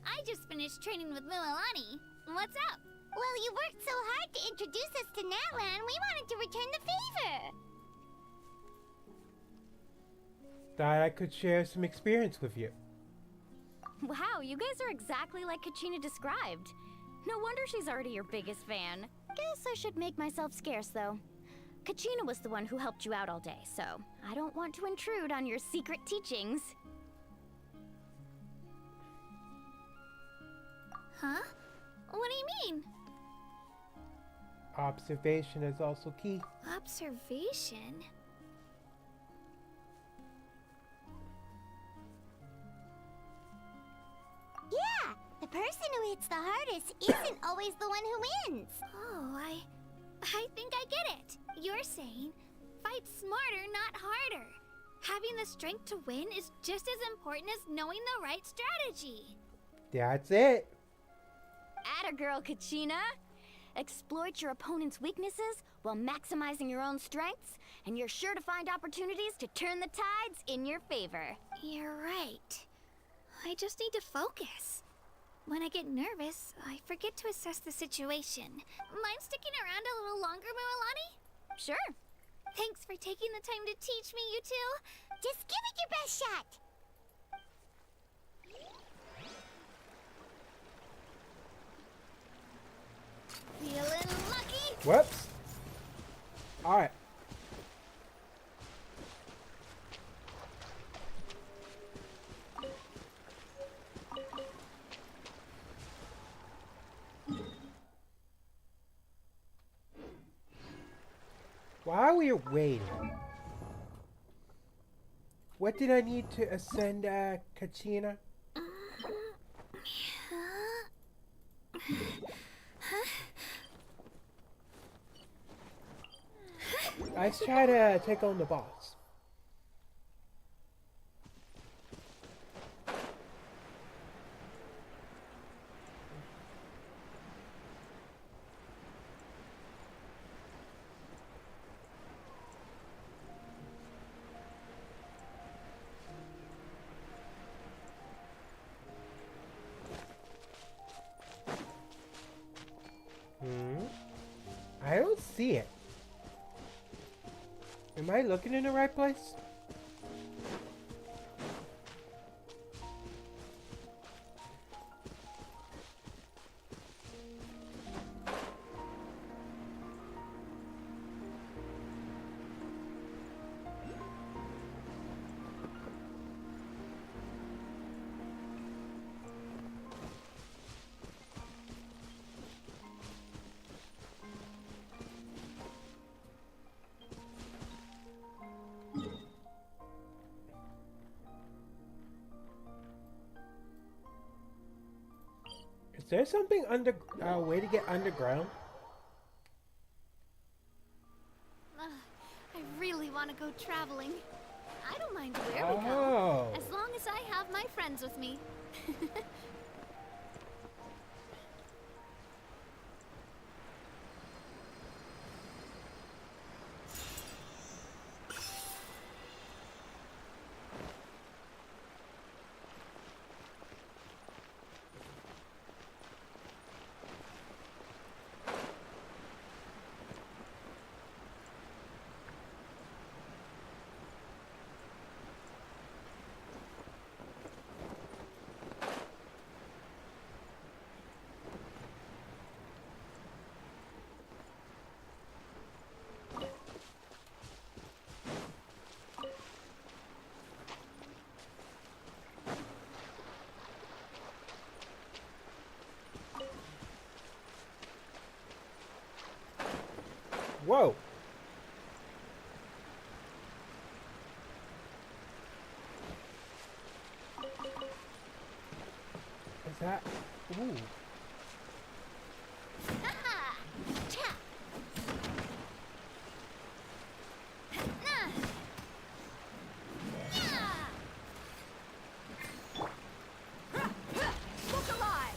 I just finished training with Mualani. What's up? Well, you worked so hard to introduce us to Natlan, we wanted to return the favor. Thought I could share some experience with you. Wow, you guys are exactly like Kachina described. No wonder she's already your biggest fan. Guess I should make myself scarce, though. Kachina was the one who helped you out all day, so I don't want to intrude on your secret teachings. Huh? What do you mean? Observation is also key. Observation? Yeah, the person who hits the hardest isn't always the one who wins. Oh, I think I get it. You're saying fight smarter, not harder. Having the strength to win is just as important as knowing the right strategy. That's it. Atta girl, Kachina! Exploit your opponent's weaknesses while maximizing your own strengths, and you're sure to find opportunities to turn the tides in your favor. You're right. I just need to focus. When I get nervous, I forget to assess the situation. Mind sticking around a little longer, Mualani? Sure. Thanks for taking the time to teach me, you two. Just give it your best shot. Feeling lucky? Whoops. All right. While we are waiting, what did I need to ascend Kachina? Let's try to take on the boss. I don't see it. Am I looking in the right place? Is there something under way to get underground? I really want to go traveling. I don't mind where we Oh. go, as long as I have my friends with me. Whoa. Is that? Ooh. Look alive!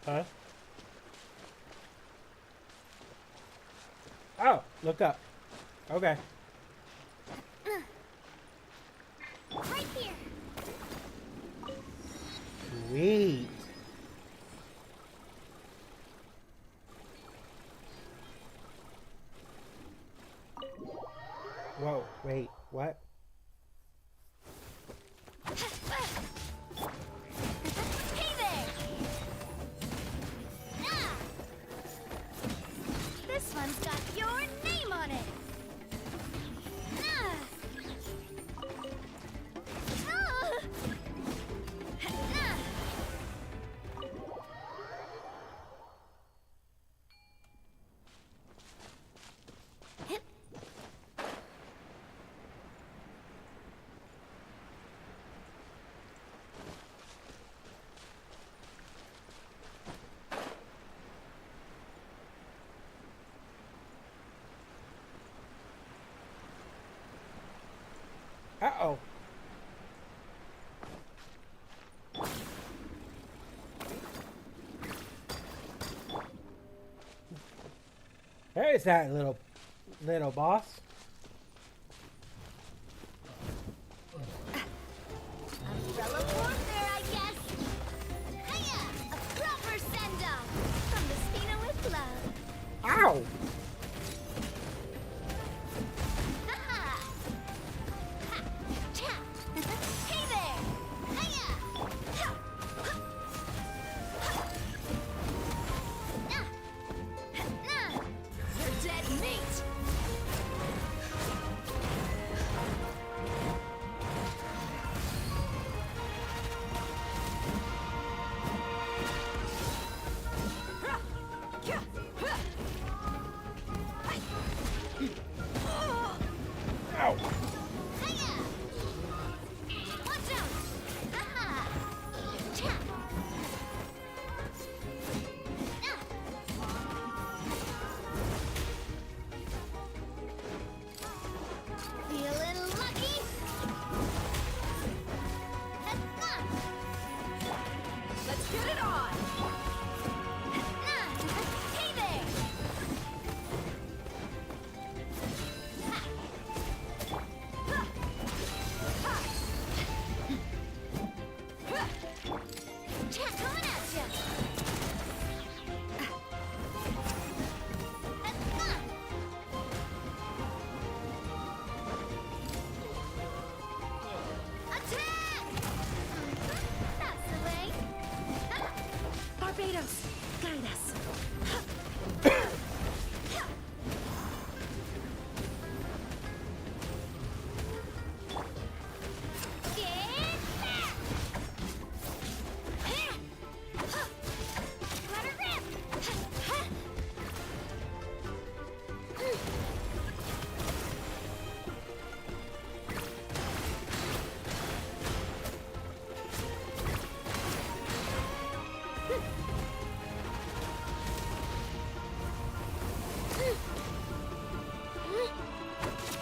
Huh? Oh, look up. Okay. Right here. Sweet. Whoa, wait, what? Hey there! This one's got your name on it. Uh-oh. There's that little boss. Umbrella warfare, I guess. Hiya! A proper send-off from the Spina with love. Ow! Ha-ha! Ha! Cha! Hey there! Hiya! Ha! Ha! Ha! Nah! Nah! You're dead meat! Ow! Hiya! Watch out! Ha-ha! Cha! Feeling lucky? Let's get it on! Hey there! Chat coming at ya! Attack! That's the way. Barbados, guide us. Get back! Let her rip!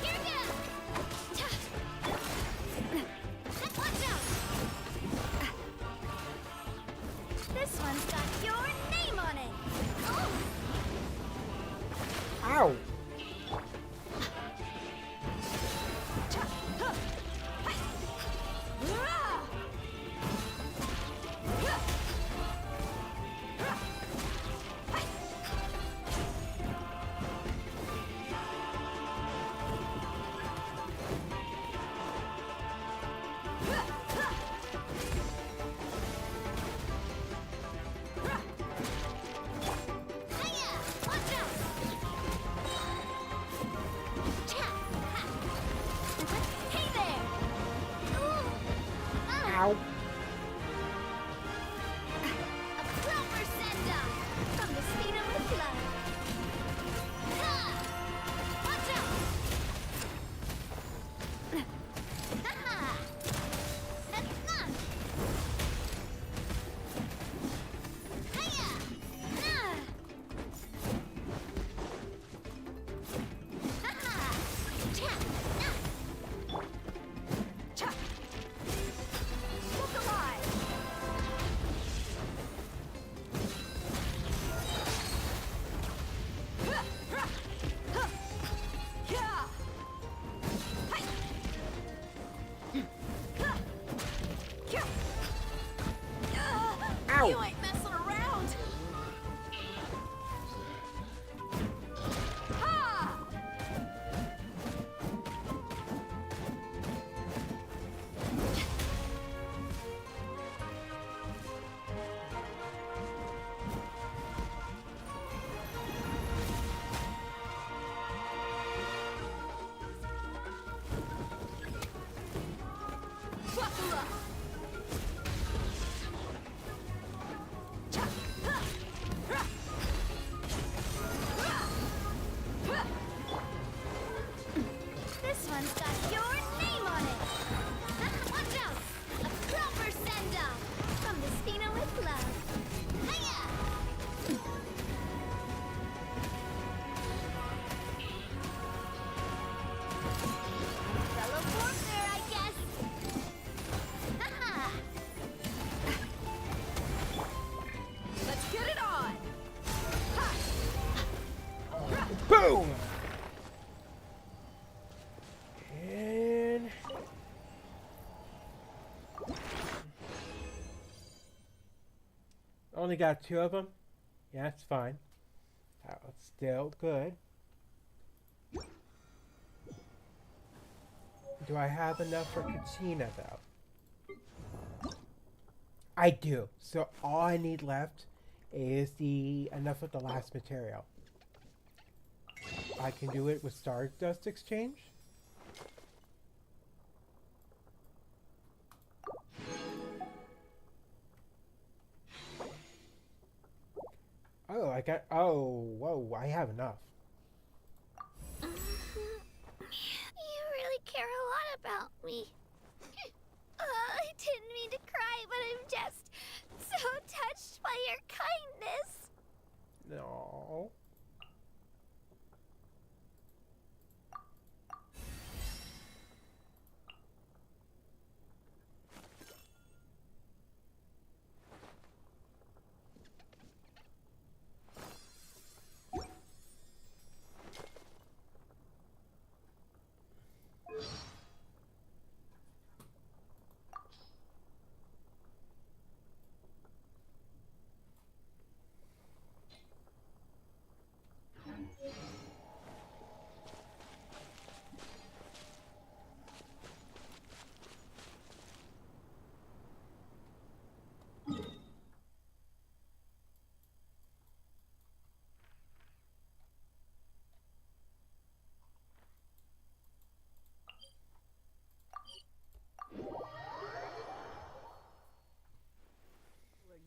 Here ya! Watch out! This one's got your name on it! Oh! Ow! Hiya! Watch out! Cha! Ha! Hey there! Ooh! Ow! A proper send-off from the Spina with love. Ha! Watch out! Ha-ha! That's not. Hiya! Nah! Ha-ha! Cha! Nah! Cha! Only got 2 of them. Yeah, that's fine. That's still good. Do I have enough for Katina, though? I do. So all I need left is enough of the last material. I can do it with Stardust Exchange. Oh, I got... Oh, whoa, I have enough. You really care a lot about me. I didn't mean to cry, but I'm just so touched by your kindness. No.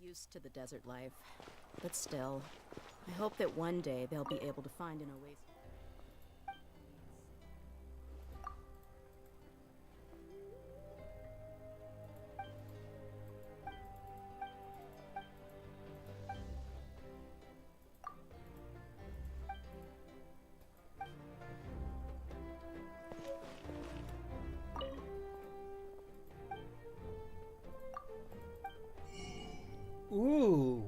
Used to the desert life, but still, I hope that one day they'll be able to find an oasis. Ooh.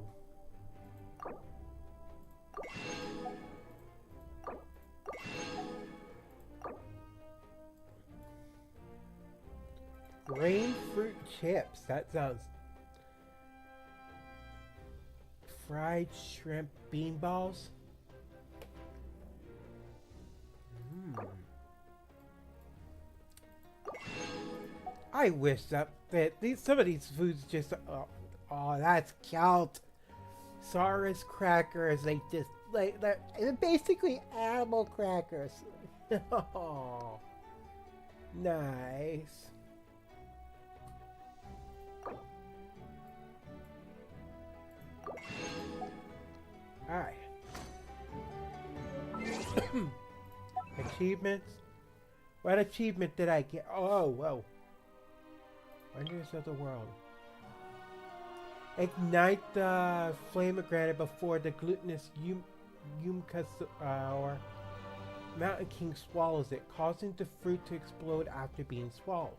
Rain fruit chips. That sounds... Fried shrimp bean balls. I wish that some of these foods just... Oh, that's cute. Saurus crackers, they're basically animal crackers. Oh, nice. Alright. Achievements. What achievement did I get? Oh, whoa. Wonders of the world. Ignite the flame of granite before the glutinous Yumka or Mountain King swallows it, causing the fruit to explode after being swallowed.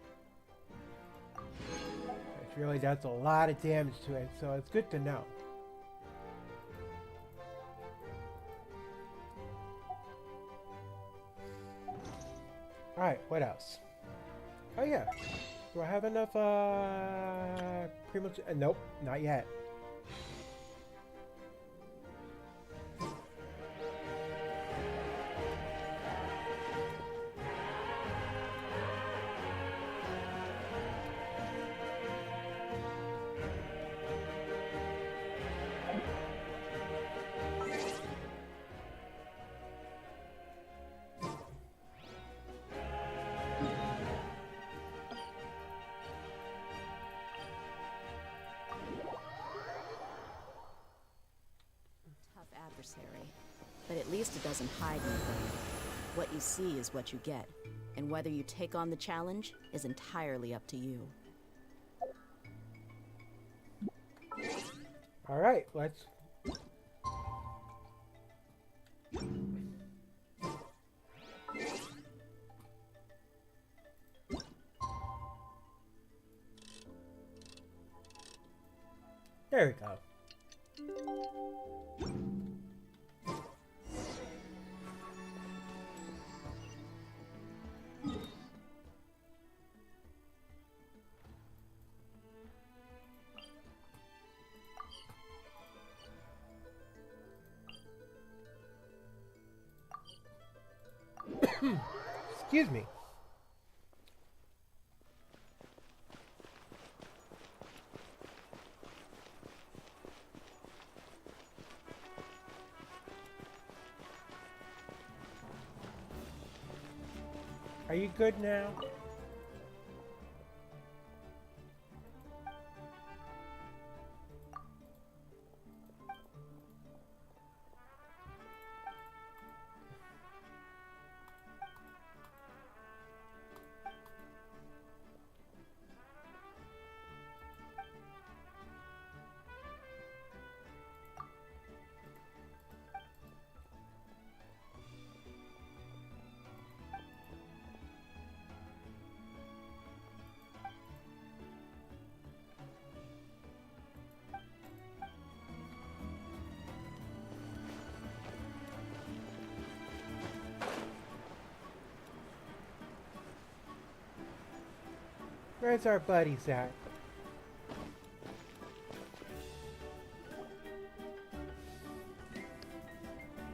Which really does a lot of damage to it, so it's good to know. Alright, what else? Oh yeah. Do I have enough, pretty much, nope, not yet. But at least it doesn't hide anything. What you see is what you get, and whether you take on the challenge is entirely up to you. All right, let's... There we go. Excuse me. Are you good now? Where's our buddies at?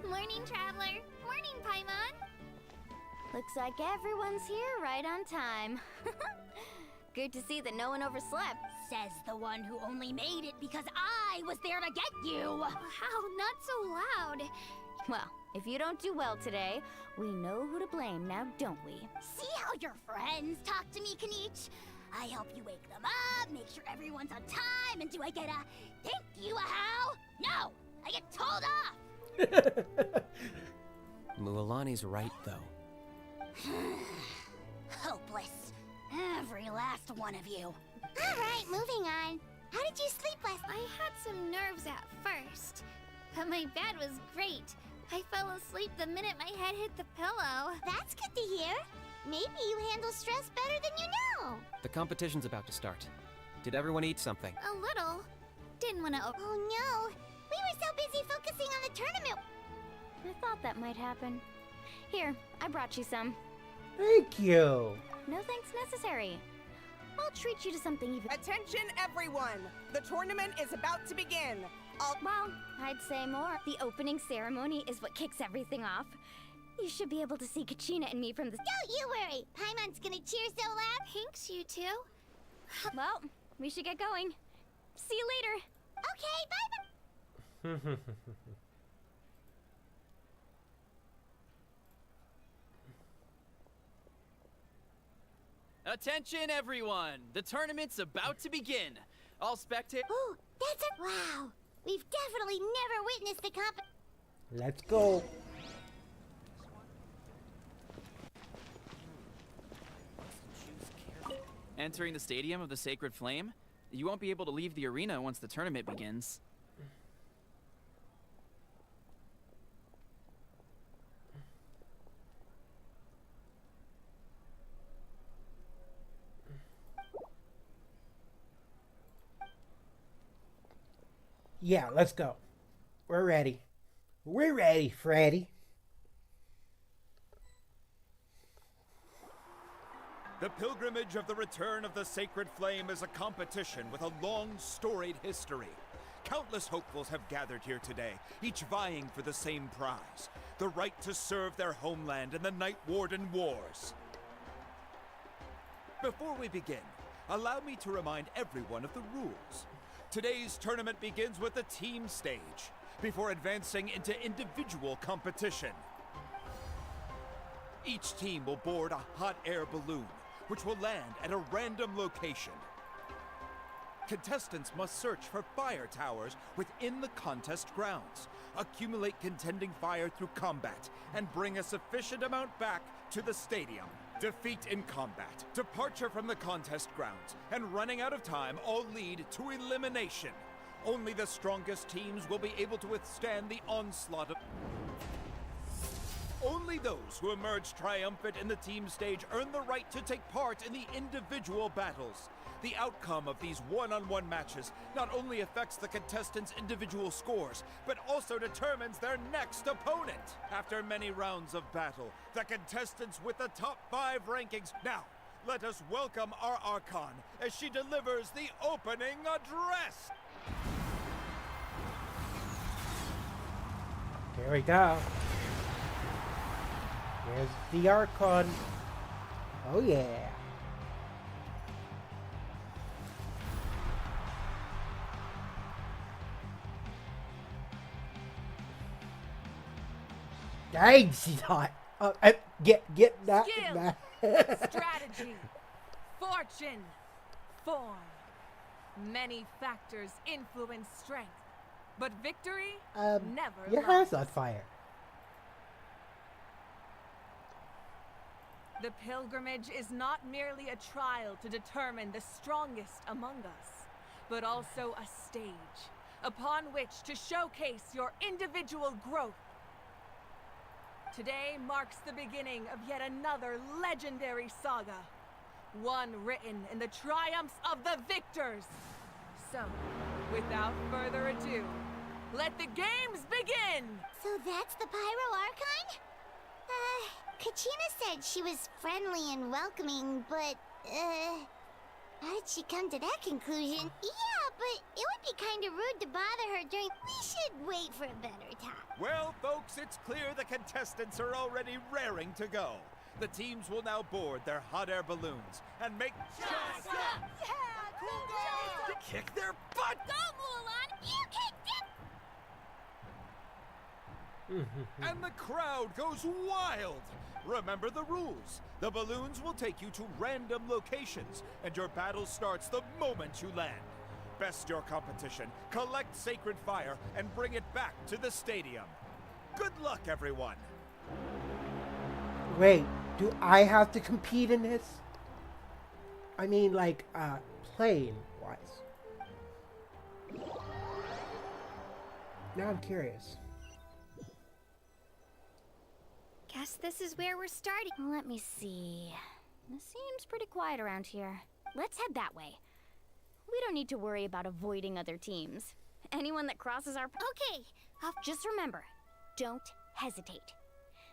Morning, Traveler. Morning, Paimon. Looks like everyone's here right on time. Good to see that no one overslept. Says the one who only made it because I was there to get you. How? Not so loud. Well, if you don't do well today, we know who to blame now, don't we? See how your friends talk to me, Kanich? I help you wake them up, make sure everyone's on time, and do I get a thank you, a how? No, I get told off. Mualani's right, though. Hopeless. Every last one of you. All right, moving on. How did you sleep last night? I had some nerves at first, but my bed was great. I fell asleep the minute my head hit the pillow. That's good to hear. Maybe you handle stress better than you know. The competition's about to start. Did everyone eat something? A little. Didn't want to. Oh no, we were so busy focusing on the tournament. I thought that might happen. Here, I brought you some. Thank you. No thanks necessary. I'll treat you to something even. Attention, everyone! The tournament is about to begin. Well, I'd say more. The opening ceremony is what kicks everything off. You should be able to see Kachina and me from the. Don't you worry. Paimon's gonna cheer so loud. Thanks, you two. Well, we should get going. See you later. Okay, bye. Attention, everyone! The tournament's about to begin. All spectators. Ooh, that's a wow. We've definitely never witnessed a comp. Let's go. Entering the Stadium of the Sacred Flame, you won't be able to leave the arena once the tournament begins. Yeah, let's go. We're ready. We're ready, Freddy. The pilgrimage of the return of the Sacred Flame is a competition with a long, storied history. Countless hopefuls have gathered here today, each vying for the same prize, the right to serve their homeland in the Night Warden Wars. Before we begin, allow me to remind everyone of the rules. Today's tournament begins with the team stage, before advancing into individual competition. Each team will board a hot air balloon, which will land at a random location. Contestants must search for fire towers within the contest grounds, accumulate contending fire through combat, and bring a sufficient amount back to the stadium. Defeat in combat, departure from the contest grounds, and running out of time all lead to elimination. Only the strongest teams will be able to withstand the onslaught of... Only those who emerge triumphant in the team stage earn the right to take part in the individual battles. The outcome of these one-on-one matches not only affects the contestants' individual scores, but also determines their next opponent. After many rounds of battle, the contestants with the top 5 rankings. Now, let us welcome our Archon as she delivers the opening address. Here we go. Here's the Archon. Oh yeah. Dang, she's hot. Get that. Skill, that. strategy, fortune, form. Many factors influence strength, but victory never Your lies. hair's on fire. The pilgrimage is not merely a trial to determine the strongest among us, but also a stage upon which to showcase your individual growth. Today marks the beginning of yet another legendary saga, one written in the triumphs of the victors. So, without further ado, let the games begin! So that's the Pyro Archon? Kachina said she was friendly and welcoming, but, how did she come to that conclusion? Yeah, but it would be kind of rude to bother her during... We should wait for a better time. Well, folks, it's clear the contestants are already raring to go. The teams will now board their hot air balloons and make... Kick their butt! Go, Mulan! You kicked it! And the crowd goes wild! Remember the rules. The balloons will take you to random locations, and your battle starts the moment you land. Best your competition, collect sacred fire, and bring it back to the stadium. Good luck, everyone! Wait, do I have to compete in this? I mean, like, playing wise. Now I'm curious. Guess this is where we're starting. Let me see. It seems pretty quiet around here. Let's head that way. We don't need to worry about avoiding other teams. Anyone that crosses our... Okay. Just remember, don't hesitate.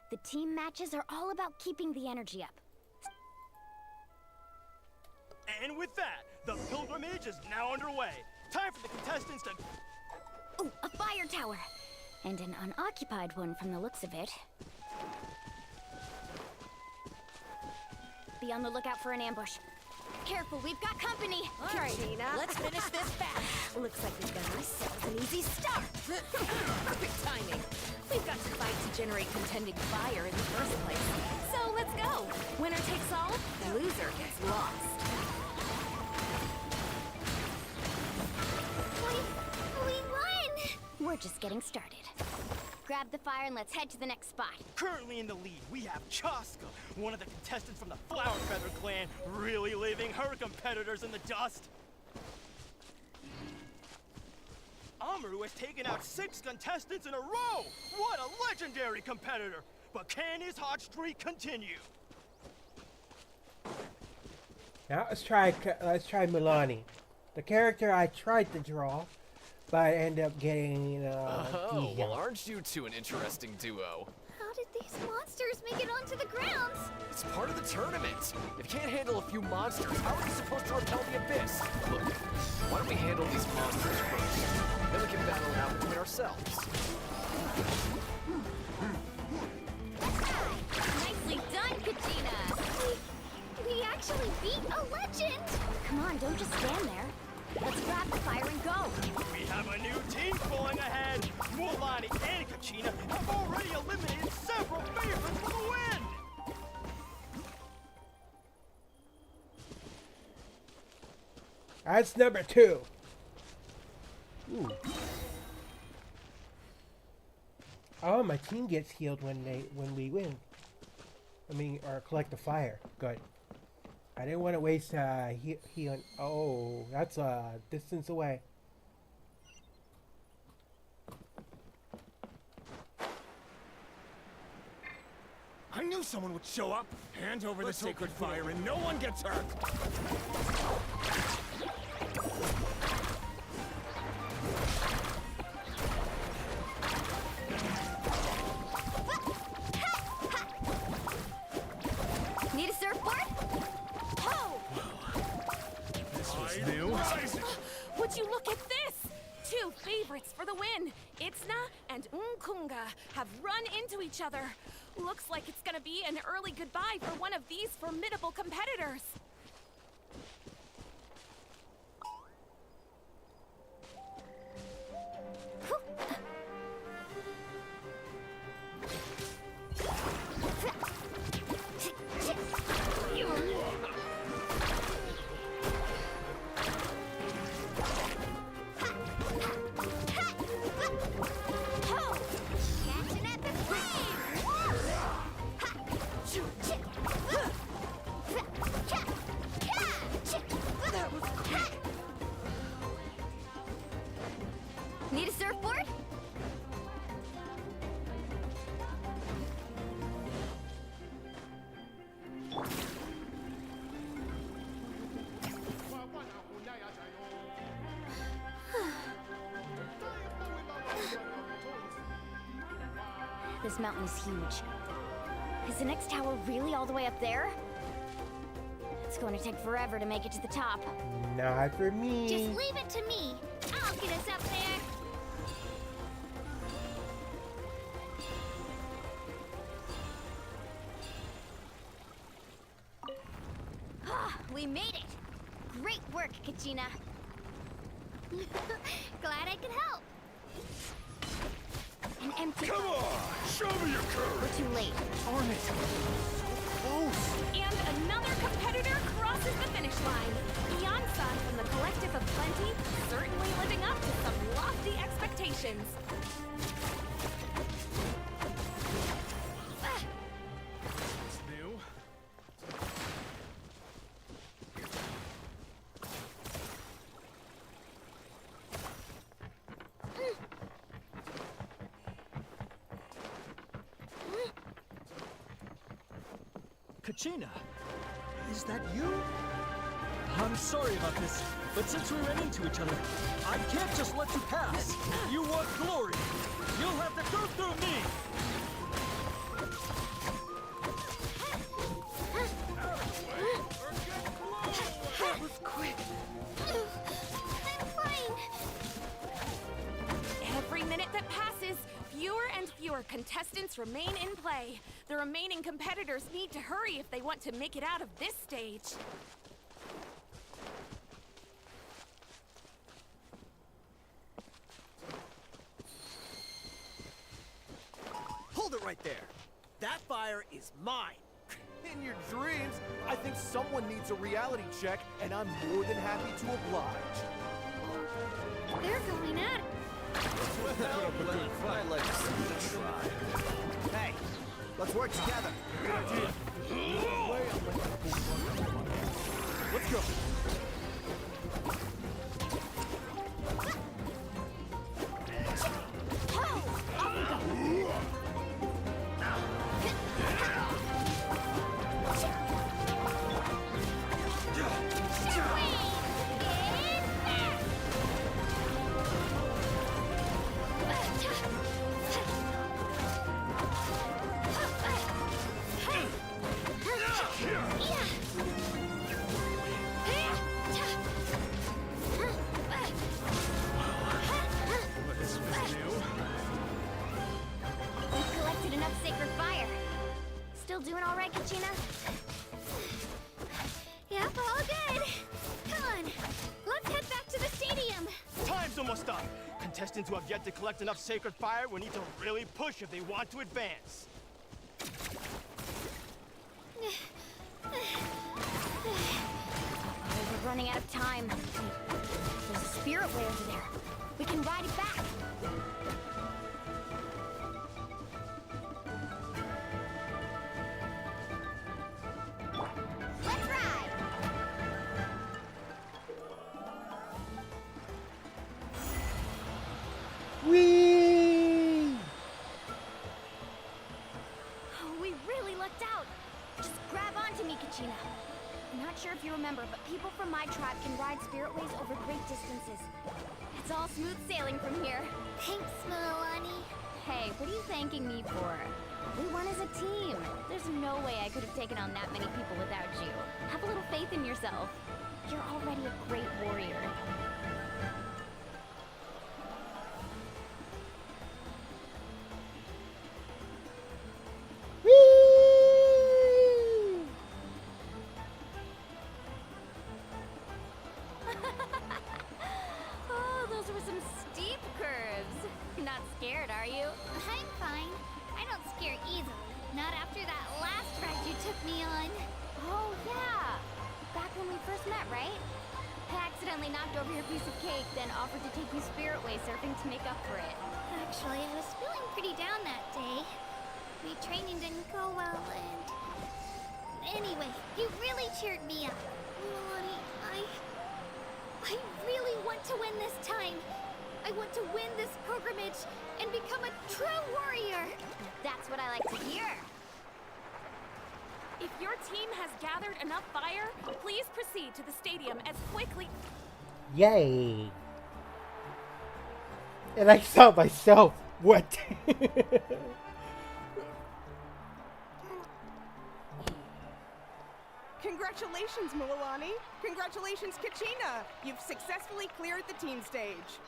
The team matches are all about keeping the energy up. And with that, the pilgrimage is now underway. Time for the contestants to... Oh, a fire tower! And an unoccupied one from the looks of it. Be on the lookout for an ambush. Careful, we've got company! All right, let's finish this fast. Looks like we've got ourselves an easy start! Perfect timing. We've got to fight to generate contending fire in the first place. So let's go! Winner takes all, loser gets lost. We won! We're just getting started. Grab the fire and let's head to the next spot. Currently in the lead, we have Chaska, one of the contestants from the Flower Feather clan, really leaving her competitors in the dust. Amaru has taken out 6 contestants in a row! What a legendary competitor! But can his hot streak continue? Now let's try Milani, the character I tried to draw, but I ended up getting Oh, well, aren't you two an interesting duo? How did these monsters make it onto the grounds? It's part of the tournament. If you can't handle a few monsters, how are you supposed to repel the abyss? Look, why don't we handle these monsters first? Then we can battle it out between ourselves. Nicely done, Kachina! We actually beat a legend! Come on, don't just stand there. Let's grab the fire and go! We have a new team pulling ahead! Mulan and Kachina have already eliminated several favorites for the win! That's number 2. Ooh. Oh, my team gets healed when we win. I mean, or collect the fire. Good. I didn't want to waste healing. Oh, that's a distance away. I knew someone would show up. Hand over the sacred fire and no one gets hurt. Need a surfboard? Oh! This was new. Would you look at this? 2 favorites for the win. Itzna and Unkunga have run into each other. Looks like it's gonna be an early goodbye for one of these formidable competitors. Need a surfboard? This mountain is huge. Is the next tower really all the way up there? It's going to take forever to make it to the top. Not for me. Just leave it to me. I'll get us up there. We made it! Great work, Kachina. Glad I could help. An empty. Come on! Show me your courage! We're too late. Darn it! Close! And another competitor crosses the finish line. Beyond-san from the Collective of Plenty, certainly living up to some lofty expectations. It's new. Kachina, is that you? I'm sorry about this, but since we ran into each other, I can't just let you pass. You want glory. You'll have to go through me. That was quick. I'm fine. Every minute that passes, fewer and fewer contestants remain in play. The remaining competitors need to hurry if they want to make it out of this stage. Hold it right there. That fire is mine. In your dreams, I think someone needs a reality check, and I'm more than happy to oblige. They're going at it. I'd like to see you try. Hey, let's work together. Good idea. Let's go. We've collected enough sacred fire. Still doing all right, Kachina? Yep, all good. Come on, let's head back to the stadium. Time's almost up. Contestants who have yet to collect enough sacred fire will need to really push if they want to advance. We're running out of time. There's a spirit way over there. We can ride it back. Let's ride. Whee! We really lucked out. Just grab onto me, Kachina. I'm not sure if you remember, but people from my tribe can ride spiritways over great distances. It's all smooth sailing from here. Thanks, Milani. Hey, what are you thanking me for? We won as a team. There's no way I could have taken on that many people without you. Have a little faith in yourself. You're already a great warrior. Whee! scared easily. Not after that last ride you took me on. Oh, yeah. Back when we first met, right? I accidentally knocked over your piece of cake, then offered to take you spirit way surfing to make up for it. Actually, I was feeling pretty down that day. Retraining didn't go well, and... Anyway, you really cheered me up. Milani, I really want to win this time. I want to win this pilgrimage and become a true warrior. That's what I like to hear. If your team has gathered enough fire, please proceed to the stadium as quickly. Yay! And I saw myself. What? Congratulations, Milani. Congratulations, Kachina. You've successfully cleared the team stage.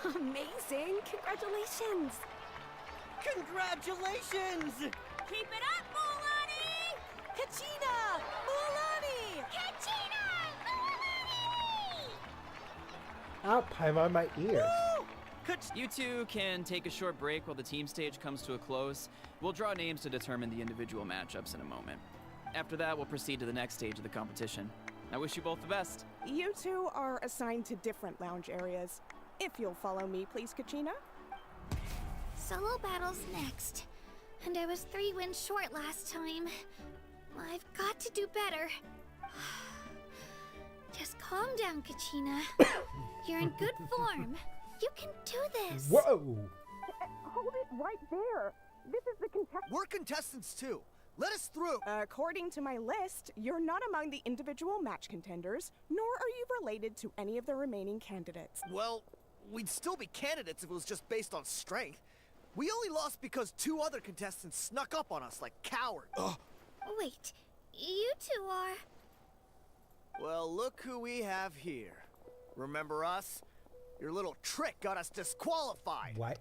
Amazing! Congratulations! Congratulations! Keep it up, Milani! Kachina! Milani! Kachina! Ow, I'm on my ears. You two can take a short break while the team stage comes to a close. We'll draw names to determine the individual matchups in a moment. After that, we'll proceed to the next stage of the competition. I wish you both the best. You two are assigned to different lounge areas. If you'll follow me, please, Kachina. Solo battle's next. And I was 3 wins short last time. I've got to do better. Just calm down, Kachina. You're in good form. You can do this. Whoa! Hold it right there. This is the contestant. We're contestants too. Let us through. According to my list, you're not among the individual match contenders, nor are you related to any of the remaining candidates. Well, we'd still be candidates if it was just based on strength. We only lost because 2 other contestants snuck up on us like cowards. Ugh. Wait, you two are... Well, look who we have here. Remember us? Your little trick got us disqualified. What?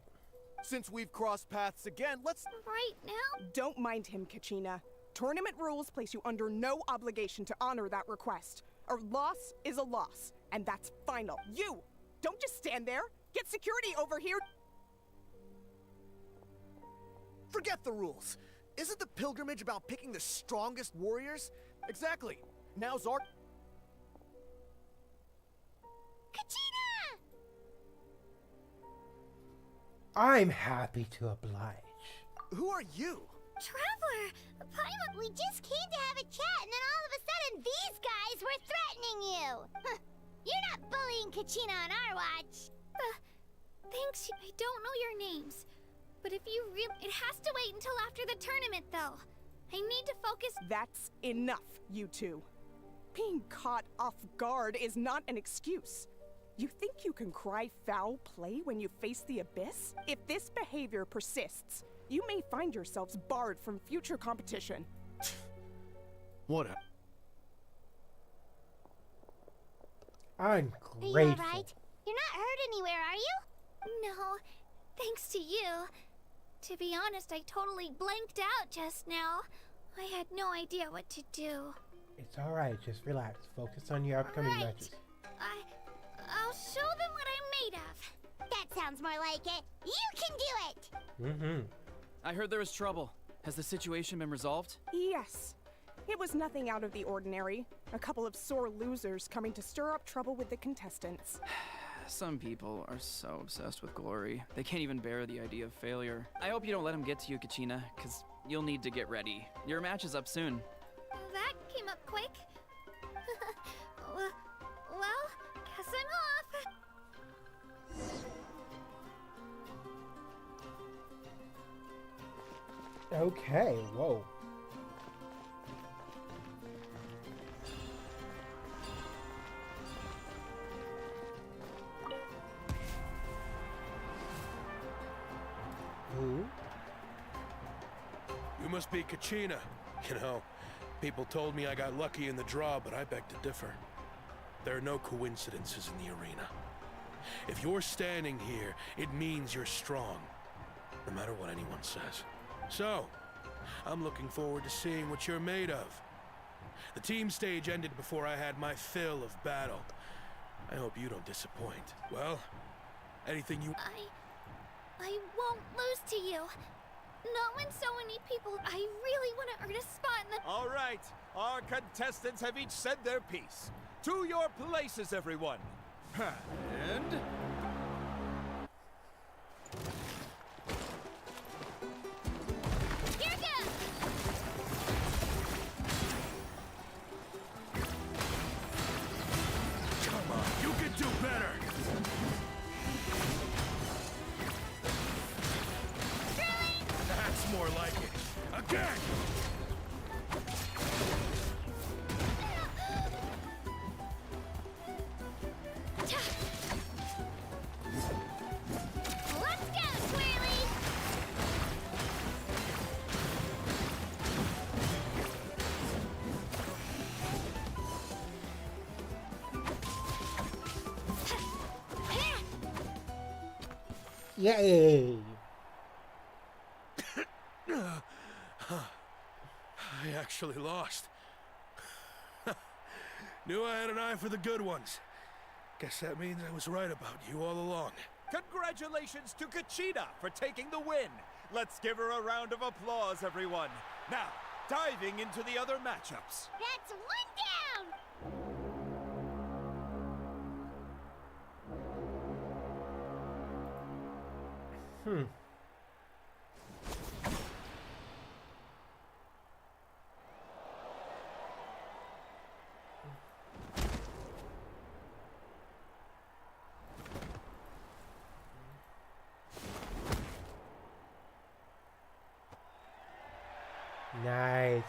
Since we've crossed paths again, let's... Right now? Don't mind him, Kachina. Tournament rules place you under no obligation to honor that request. A loss is a loss, and that's final. You! Don't just stand there! Get security over here! Forget the rules. Isn't the pilgrimage about picking the strongest warriors? Exactly. Now's our... Kachina! I'm happy to oblige. Who are you? Traveler! Paimon, we just came to have a chat, and then all of a sudden these guys were threatening you! You're not bullying Kachina on our watch! Thanks, I don't know your names. But if you really... It has to wait until after the tournament, though. I need to focus... That's enough, you two. Being caught off guard is not an excuse. You think you can cry foul play when you face the abyss? If this behavior persists, you may find yourselves barred from future competition. What a... I'm Are you grateful. alright? You're not hurt anywhere, are you? No, thanks to you. To be honest, I totally blanked out just now. I had no idea what to do. It's alright, just relax. Focus on your upcoming Right. matches. I'll show them what I'm made of. That sounds more like it. You can do it! Mm-hmm. I heard there was trouble. Has the situation been resolved? Yes. It was nothing out of the ordinary. A couple of sore losers coming to stir up trouble with the contestants. Some people are so obsessed with glory, they can't even bear the idea of failure. I hope you don't let them get to you, Kachina, because you'll need to get ready. Your match is up soon. That came up quick. Well, guess I'm off. Okay, whoa. Who? You must be Kachina. You know, people told me I got lucky in the draw, but I beg to differ. There are no coincidences in the arena. If you're standing here, it means you're strong, no matter what anyone says. So, I'm looking forward to seeing what you're made of. The team stage ended before I had my fill of battle. I hope you don't disappoint. Well, anything you... I won't lose to you. Not when so many people. I really want to earn a spot in the. All right, our contestants have each said their piece. To your places, everyone. And... Here goes! Come on, you can do better! That's more like it. Again! Let's go, Twirly! Yay! I actually lost. Knew I had an eye for the good ones. Guess that means I was right about you all along. Congratulations to Kachina for taking the win. Let's give her a round of applause, everyone. Now, diving into the other matchups. That's one down! Nice.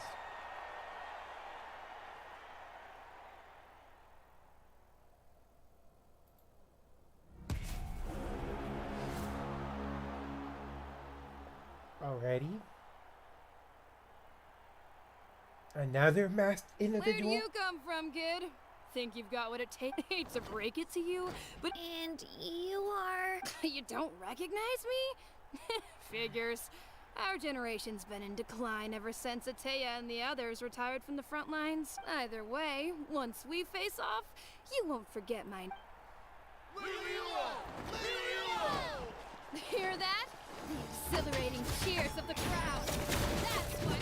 Already? Another masked individual? Where'd you come from, kid? Think you've got what it takes? Hate to break it to you, but... And you are... You don't recognize me? Figures. Our generation's been in decline ever since Ateya and the others retired from the front lines. Either way, once we face off, you won't forget my... Hear that? The exhilarating cheers of the crowd. That's why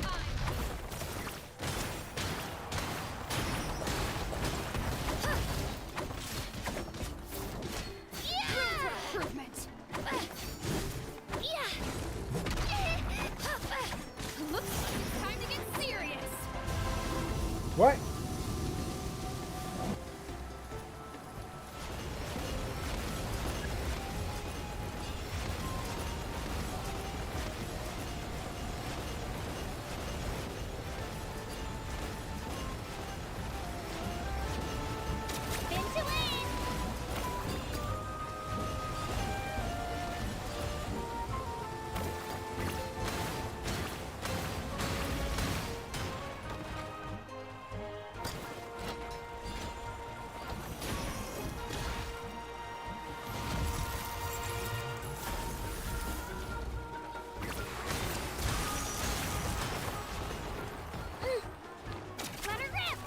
improvement. Looks like it's time to get serious. What? Let her rip!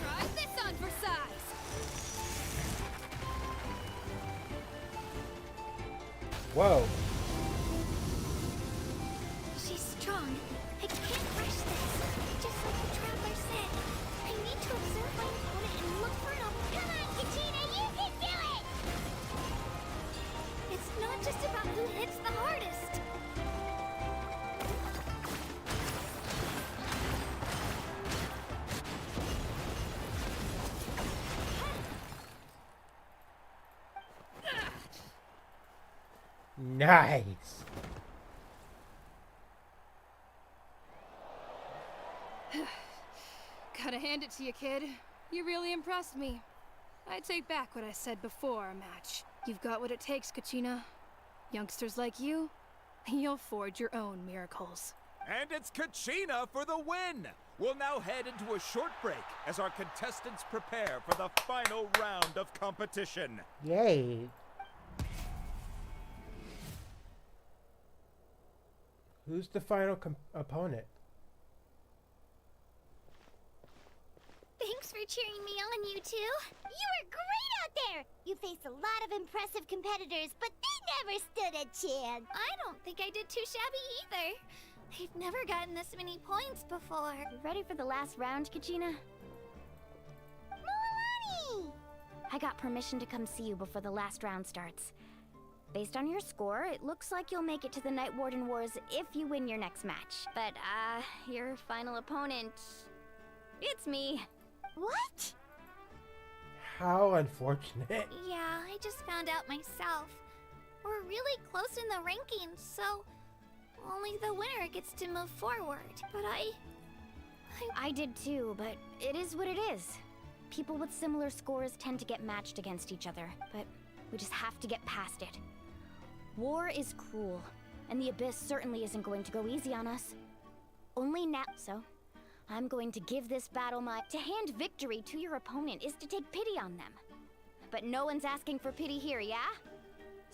Try this on for size. Whoa. She's strong. I can't rush this. Just like the traveler said. I need to observe my opponent and look for an opportunity. Come on, Kachina, you can do it! It's not just about who hits the hardest. Nice. Gotta hand it to you, kid. You really impressed me. I take back what I said before our match. You've got what it takes, Kachina. Youngsters like you, you'll forge your own miracles. And it's Kachina for the win! We'll now head into a short break as our contestants prepare for the final round of competition. Yay. Who's the final opponent? Thanks for cheering me on, you two. You were great out there. You faced a lot of impressive competitors, but they never stood a chance. I don't think I did too shabby either. I've never gotten this many points before. You ready for the last round, Kachina? Milani! I got permission to come see you before the last round starts. Based on your score, it looks like you'll make it to the Night Warden Wars if you win your next match. But, your final opponent... it's me. What? How unfortunate. Yeah, I just found out myself. We're really close in the rankings, so only the winner gets to move forward. But I did too, but it is what it is. People with similar scores tend to get matched against each other, but we just have to get past it. War is cruel, and the Abyss certainly isn't going to go easy on us. Only now, so I'm going to give this battle to hand victory to your opponent is to take pity on them. But no one's asking for pity here, yeah?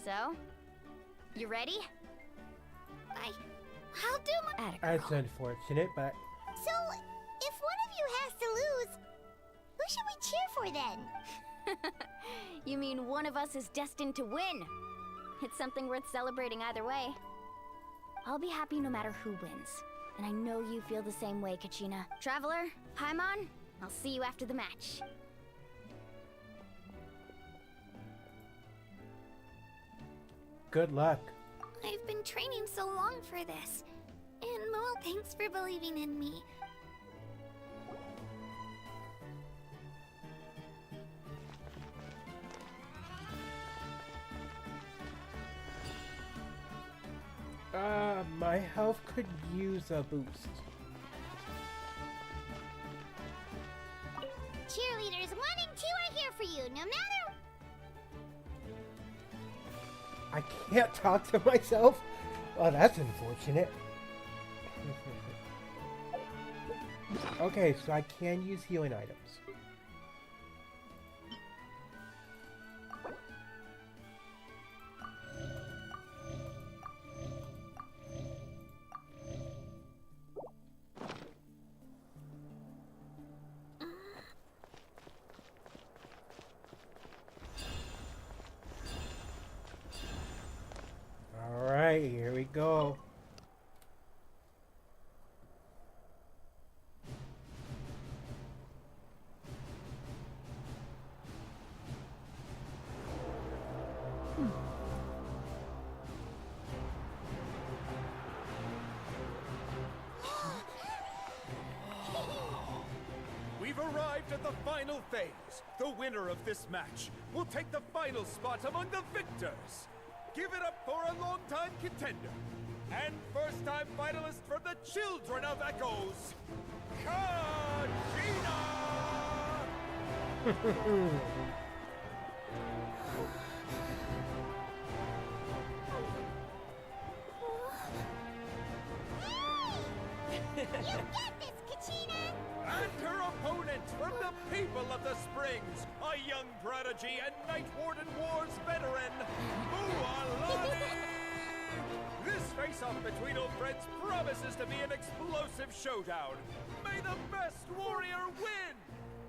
So, you ready? I'll do my... That's unfortunate, but... So, if one of you has to lose, who should we cheer for then? You mean one of us is destined to win? It's something worth celebrating either way. I'll be happy no matter who wins. And I know you feel the same way, Kachina. Traveler, Paimon, I'll see you after the match. Good luck. I've been training so long for this. And Moel, thanks for believing in me. My health could use a boost. Cheerleaders 1 and 2 are here for you, no matter... I can't talk to myself? Oh, that's unfortunate. Okay, so I can use healing items. Alright, here we go. We've arrived at the final phase. The winner of this match will take the final spot among the victors. Give it up for a long-time contender and first-time finalist from the Children of Echoes, Kachina! You get this, Kachina! And her opponent from the people of the Springs, a young prodigy and Night Warden Wars veteran, Mualani! This face-off between old friends promises to be an explosive showdown. May the best warrior win!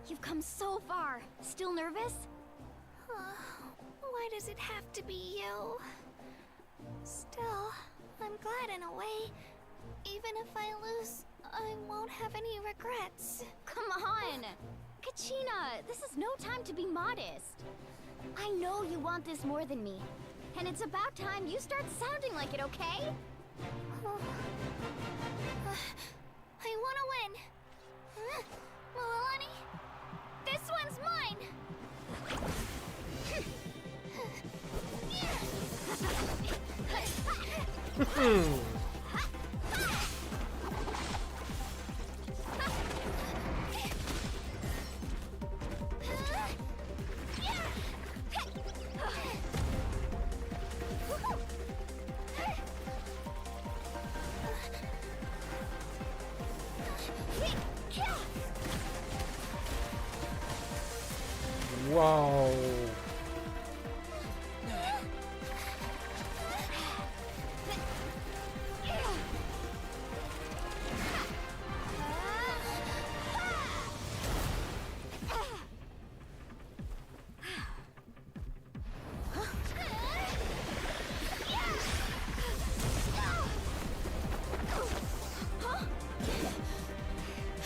You've come so far. Still nervous? Why does it have to be you? Still, I'm glad in a way. Even if I lose, I won't have any regrets. Come on! Kachina, this is no time to be modest. I know you want this more than me. And it's about time you start sounding like it, okay? I want to win. Milani, this one's mine. Whoa.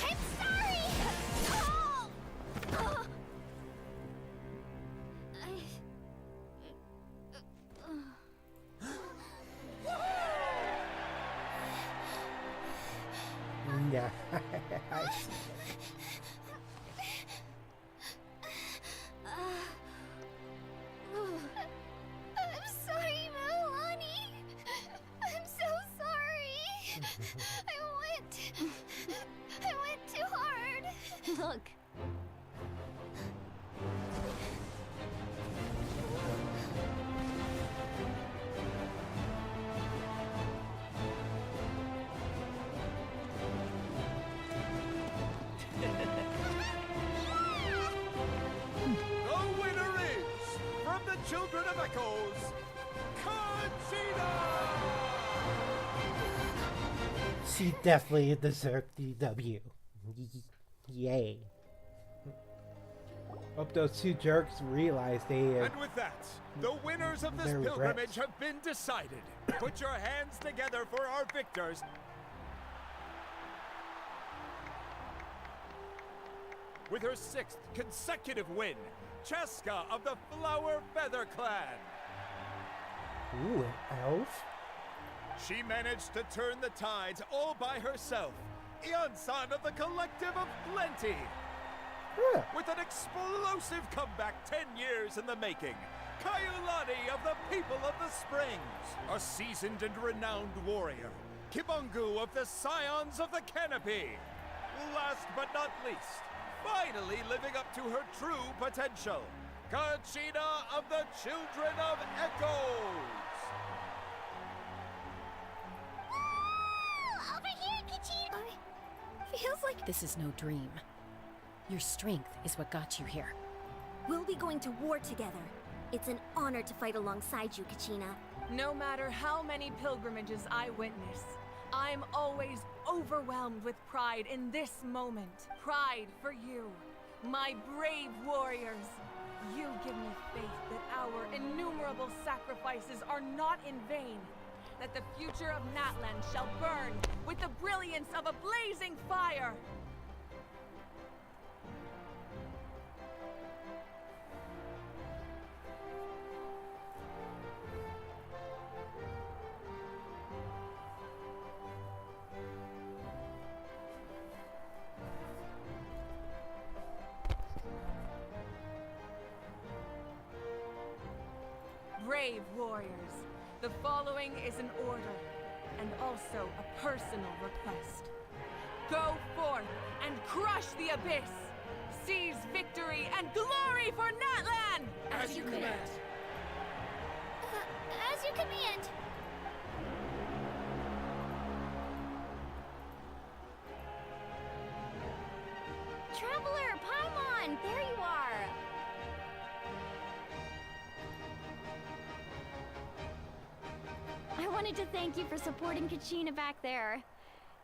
I'm sorry! Yeah. I'm sorry, Melanie. I'm so sorry. I went too hard. Look. The winner is, from the Children of Echoes, Conchita! She definitely deserved the W. Yay. Hope those two jerks realized they And with that, the winners of this their pilgrimage regrets. have been decided. Put your hands together for our victors. With her 6th consecutive win, Cheska of the Flower Feather Clan. Ooh, an elf? She managed to turn the tides all by herself. Ian-san of the Collective of Plenty. With an explosive comeback 10 years in the making, Kaiulani of the People of the Springs. A seasoned and renowned warrior, Kibungu of the Scions of the Canopy. Last but not least, finally living up to her true potential, Conchita of the Children of Echoes. Over here, Kachina! Feels like this is no dream. Your strength is what got you here. We'll be going to war together. It's an honor to fight alongside you, Kachina. No matter how many pilgrimages I witness, I'm always overwhelmed with pride in this moment. Pride for you, my brave warriors. You give me faith that our innumerable sacrifices are not in vain, that the future of Natlan shall burn with the brilliance of a blazing fire. Brave warriors, the following is an order, and also a personal request. Go forth and crush the abyss! Seize victory and glory for Natlan! As you command. As you command. Traveler, Paimon, there you are. I wanted to thank you for supporting Kachina back there.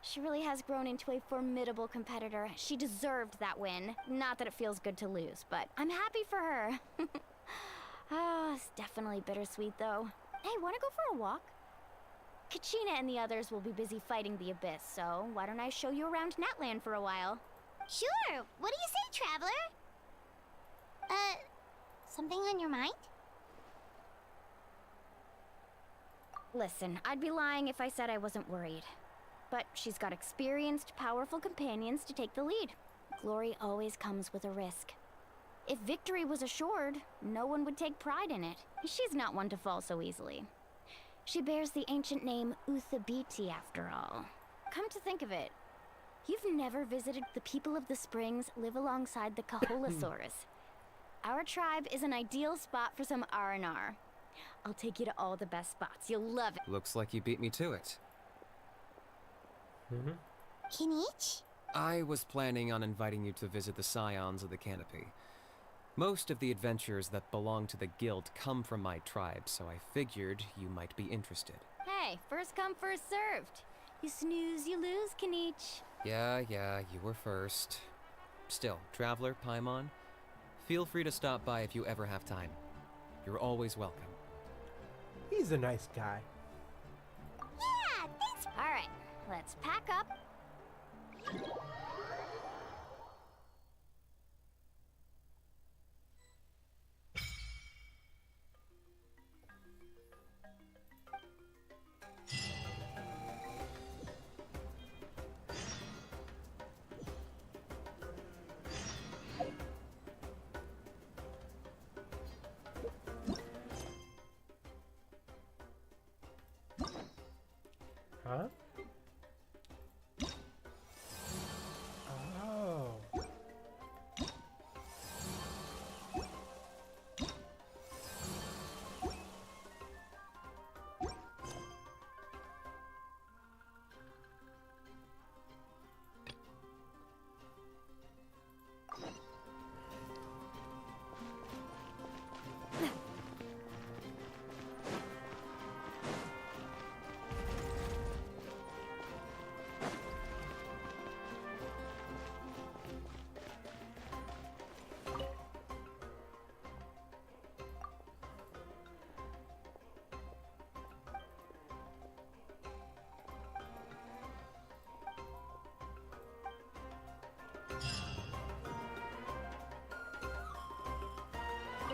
She really has grown into a formidable competitor. She deserved that win. Not that it feels good to lose, but I'm happy for her. It's definitely bittersweet though. Hey, wanna go for a walk? Kachina and the others will be busy fighting the abyss, so why don't I show you around Natlan for a while? Sure. What do you say, traveler? Something on your mind? Listen, I'd be lying if I said I wasn't worried. But she's got experienced, powerful companions to take the lead. Glory always comes with a risk. If victory was assured, no one would take pride in it. She's not one to fall so easily. She bears the ancient name Uthabiti, after all. Come to think of it, you've never visited the People of the Springs live alongside the Kaholasaurus. Our tribe is an ideal spot for some R&R. I'll take you to all the best spots. You'll love it. Looks like you beat me to it. Kinich? I was planning on inviting you to visit the Scions of the Canopy. Most of the adventurers that belong to the guild come from my tribe, so I figured you might be interested. Hey, first come, first served. You snooze, you lose, Kanich. Yeah, you were first. Still, Traveler, Paimon, feel free to stop by if you ever have time. You're always welcome. He's a nice guy. Yeah, thanks. All right, let's pack up. Huh? Oh.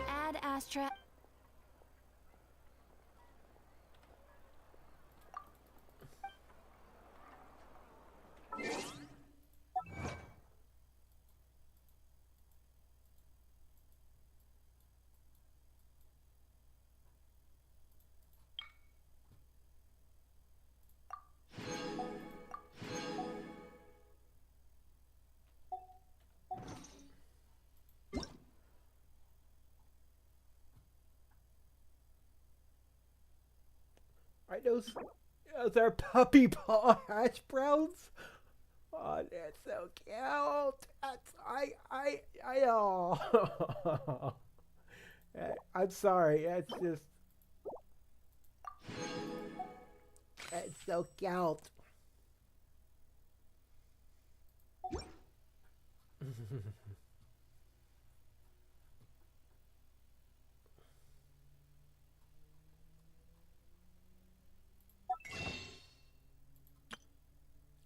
Ad Astra. Are those are puppy paw hash browns? Oh, that's so cute. Oh. I'm sorry. That's just. That's so cute.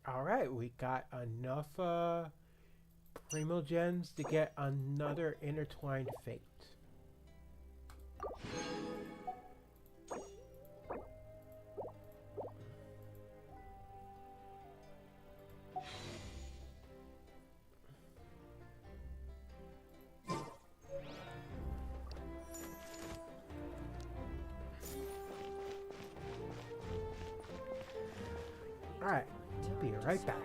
All right, we got enough Primo Gems to get another intertwined fate. All right, be right back.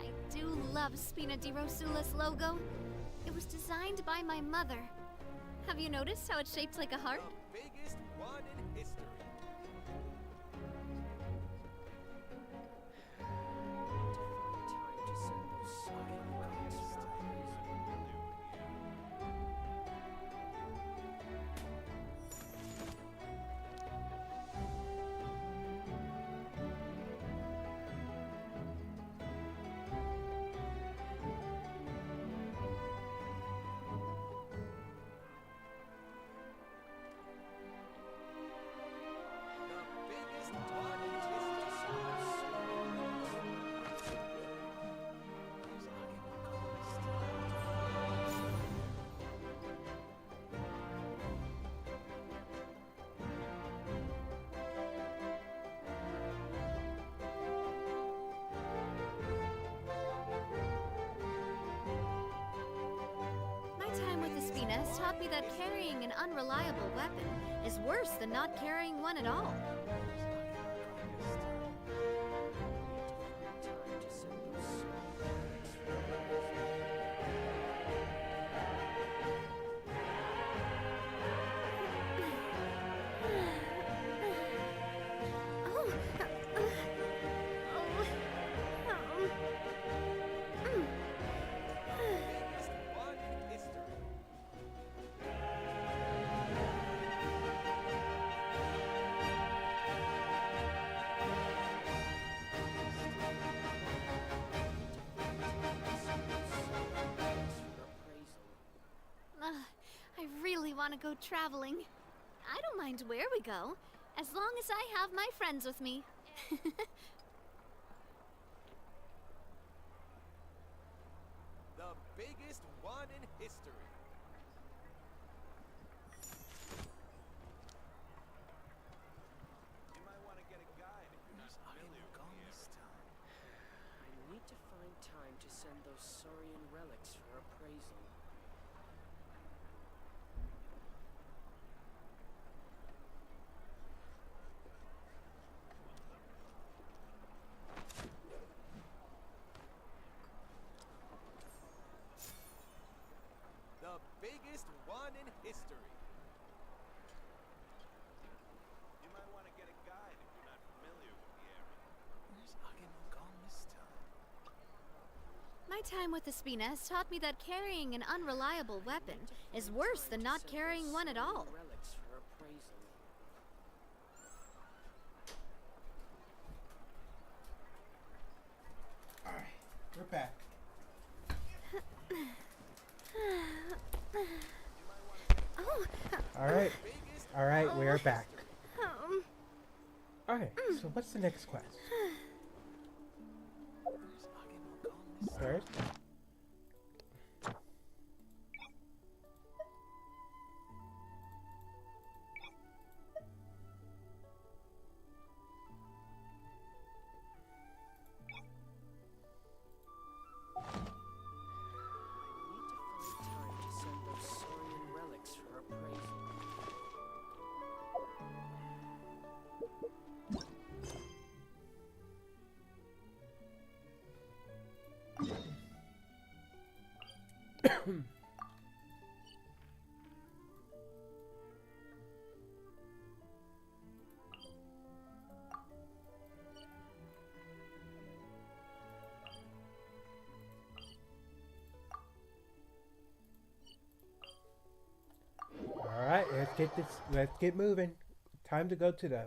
I do love Spina di Rosula's logo. It was designed by my mother. Have you noticed how it's shaped like a heart? Biggest one in history. Time with the Spina has taught me that carrying an unreliable weapon is worse than not carrying one at all. want to go traveling. I don't mind where we go, as long as I have my friends with me. The biggest one in history. You might want to get a guide if you're not familiar with the area. I need to find time to send those Saurian relics for appraisal. The biggest one in history. You might want to get a guide if you're not familiar with the area. Where's Agumon gone this time? My time with Espina has taught me that carrying an unreliable weapon is worse than not carrying one at all. Relics for appraisal. Alright, we're back. Alright. Alright, we're back. Alright, so what's the next quest? Third? Time to send those Saurian relics for appraisal. Alright, let's get moving. Time to go to the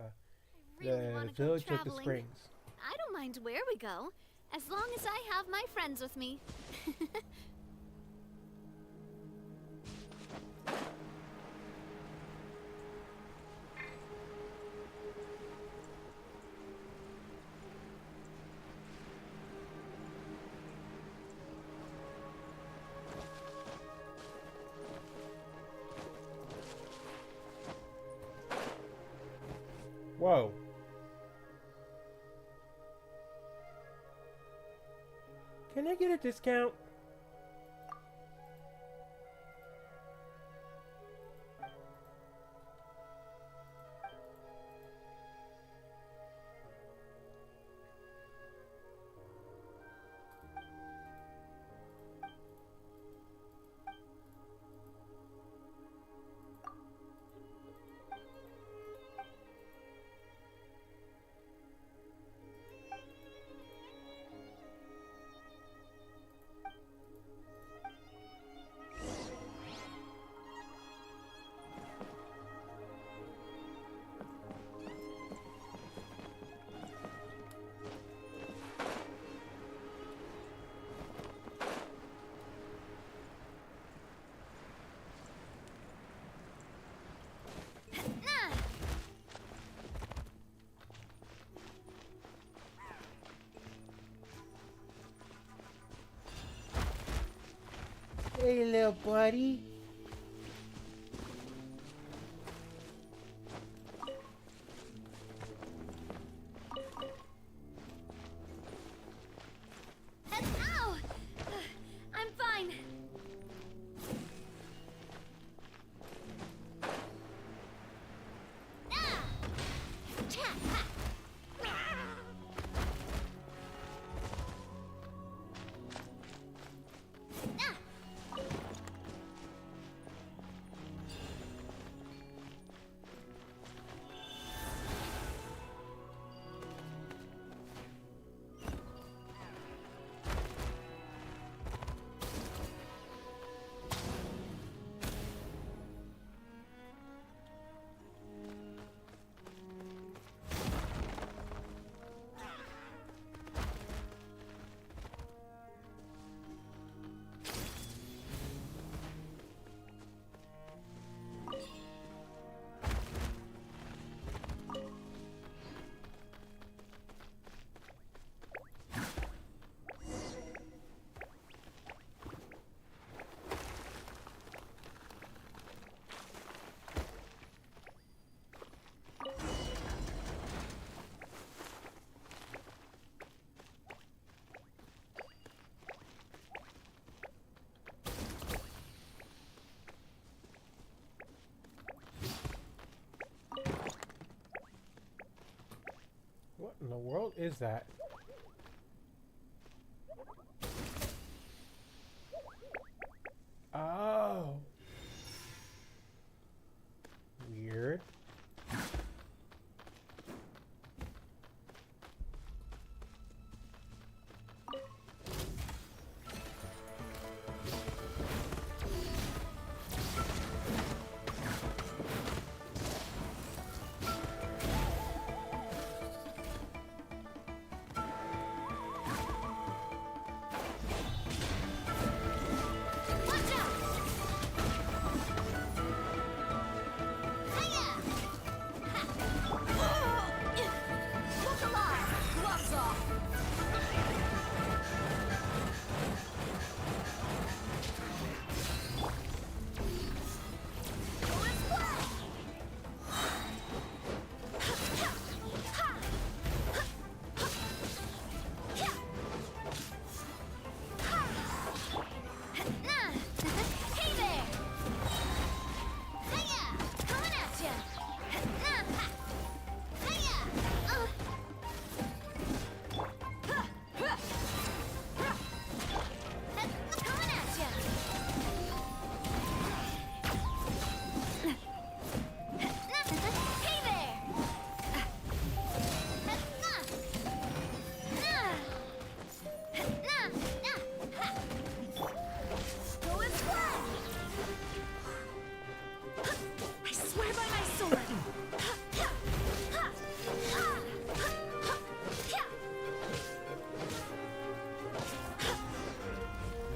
village of the springs. I don't mind where we go, as long as I have my friends with me. Whoa. Can I get a discount? Hey, little buddy. Ow! I'm fine. in the world is that? Oh. Weird.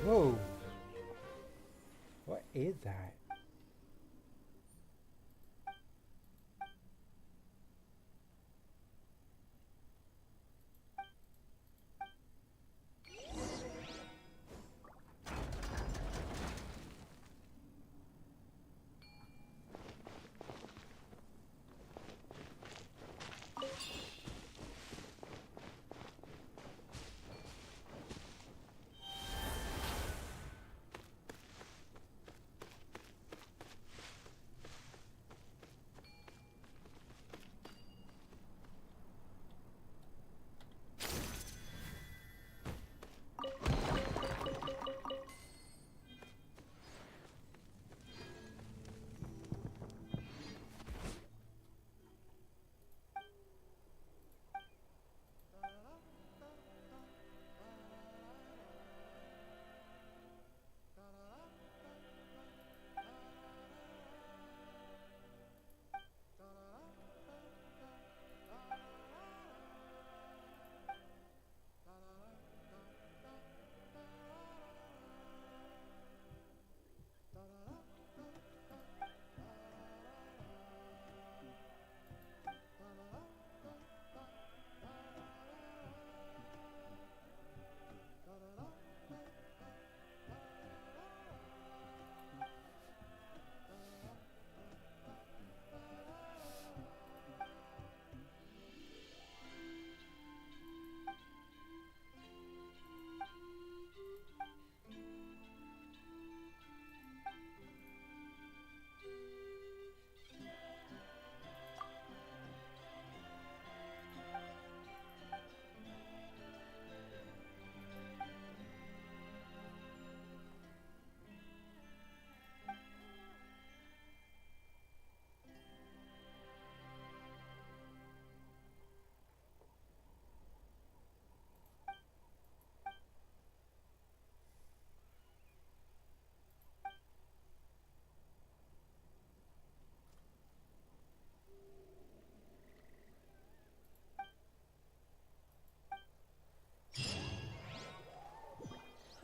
Whoa. What is that?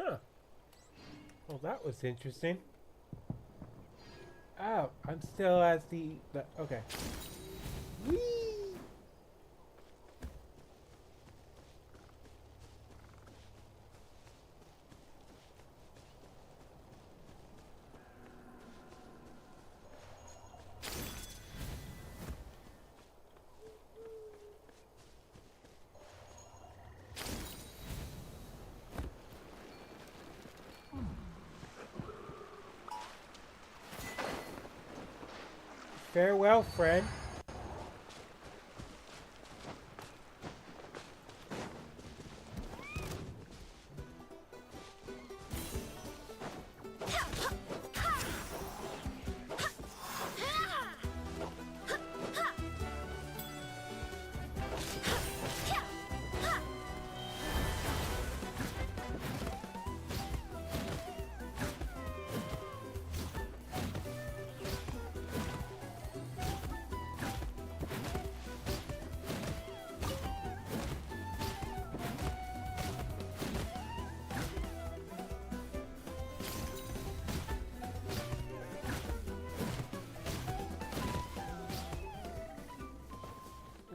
Huh. Well, that was interesting. Oh, I'm still as the okay. Whee! Farewell, friend.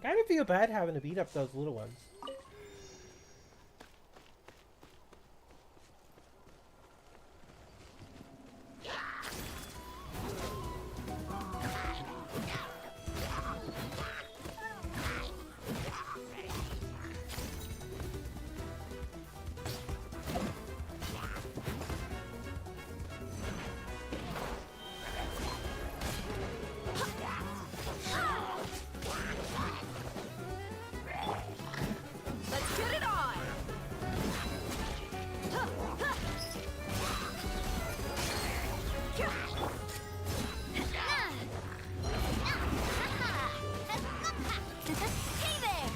kind of feel bad having to beat up those little ones. Let's get it on! Hey there!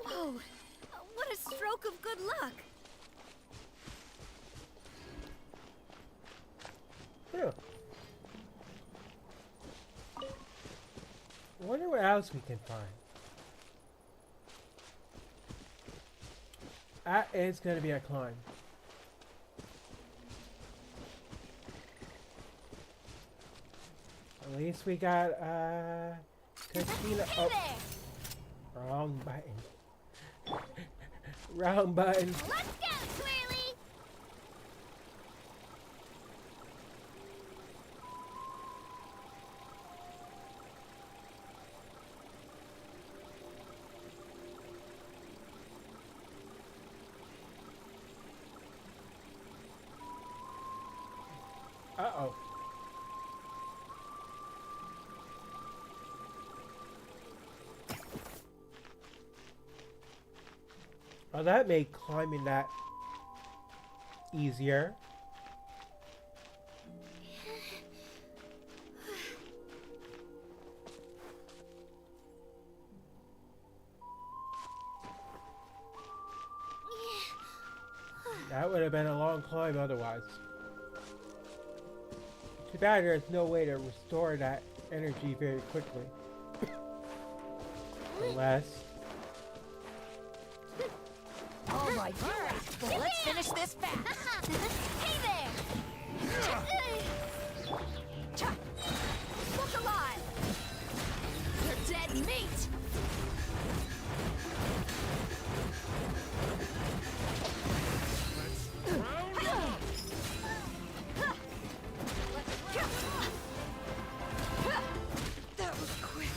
Whoa! What a stroke of good luck! Yeah. I wonder what else we can find. That is going to be a climb. At least we got Katrina. Oh, wrong button. Wrong button. Let's go, Twirly! Uh-oh. Oh, that made climbing that easier. That would have been a long climb otherwise. Too bad there's no way to restore that energy very quickly. Unless... All right, well, let's finish this fast. Hey there! Look alive! You're dead meat! That was quick.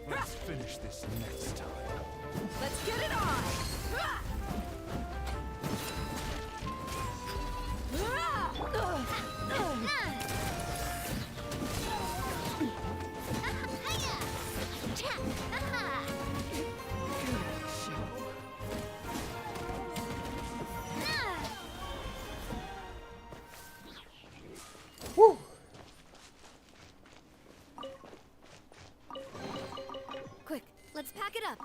Let's finish this next time. Let's get it on! Whew. Quick, let's pack it up.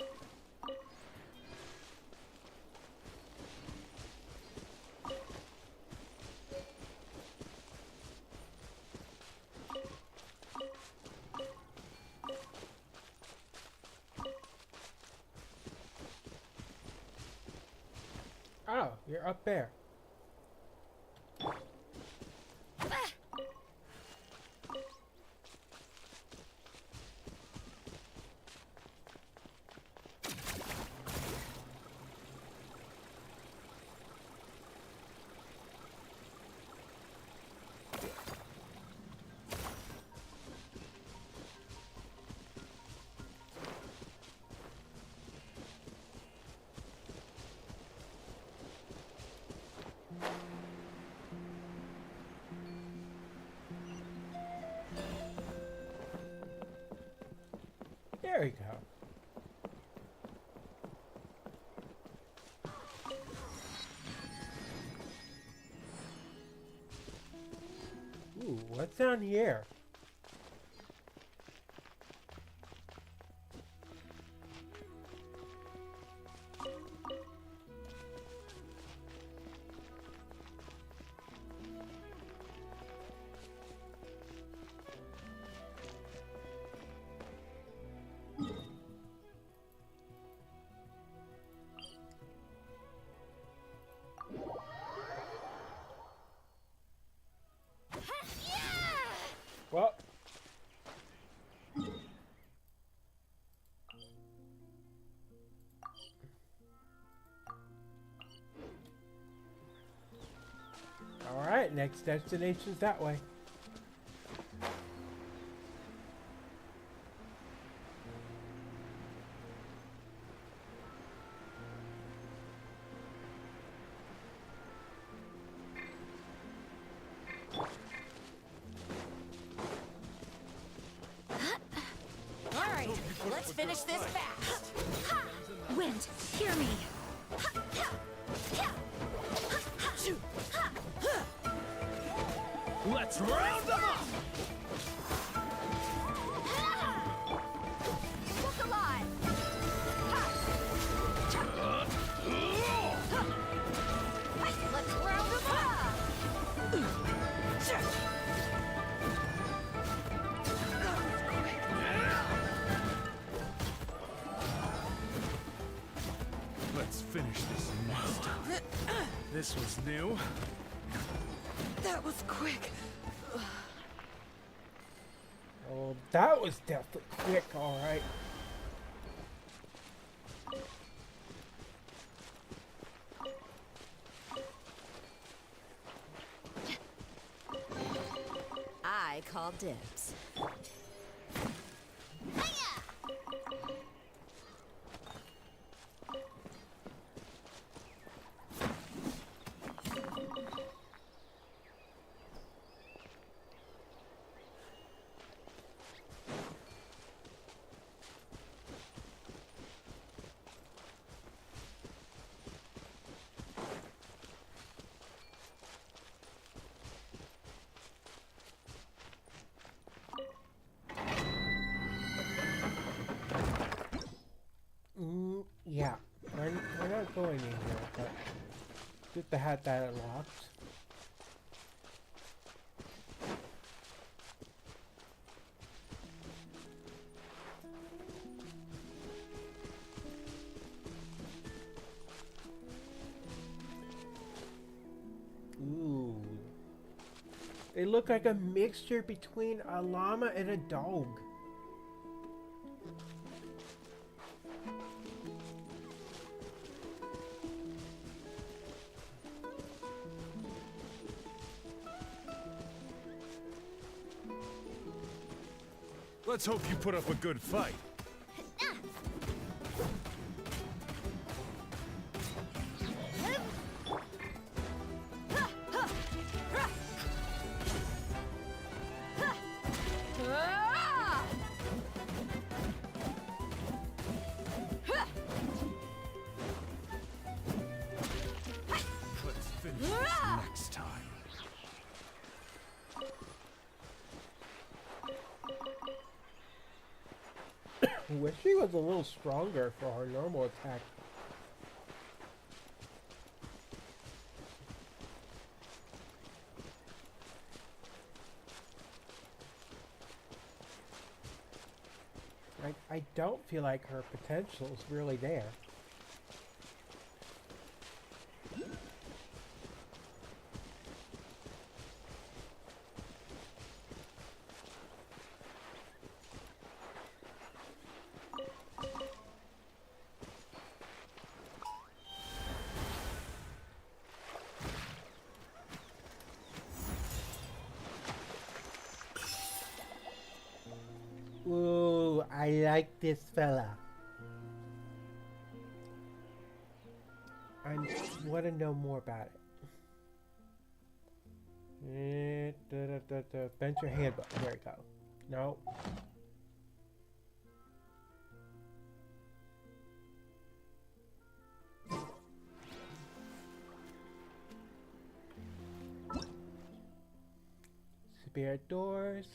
Oh, you're up there. There we go. Ooh, what's down here? Alright, next destination's that way. Alright, let's finish this fast. Wind, hear me. Let's round them up! Look alive! Let's round them Let's finish this nest. This was new. That was quick. Oh, that was definitely quick, alright. I call dibs. Yeah, we're not going in here, but good to have that unlocked. Ooh. They look like a mixture between a llama and a dog. Let's hope you put up a good fight. Let's finish this next time. Wish she was a little stronger for her normal attack. I don't feel like her potential is really there. Ooh, I like this fella. I want to know more about it. Venture handbook. There we go. No. Spirit doors.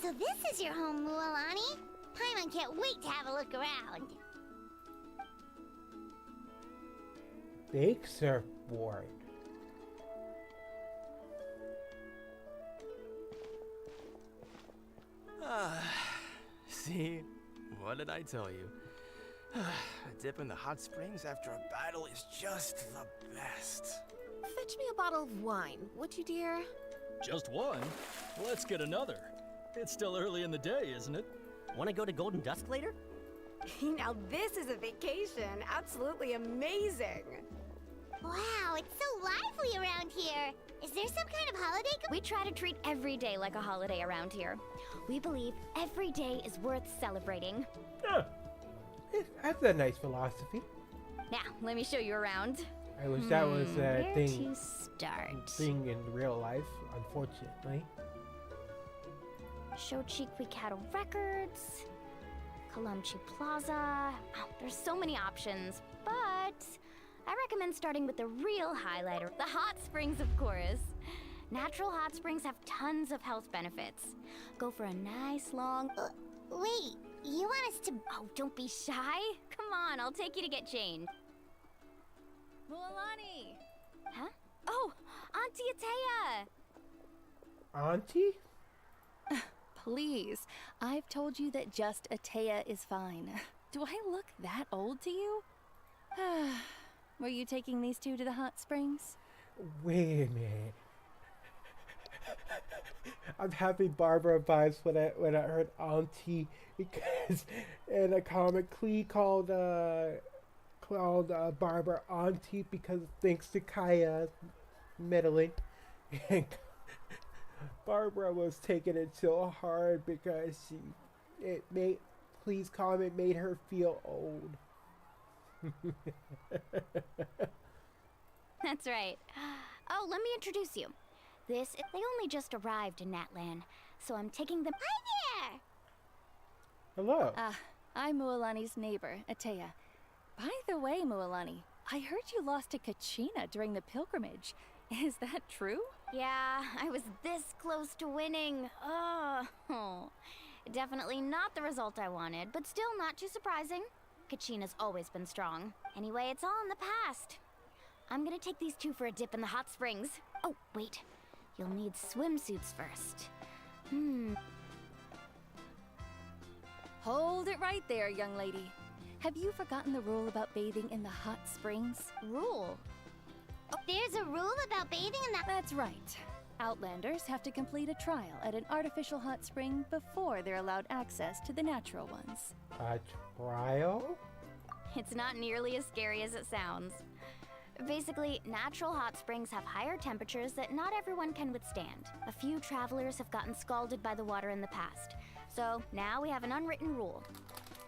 So this is your home, Mualani? Paimon can't wait to have a look around. Big surfboard. See? What did I tell you? A dip in the hot springs after a battle is just the best. Fetch me a bottle of wine, would you, dear? Just one? Let's get another. It's still early in the day, isn't it? Want to go to Golden Dusk later? Now this is a vacation. Absolutely amazing. Wow, it's so lively around here. Is there some kind of holiday? We try to treat every day like a holiday around here. We believe every day is worth celebrating. Oh, that's a nice philosophy. Now, let me show you around. I wish that was a Where thing. to start? Thing in real life, unfortunately. Shochiku Cattle Records, Kalumchi Plaza. Oh, there's so many options, but I recommend starting with the real highlighter, the hot springs, of course. Natural hot springs have tons of health benefits. Go for a nice long... Wait, you want us to... Oh, don't be shy. Come on, I'll take you to get changed. Mualani! Huh? Oh, Auntie Atea! Auntie? Please, I've told you that just Atea is fine. Do I look that old to you? Were you taking these two to the hot springs? Wait a minute. I'm having Barbara vibes when I heard Auntie, because in a comic Klee called Barbara Auntie because thanks to Kaya meddling, and Barbara was taking it so hard because Klee's comment made her feel old. That's right. Oh, let me introduce you. They only just arrived in Natlan, so I'm taking them... Hi there! Hello. I'm Mualani's neighbor, Atea. By the way, Mualani, I heard you lost to Kachina during the pilgrimage. Is that true? Yeah, I was this close to winning. Oh, definitely not the result I wanted, but still not too surprising. Kachina's always been strong. Anyway, it's all in the past. I'm gonna take these two for a dip in the hot springs. Oh, wait. You'll need swimsuits first. Hold it right there, young lady. Have you forgotten the rule about bathing in the hot springs? Rule? Oh, there's a rule about bathing in the... That's right. Outlanders have to complete a trial at an artificial hot spring before they're allowed access to the natural ones. A trial? It's not nearly as scary as it sounds. Basically, natural hot springs have higher temperatures that not everyone can withstand. A few travelers have gotten scalded by the water in the past. So now we have an unwritten rule.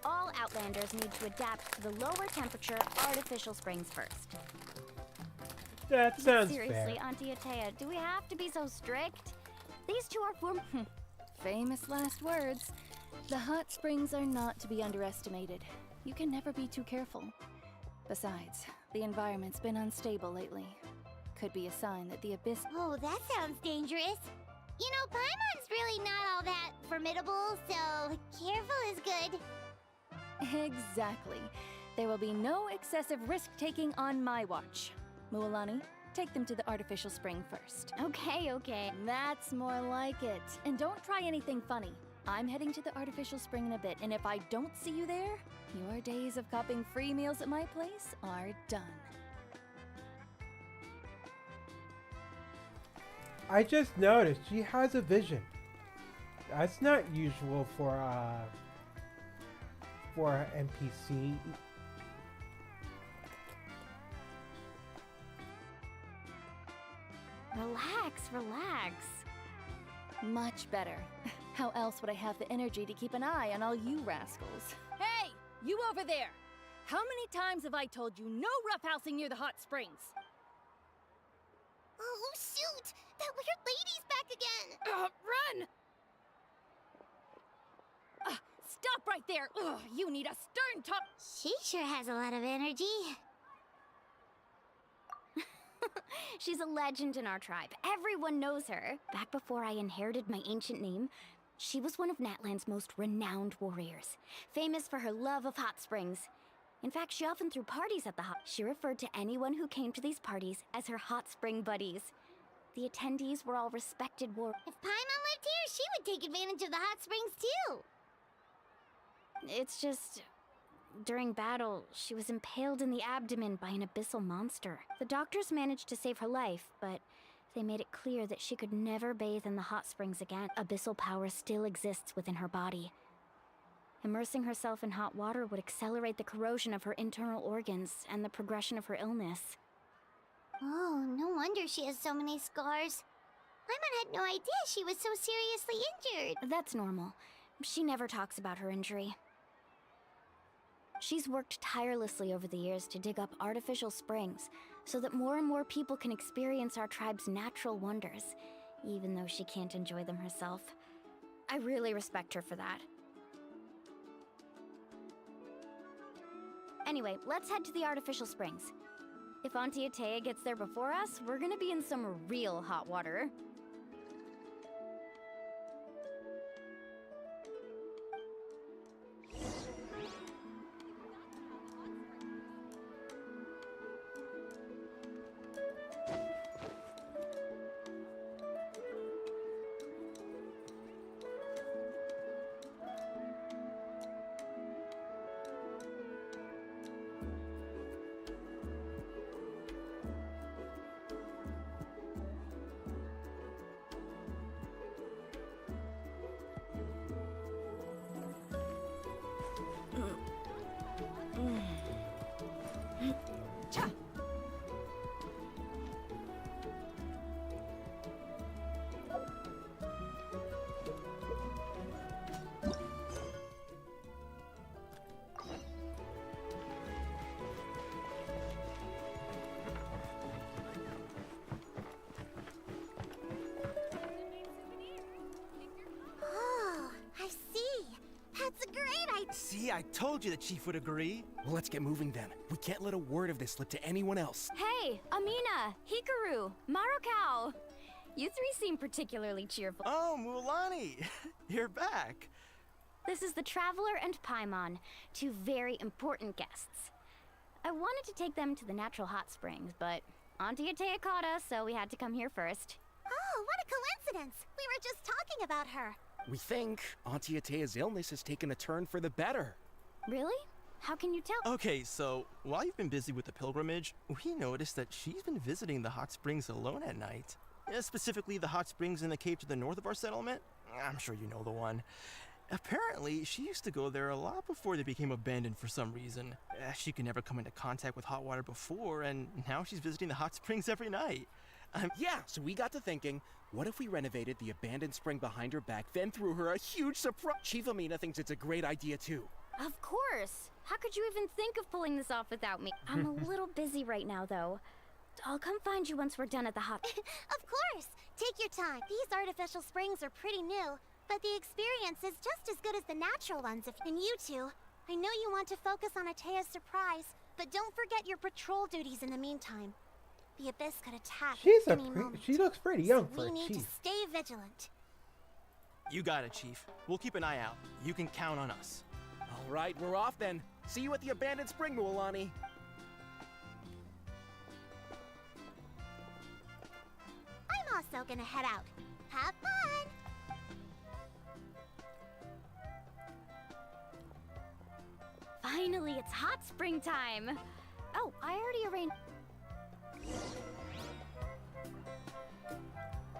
All Outlanders need to adapt to the lower temperature artificial springs first. That sounds Seriously, fair. Auntie Atea, do we have to be so strict? These two are Famous last words. The hot springs are not to be underestimated. You can never be too careful. Besides, the environment's been unstable lately. Could be a sign that the abyss... Oh, that sounds dangerous. You know, Paimon's really not all that formidable, so careful is good. Exactly. There will be no excessive risk-taking on my watch. Mualani, take them to the artificial spring first. Okay. That's more like it. And don't try anything funny. I'm heading to the artificial spring in a bit, and if I don't see you there, your days of copping free meals at my place are done. I just noticed she has a vision. That's not usual for an NPC. Relax. Much better. How else would I have the energy to keep an eye on all you rascals? Hey! You over there! How many times have I told you no roughhousing near the hot springs? Oh, shoot! That weird lady's back again! Run! Stop right there! Ugh, you need a stern top... She sure has a lot of energy. She's a legend in our tribe. Everyone knows her. Back before I inherited my ancient name, She was one of Natland's most renowned warriors, famous for her love of hot springs. In fact, she often threw parties at the hot. She referred to anyone who came to these parties as her hot spring buddies. The attendees were all respected war. If Paimon lived here, she would take advantage of the hot springs too. It's just, during battle, she was impaled in the abdomen by an abyssal monster. The doctors managed to save her life, but they made it clear that she could never bathe in the hot springs again. Abyssal power still exists within her body. Immersing herself in hot water would accelerate the corrosion of her internal organs and the progression of her illness. Oh, no wonder she has so many scars. Paimon had no idea she was so seriously injured. That's normal. She never talks about her injury. She's worked tirelessly over the years to dig up artificial springs so that more and more people can experience our tribe's natural wonders, even though she can't enjoy them herself. I really respect her for that. Anyway, let's head to the artificial springs. If Auntie Atea gets there before us, we're gonna be in some real hot water. Oh, I see. That's a great idea. See, I told you the chief would agree. Well, let's get moving then. We can't let a word of this slip to anyone else. Hey, Amina, Hikaru, Marukao. You three seem particularly cheerful. Oh, Mulan, you're back. This is the Traveler and Paimon, two very important guests. I wanted to take them to the natural hot springs, but Auntie Atea caught us, so we had to come here first. Oh, what a coincidence. We were just talking about her. We think Auntie Atea's illness has taken a turn for the better. Really? How can you tell? Okay, so while you've been busy with the pilgrimage, we noticed that she's been visiting the hot springs alone at night. Specifically the hot springs in the cave to the north of our settlement. I'm sure you know the one. Apparently, she used to go there a lot before they became abandoned for some reason. She could never come into contact with hot water before, and now she's visiting the hot springs every night. Yeah, so we got to thinking, what if we renovated the abandoned spring behind her back, then threw her a huge surprise? Chief Amina thinks it's a great idea too. Of course! How could you even think of pulling this off without me? I'm a little busy right now, though. I'll come find you once we're done at the hot... Of course! Take your time. These artificial springs are pretty new, but the experience is just as good as the natural ones. And you two, I know you want to focus on Atea's surprise, but don't forget your patrol duties in the meantime. The abyss could attack She's at any moment. she looks pretty young So for we a need to chief. stay vigilant. You got it, Chief. We'll keep an eye out. You can count on us. All right, we're off then. See you at the abandoned spring, Mualani. I'm also gonna head out. Have fun! Finally, it's hot spring time! Oh, I already arranged...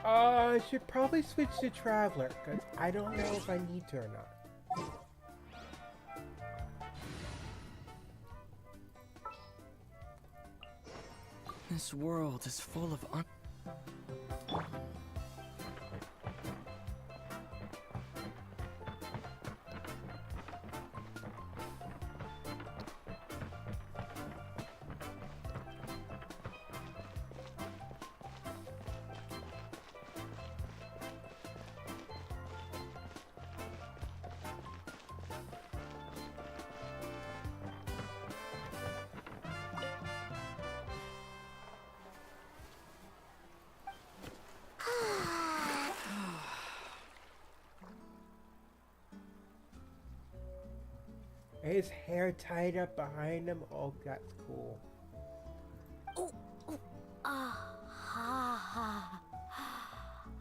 I should probably switch to Traveler, because I don't know if I need to or not. This world is full of And his hair tied up behind him. Oh, that's cool.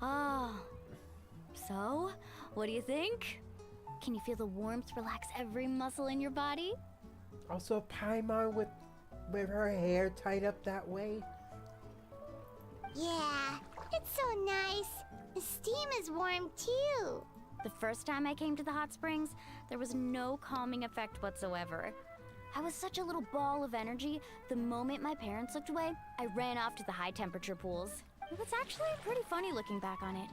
Oh. So, what do you think? Can you feel the warmth relax every muscle in your body? Also, Paimon with her hair tied up that way. Yeah, it's so nice. The steam is warm too. The first time I came to the hot springs, there was no calming effect whatsoever. I was such a little ball of energy, the moment my parents looked away, I ran off to the high temperature pools. It was actually pretty funny looking back on it.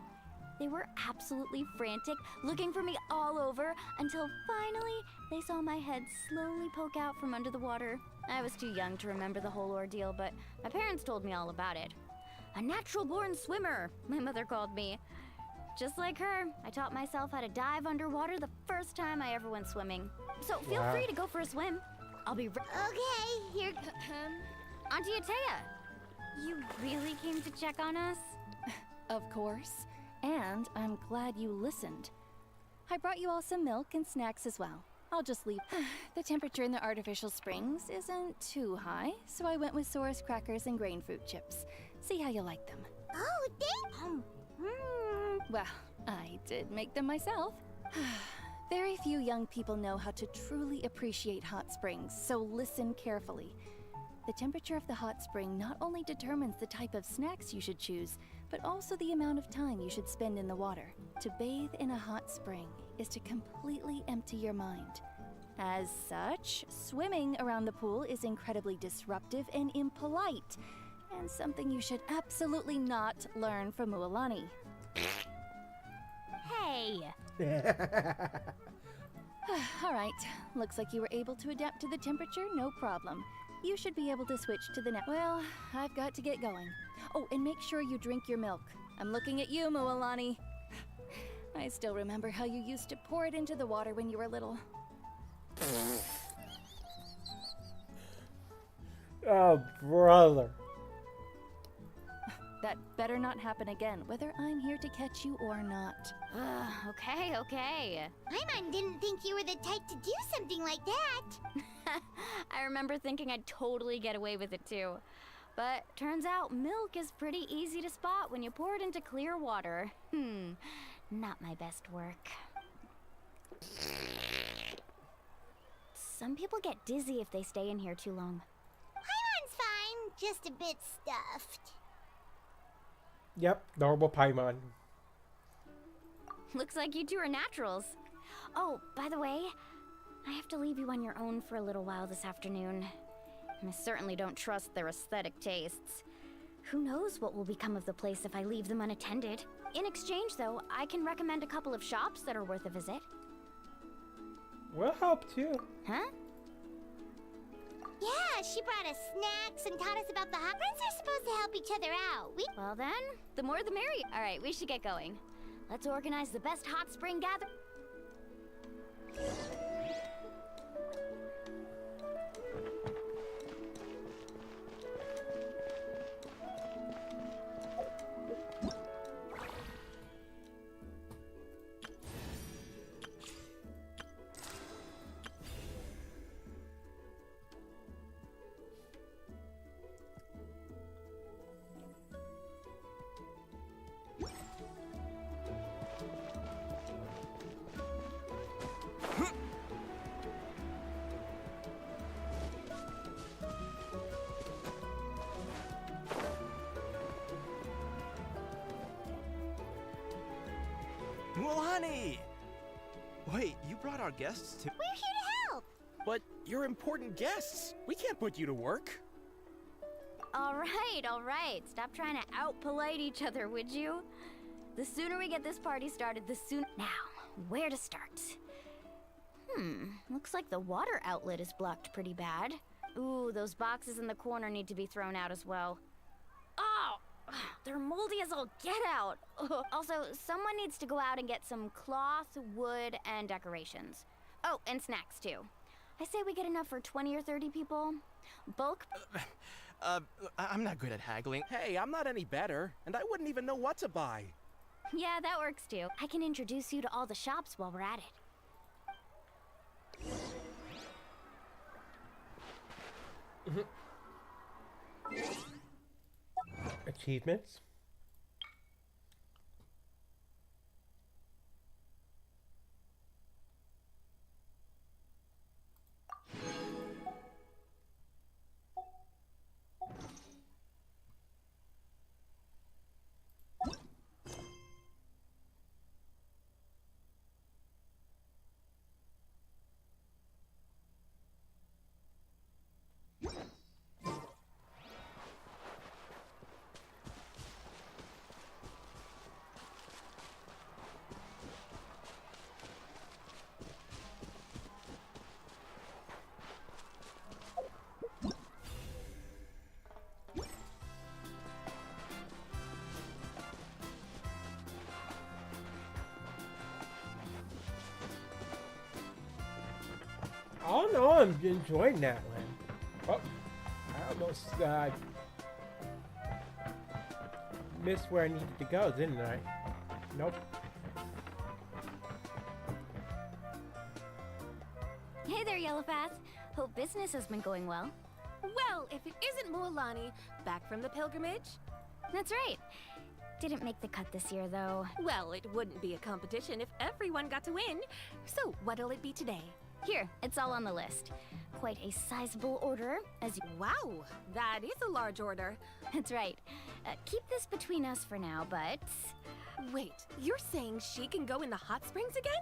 They were absolutely frantic, looking for me all over, until finally they saw my head slowly poke out from under the water. I was too young to remember the whole ordeal, but my parents told me all about it. A natural-born swimmer, my mother called me. Just like her, I taught myself how to dive underwater the first time I ever went swimming. So feel free to go for a swim. I'll be Okay, here. Auntie Atea, you really came to check on us? Of course. And I'm glad you listened. I brought you all some milk and snacks as well. I'll just leave. The temperature in the artificial springs isn't too high, so I went with Saurus crackers and grain fruit chips. See how you like them. Oh, thank Well, I did make them myself. Very few young people know how to truly appreciate hot springs, so listen carefully. The temperature of the hot spring not only determines the type of snacks you should choose, but also the amount of time you should spend in the water. To bathe in a hot spring is to completely empty your mind. As such, swimming around the pool is incredibly disruptive and impolite, and something you should absolutely not learn from Mualani. Hey! All right, looks like you were able to adapt to the temperature, no problem. You should be able to switch to the next. Well, I've got to get going. Oh, and make sure you drink your milk. I'm looking at you, Mualani. I still remember how you used to pour it into the water when you were little. Oh, brother. That better not happen again, whether I'm here to catch you or not. Okay. Paimon didn't think you were the type to do something like that. I remember thinking I'd totally get away with it too. But turns out milk is pretty easy to spot when you pour it into clear water. Not my best work. Some people get dizzy if they stay in here too long. Paimon's fine, just a bit stuffed. Yep, normal Paimon. Looks like you two are naturals. Oh, by the way, I have to leave you on your own for a little while this afternoon. And I certainly don't trust their aesthetic tastes. Who knows what will become of the place if I leave them unattended? In exchange, though, I can recommend a couple of shops that are worth a visit. We'll help too. Huh? Yeah, she brought us snacks and taught us about the hot springs. Are supposed to help each other out. Well then, the more the merrier. All right, we should get going. Let's organize the best hot spring gather. Mualani! Wait, you brought our guests to— We're here to help! But you're important guests. We can't put you to work. All right. Stop trying to out-polite each other, would you? The sooner we get this party started, the sooner— Now, where to start? Looks like the water outlet is blocked pretty bad. Ooh, those boxes in the corner need to be thrown out as well. Oh! They're moldy as all get out. Also, someone needs to go out and get some cloth, wood, and decorations. Oh, and snacks too. I say we get enough for 20 or 30 people. Bulk. I'm not good at haggling. Hey, I'm not any better, and I wouldn't even know what to buy. Yeah, that works too. I can introduce you to all the shops while we're at it. Achievements. Oh no, I'm enjoying that one. Oh, I almost missed where I needed to go, didn't I? Nope. Hey there, Yellowpath. Hope business has been going well. Well, if it isn't Mualani, back from the pilgrimage? That's right. Didn't make the cut this year, though. Well, it wouldn't be a competition if everyone got to win. So, what'll it be today? Here, it's all on the list. Quite a sizable order, as you— Wow, that is a large order. That's right. Keep this between us for now, but— Wait, you're saying she can go in the hot springs again?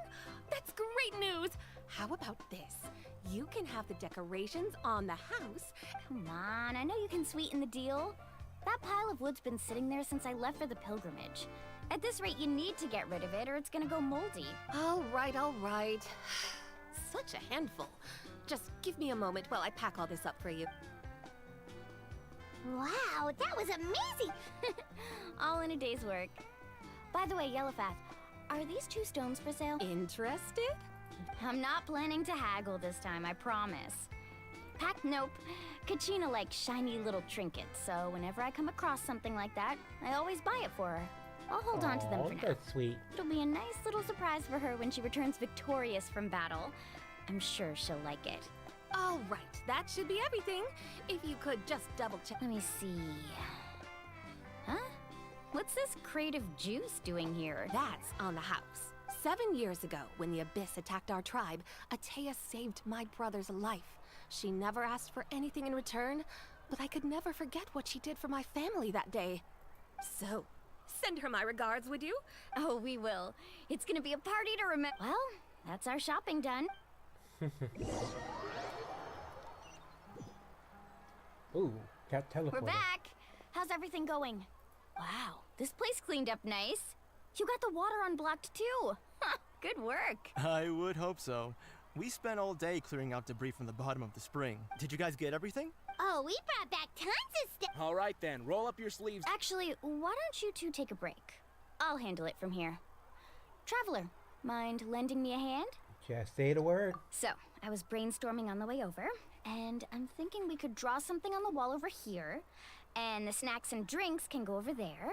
That's great news! How about this? You can have the decorations on the house. Come on, I know you can sweeten the deal. That pile of wood's been sitting there since I left for the pilgrimage. At this rate, you need to get rid of it or it's gonna go moldy. All right, all right. Such a handful. Just give me a moment while I pack all this up for you. Wow, that was amazing! All in a day's work. By the way, Yellowpath, are these 2 stones for sale? Interested? I'm not planning to haggle this time, I promise. Nope. Kachina likes shiny little trinkets, so whenever I come across something like that, I always buy it for her. I'll hold on to them for now. That's sweet. It'll be a nice little surprise for her when she returns victorious from battle. I'm sure she'll like it. All right, that should be everything. If you could just double check. Let me see. Huh? What's this crate of juice doing here? That's on the house. 7 years ago, when the Abyss attacked our tribe, Atea saved my brother's life. She never asked for anything in return, but I could never forget what she did for my family that day. So, send her my regards, would you? Oh, we will. It's gonna be a party to remember. Well, that's our shopping done. Ooh, got teleported. We're back. How's everything going? Wow, this place cleaned up nice. You got the water unblocked too. Good work. I would hope so. We spent all day clearing out debris from the bottom of the spring. Did you guys get everything? Oh, we brought back tons of stuff. All right then, roll up your sleeves. Actually, why don't you 2 take a break? I'll handle it from here. Traveler, mind lending me a hand? Just say the word. So, I was brainstorming on the way over, and I'm thinking we could draw something on the wall over here, and the snacks and drinks can go over there.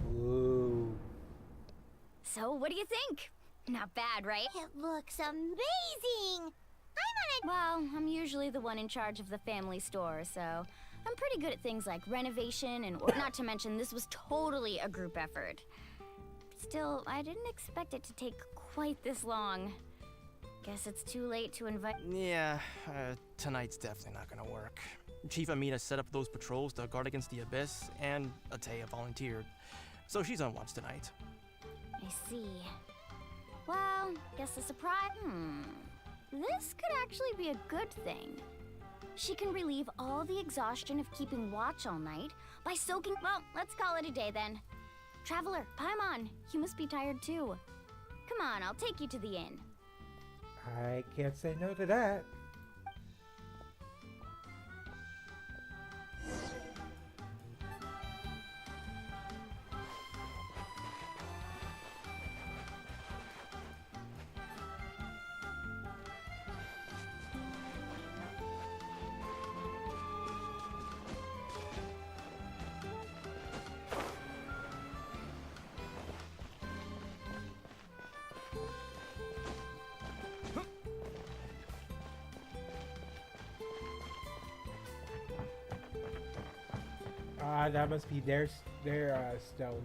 Ooh. So, what do you think? Not bad, right? It looks amazing! Well, I'm usually the one in charge of the family store, so I'm pretty good at things like renovation and not to mention this was totally a group effort. Still, I didn't expect it to take quite this long. Guess it's too late to invite— Yeah, tonight's definitely not gonna work. Chief Amina set up those patrols to guard against the Abyss, and Atea volunteered. So she's on watch tonight. I see. Well, guess the surprise— This could actually be a good thing. She can relieve all the exhaustion of keeping watch all night by soaking— Well, let's call it a day then. Traveler, Paimon, you must be tired too. Come on, I'll take you to the inn. I can't say no to that. Ah, that must be their stone.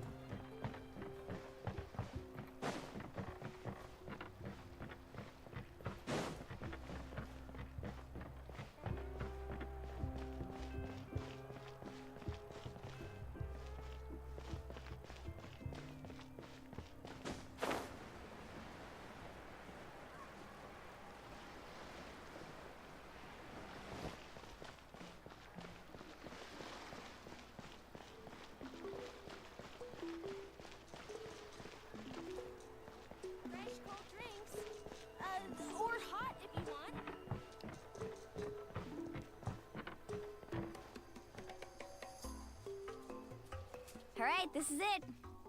Fresh cold drinks. Or hot if you want. All right, this is it.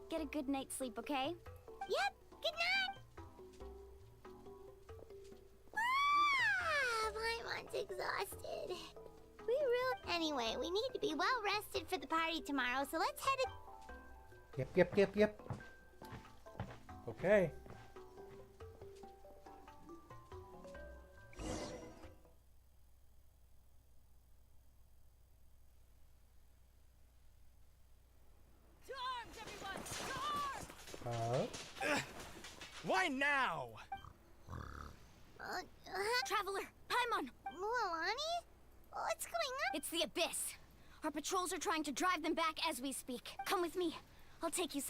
Get a good night's sleep, okay? Yep, good night! Ah, Paimon's exhausted. Anyway, we need to be well rested for the party tomorrow, so let's head Yep. Okay. To arms, everyone! To arms! Why now? Traveler, Paimon! Mualani? What's going on? It's the Abyss. Our patrols are trying to drive them back as we speak. Come with me. I'll take you.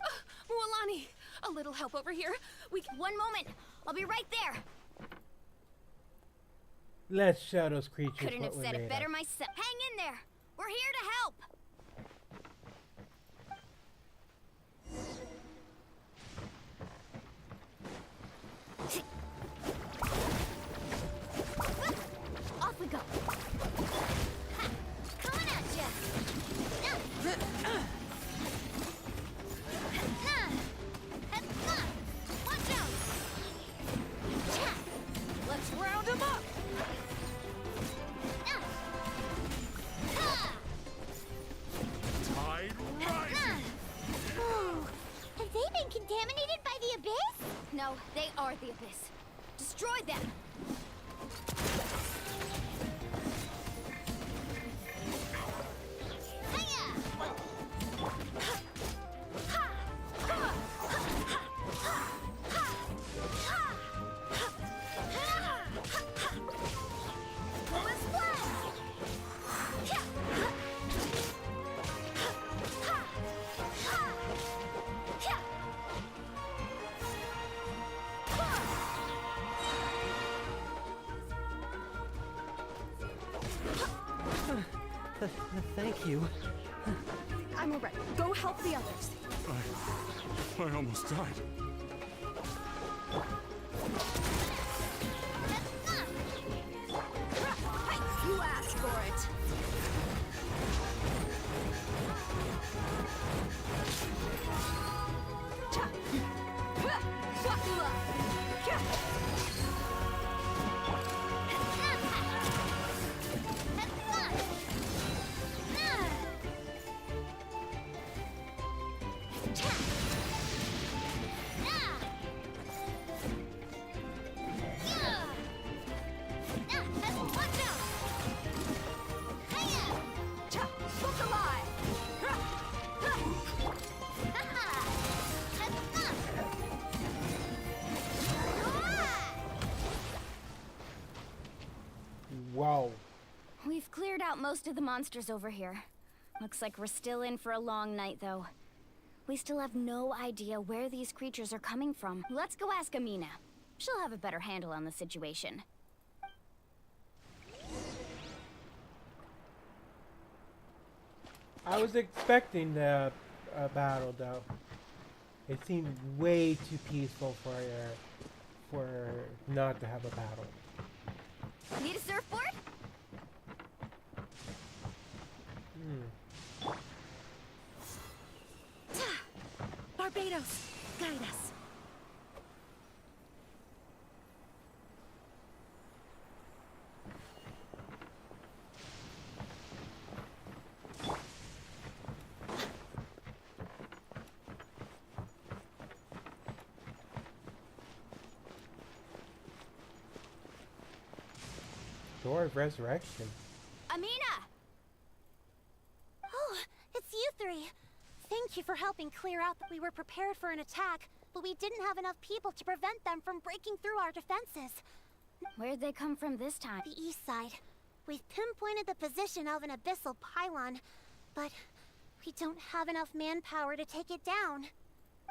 Mualani, a little help over here. One moment. I'll be right there. Let's show those creatures Couldn't what have we're said made it better of. myself. Hang in there. We're here to help. Off we go. Ha! Coming at ya. Watch out. Let's round them up. Tide rising! Oh, have they been contaminated by the Abyss? No, they are the Abyss. Destroy them. Thank you. I'm alright. Go help the others. I almost died. You asked for it. Whoa. We've cleared out most of the monsters over here. Looks like we're still in for a long night, though. We still have no idea where these creatures are coming from. Let's go ask Amina. She'll have a better handle on the situation. I was expecting a battle, though. It seemed way too peaceful for not to have a battle. Need a surfboard? Barbados, guide us. Door of Resurrection. Amina! Oh, it's you, three. Thank you for helping clear out that we were prepared for an attack, but we didn't have enough people to prevent them from breaking through our defenses. Where'd they come from this time? The east side. We've pinpointed the position of an abyssal pylon, but we don't have enough manpower to take it down.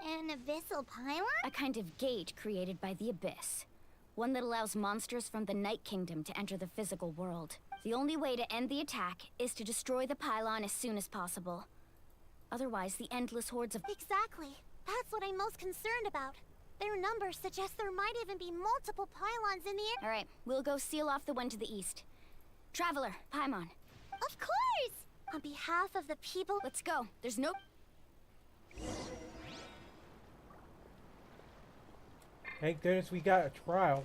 An abyssal pylon? A kind of gate created by the Abyss. One that allows monsters from the Night Kingdom to enter the physical world. The only way to end the attack is to destroy the pylon as soon as possible. Otherwise, the endless hordes of— Exactly. That's what I'm most concerned about. Their numbers suggest there might even be multiple pylons in the air. Alright, we'll go seal off the one to the east. Traveler, Paimon. Of course! On behalf of the people— Let's go. There's no— Thank goodness we got a trial.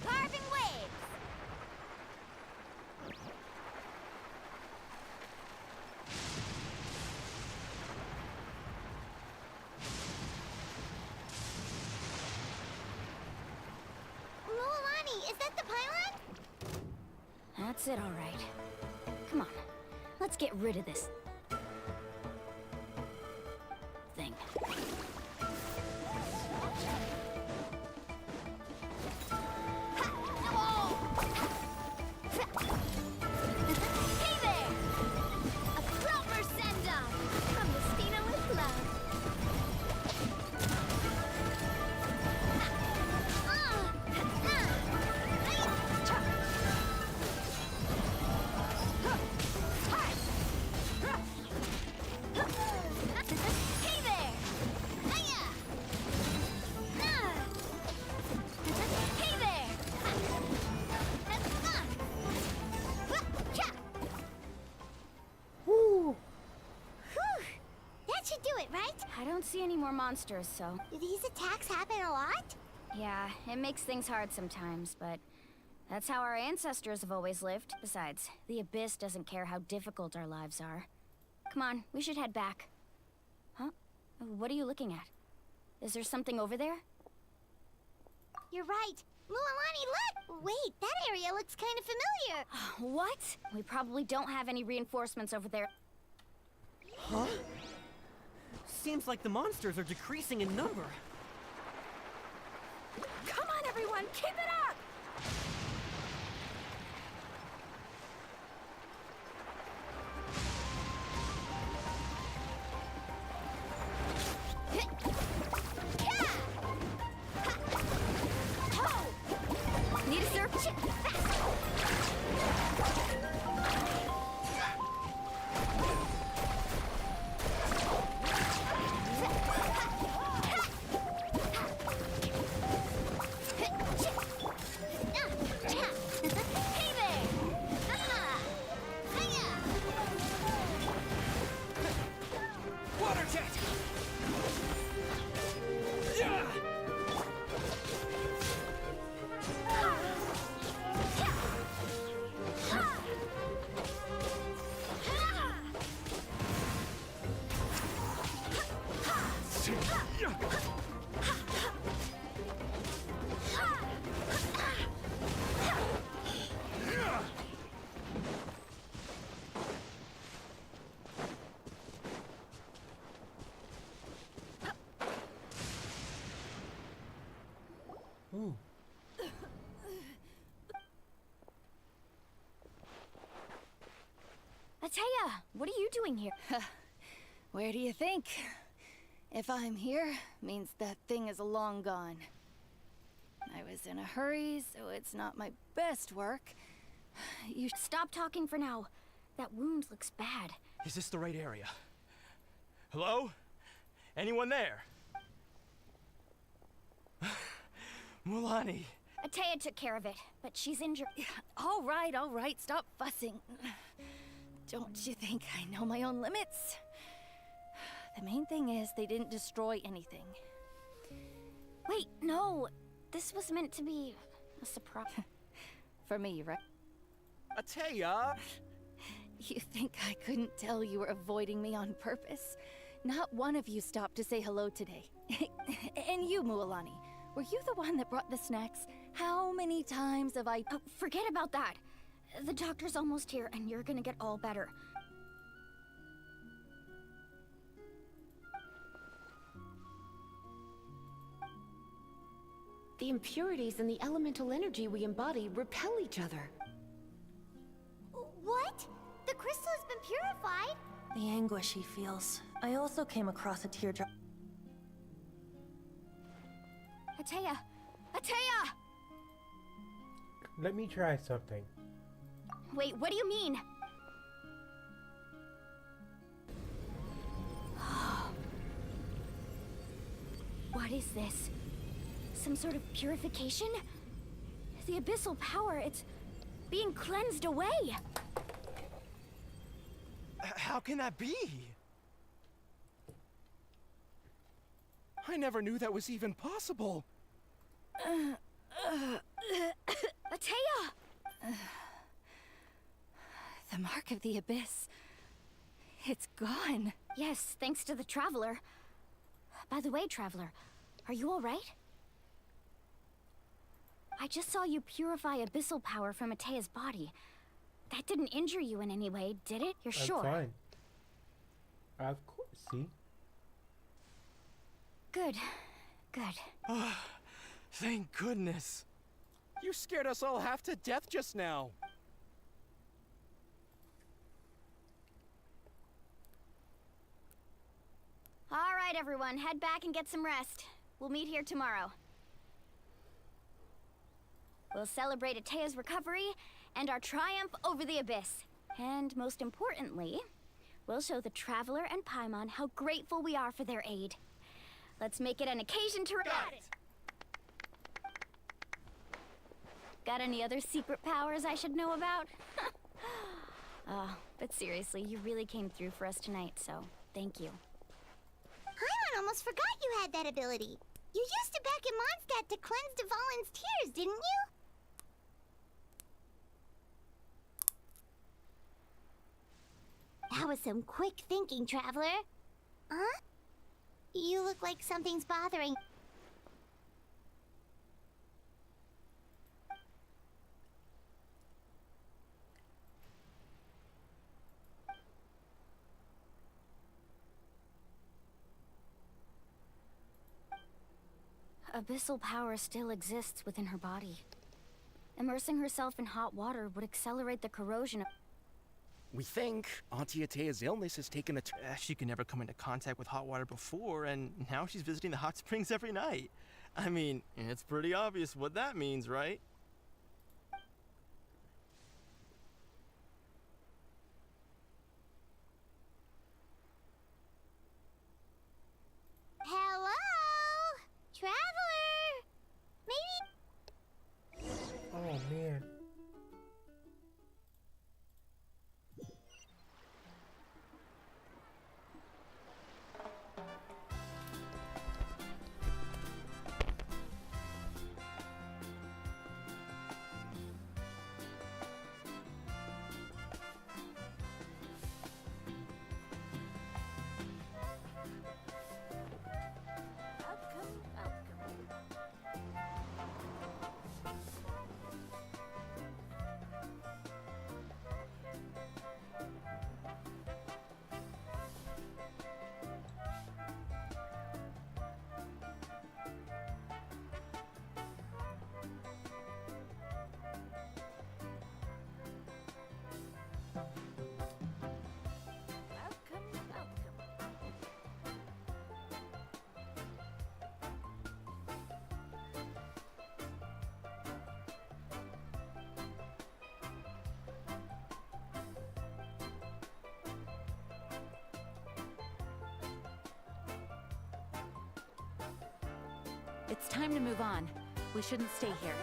Carving waves! Mualani, is that the pylon? That's it, alright. Come on. Let's get rid of this thing. Hey there! A proper send-off from Justina with love. Hey there! Hiya! Hey there! Woo! Whew! That should do it, right? I don't see any more monsters, so... Do these attacks happen a lot? Yeah, it makes things hard sometimes, but that's how our ancestors have always lived. Besides, the Abyss doesn't care how difficult our lives are. Come on, we should head back. Huh? What are you looking at? Is there something over there? You're right. Mualani, look! Wait, that area looks kind of familiar. What? We probably don't have any reinforcements over there. Huh? Seems like the monsters are decreasing in number. Come on, everyone, keep it up! Need a surf? Hey there! Hiya! Water jet! Yeah! Ooh. Ataya, what are you doing here? Where do you think? If I'm here, means that thing is long gone. I was in a hurry, so it's not my best work. You stop talking for now. That wound looks bad. Is this the right area? Hello? Anyone there? Mualani. Ataya took care of it, but she's injured. All right, stop fussing. Don't you think I know my own limits? The main thing is they didn't destroy anything. Wait, no. This was meant to be a surprise. For me, right? Ataya! You think I couldn't tell you were avoiding me on purpose? Not one of you stopped to say hello today. And you, Mualani, were you the one that brought the snacks? How many times have I— Oh, forget about that. The doctor's almost here, and you're gonna get all better. The impurities and the elemental energy we embody repel each other. What? The crystal has been purified? The anguish he feels. I also came across a teardrop. Atea! Atea! Let me try something. Wait, what do you mean? What is this? Some sort of purification? The abyssal power, it's being cleansed away. How can that be? I never knew that was even possible. Atea! The mark of the abyss. It's gone. Yes, thanks to the Traveler. By the way, Traveler, are you alright? I just saw you purify abyssal power from Atea's body. That didn't injure you in any way, did it? You're sure? I'm fine. Of course, see? Good. Good. Thank goodness. You scared us all half to death just now. Alright, everyone, head back and get some rest. We'll meet here tomorrow. We'll celebrate Atea's recovery and our triumph over the Abyss. And most importantly, we'll show the Traveler and Paimon how grateful we are for their aid. Let's make it an occasion to— Got it! Got any other secret powers I should know about? Oh, but seriously, you really came through for us tonight, so thank you. Paimon almost forgot you had that ability. You used it back in Mondstadt to cleanse Dvalin's tears, didn't you? That was some quick thinking, Traveler. Huh? You look like something's bothering. Abyssal power still exists within her body. Immersing herself in hot water would accelerate the corrosion of— We think Auntie Atea's illness has taken a She could never come into contact with hot water before, and now she's visiting the hot springs every night. I mean, it's pretty obvious what that means, right? Hello? Traveler? Maybe... Oh, man. It's time to move on. We shouldn't stay here.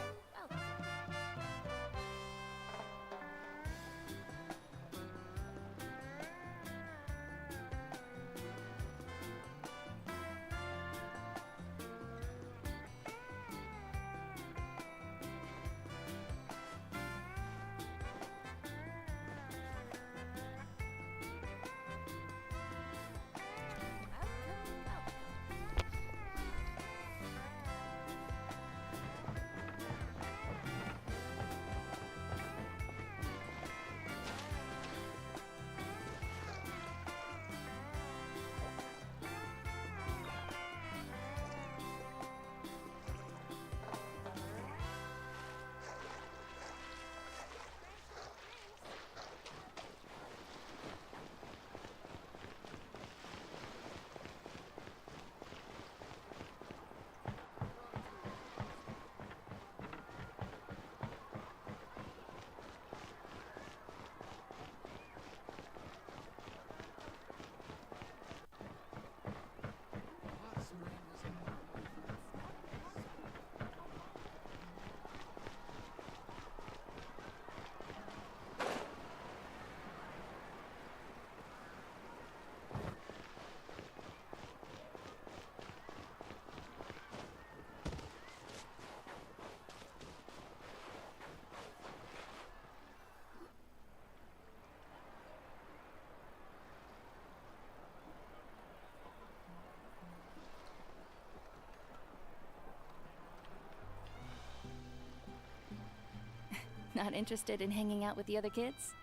Not interested in hanging out with the other kids?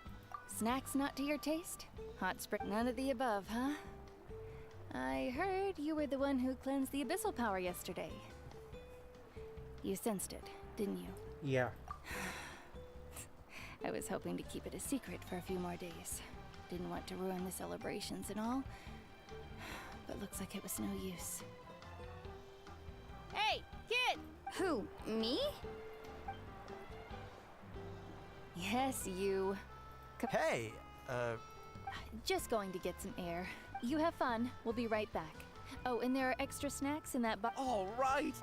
Snacks not to your taste? Hot spring? None of the above, huh? I heard you were the one who cleansed the abyssal power yesterday. You sensed it, didn't you? Yeah. I was hoping to keep it a secret for a few more days. Didn't want to ruin the celebrations and all. But looks like it was no use. Hey, kid! Who? Me? Yes, you. Hey, Just going to get some air. You have fun. We'll be right back. Oh, and there are extra snacks in that box. All right.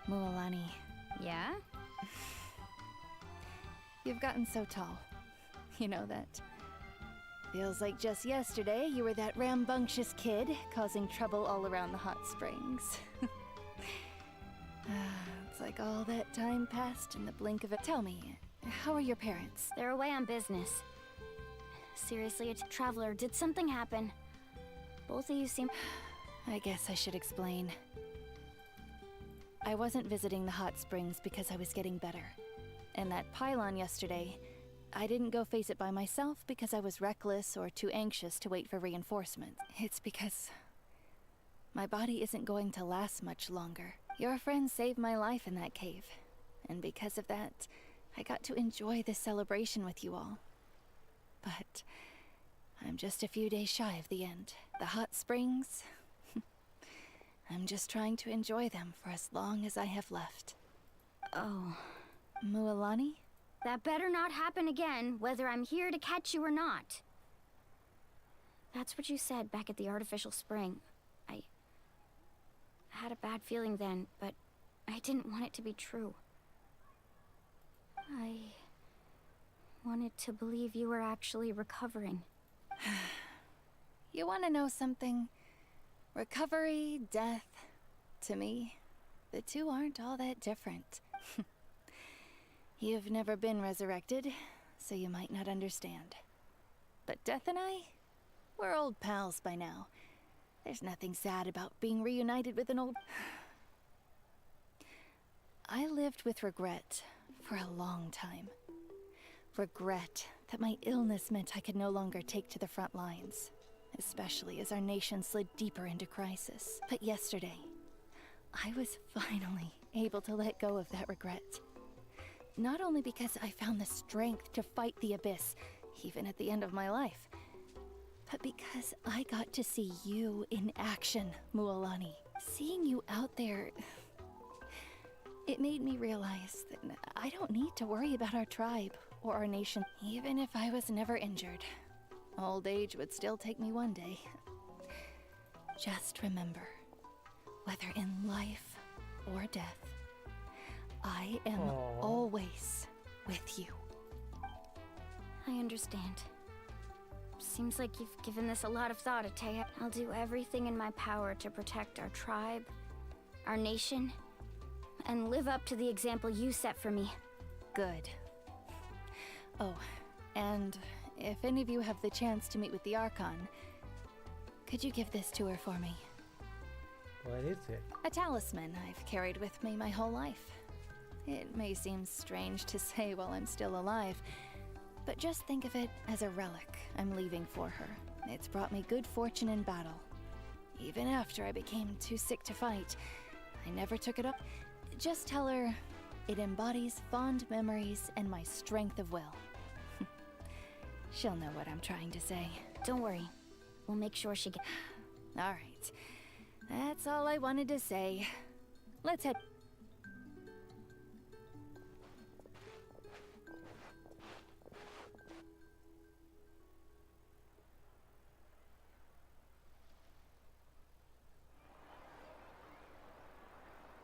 Mualani, Yeah? you've gotten so tall. You know that. Feels like just yesterday you were that rambunctious kid causing trouble all around the hot springs. It's like all that time passed in the blink of a. Tell me, how are your parents? They're away on business. Seriously, a traveler, did something happen? Both of you seem... I guess I should explain. I wasn't visiting the hot springs because I was getting better. And that pylon yesterday, I didn't go face it by myself because I was reckless or too anxious to wait for reinforcements. It's because my body isn't going to last much longer. Your friend saved my life in that cave. And because of that, I got to enjoy this celebration with you all. But I'm just a few days shy of the end. The hot springs, I'm just trying to enjoy them for as long as I have left. Oh. Mualani? That better not happen again, whether I'm here to catch you or not. That's what you said back at the artificial spring. I had a bad feeling then, but I didn't want it to be true. I wanted to believe you were actually recovering. You want to know something? Recovery, death, to me, the two aren't all that different. You've never been resurrected, so you might not understand. But Death and I, we're old pals by now. There's nothing sad about being reunited with an old... I lived with regret for a long time. Regret that my illness meant I could no longer take to the front lines, especially as our nation slid deeper into crisis. But yesterday, I was finally able to let go of that regret. Not only because I found the strength to fight the abyss, even at the end of my life, but because I got to see you in action, Mualani. Seeing you out there, it made me realize that I don't need to worry about our tribe or our nation. Even if I was never injured, old age would still take me one day. Just remember, whether in life or death, I am always with you. I understand. Seems like you've given this a lot of thought, Atea. I'll do everything in my power to protect our tribe, our nation, and live up to the example you set for me. Good. Oh, and if any of you have the chance to meet with the Archon, could you give this to her for me? What is it? A talisman I've carried with me my whole life. It may seem strange to say while I'm still alive, but just think of it as a relic I'm leaving for her. It's brought me good fortune in battle. Even after I became too sick to fight, I never took it up. Just tell her it embodies fond memories and my strength of will. She'll know what I'm trying to say. Don't worry. We'll make sure she gets... All right. That's all I wanted to say. Let's head...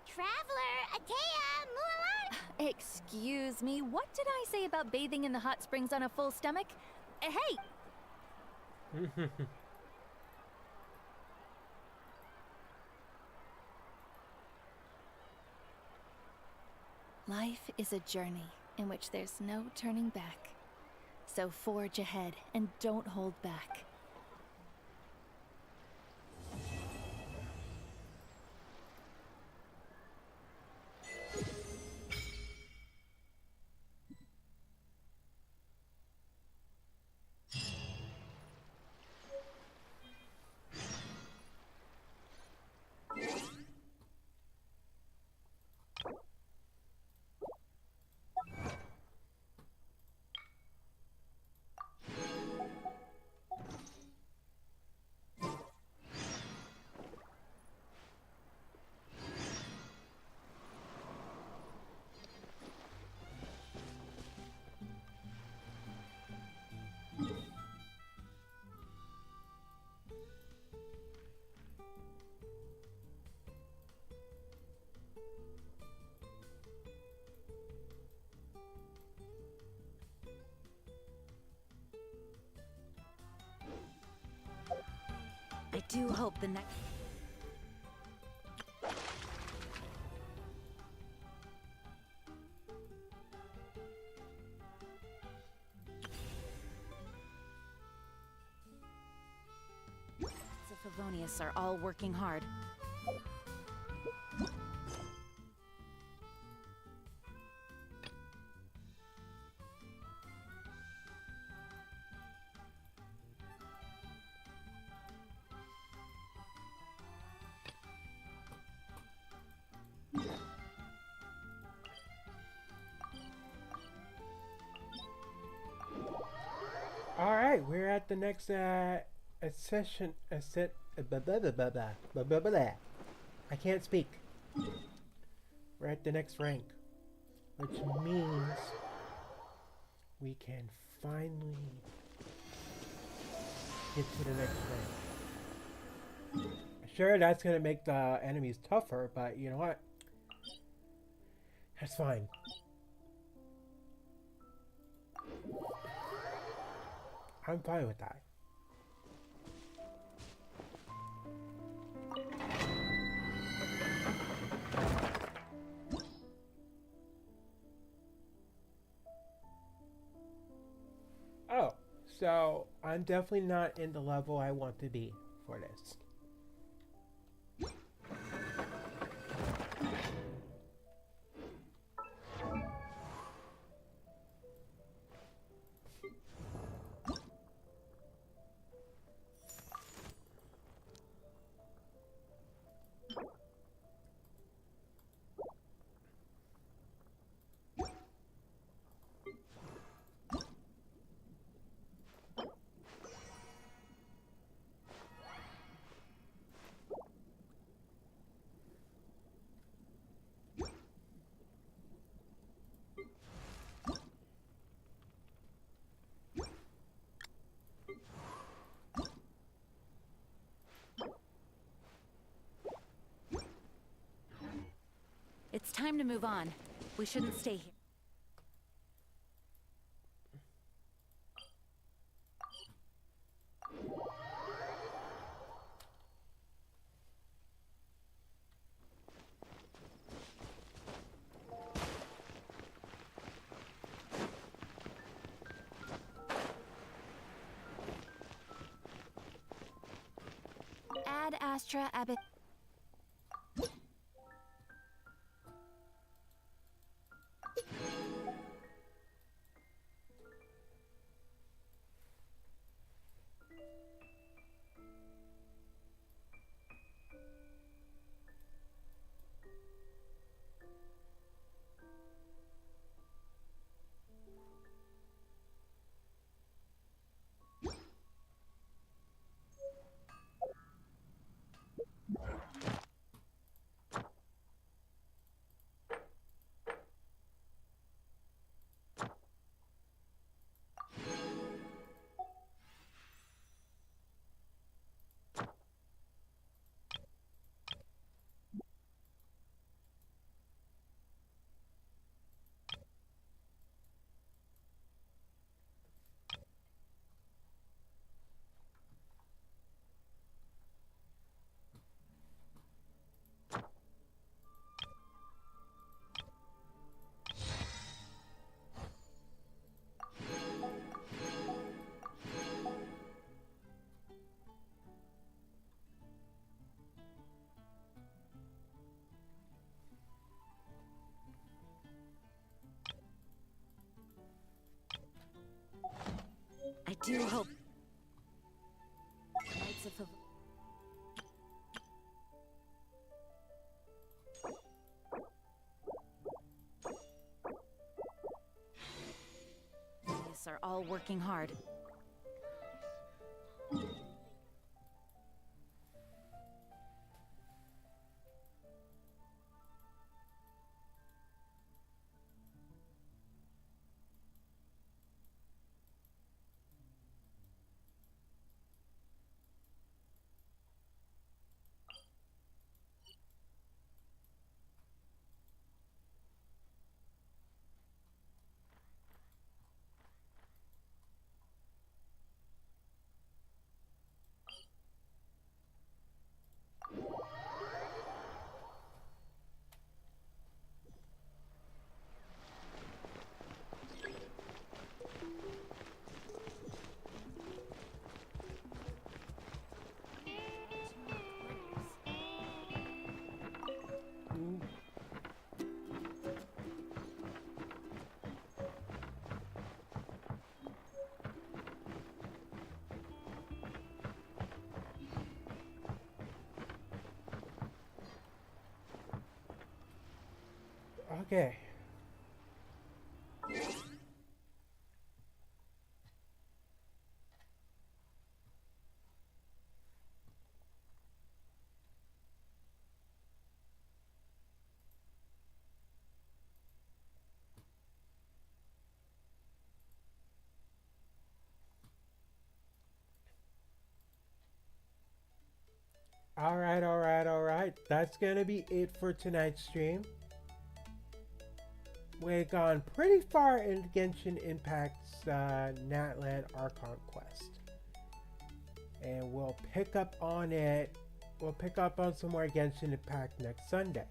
Traveler, Atea, Mualani! Excuse me, what did I say about bathing in the hot springs on a full stomach? Hey! Life is a journey in which there's no turning back. So forge ahead and don't hold back. do hope the next... The Favonius are all working hard. All right, we're at the next session. I can't speak. We're at the next rank, which means we can finally get to the next rank. Sure, that's gonna make the enemies tougher, but you know what? That's fine. I'm fine with that. Oh, so I'm definitely not in the level I want to be for this. It's time to move on. We shouldn't stay here. Ad Astra Abbot. I do hope... Knights of Fav... These are all working hard. Okay. Alright. That's gonna be it for tonight's stream. We've gone pretty far into Genshin Impact's Natlan Archon quest. And we'll pick up on it. We'll pick up on some more Genshin Impact next Sunday.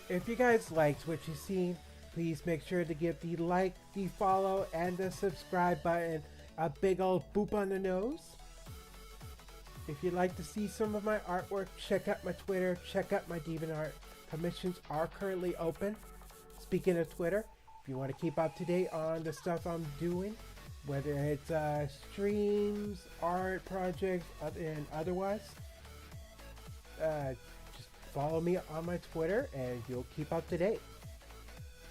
If you guys liked what you've seen, please make sure to give the like, the follow, and the subscribe button a big old boop on the nose. If you'd like to see some of my artwork, check out my Twitter, check out my DeviantArt. Commissions are currently open. Speaking of Twitter, if you want to keep up to date on the stuff I'm doing, whether it's streams, art projects, and otherwise, just follow me on my Twitter and you'll keep up to date.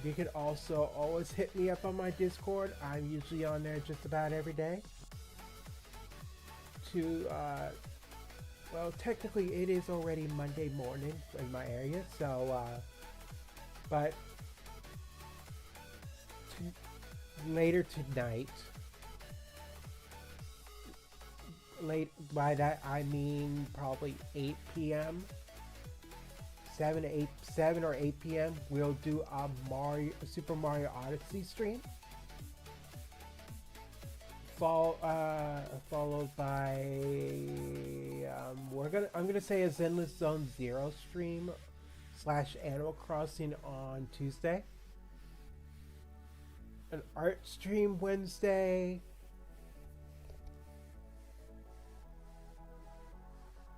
You can also always hit me up on my Discord. I'm usually on there just about every day. Well, technically it is already Monday morning in my area, so but later tonight, by that I mean probably 8 p.m. 7 or 8 p.m. we'll do a Super Mario Odyssey stream. Followed by I'm gonna say a Zenless Zone Zero stream / Animal Crossing on Tuesday. An art stream Wednesday.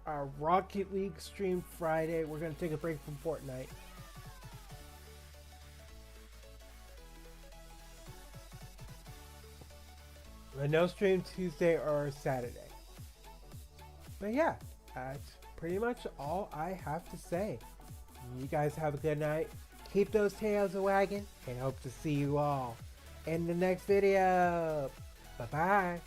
A Rocket League stream Friday. We're gonna take a break from Fortnite. And no stream Tuesday or Saturday. But yeah, that's pretty much all I have to say. You guys have a good night. Keep those tails a-wagging, and hope to see you all in the next video. Bye-bye.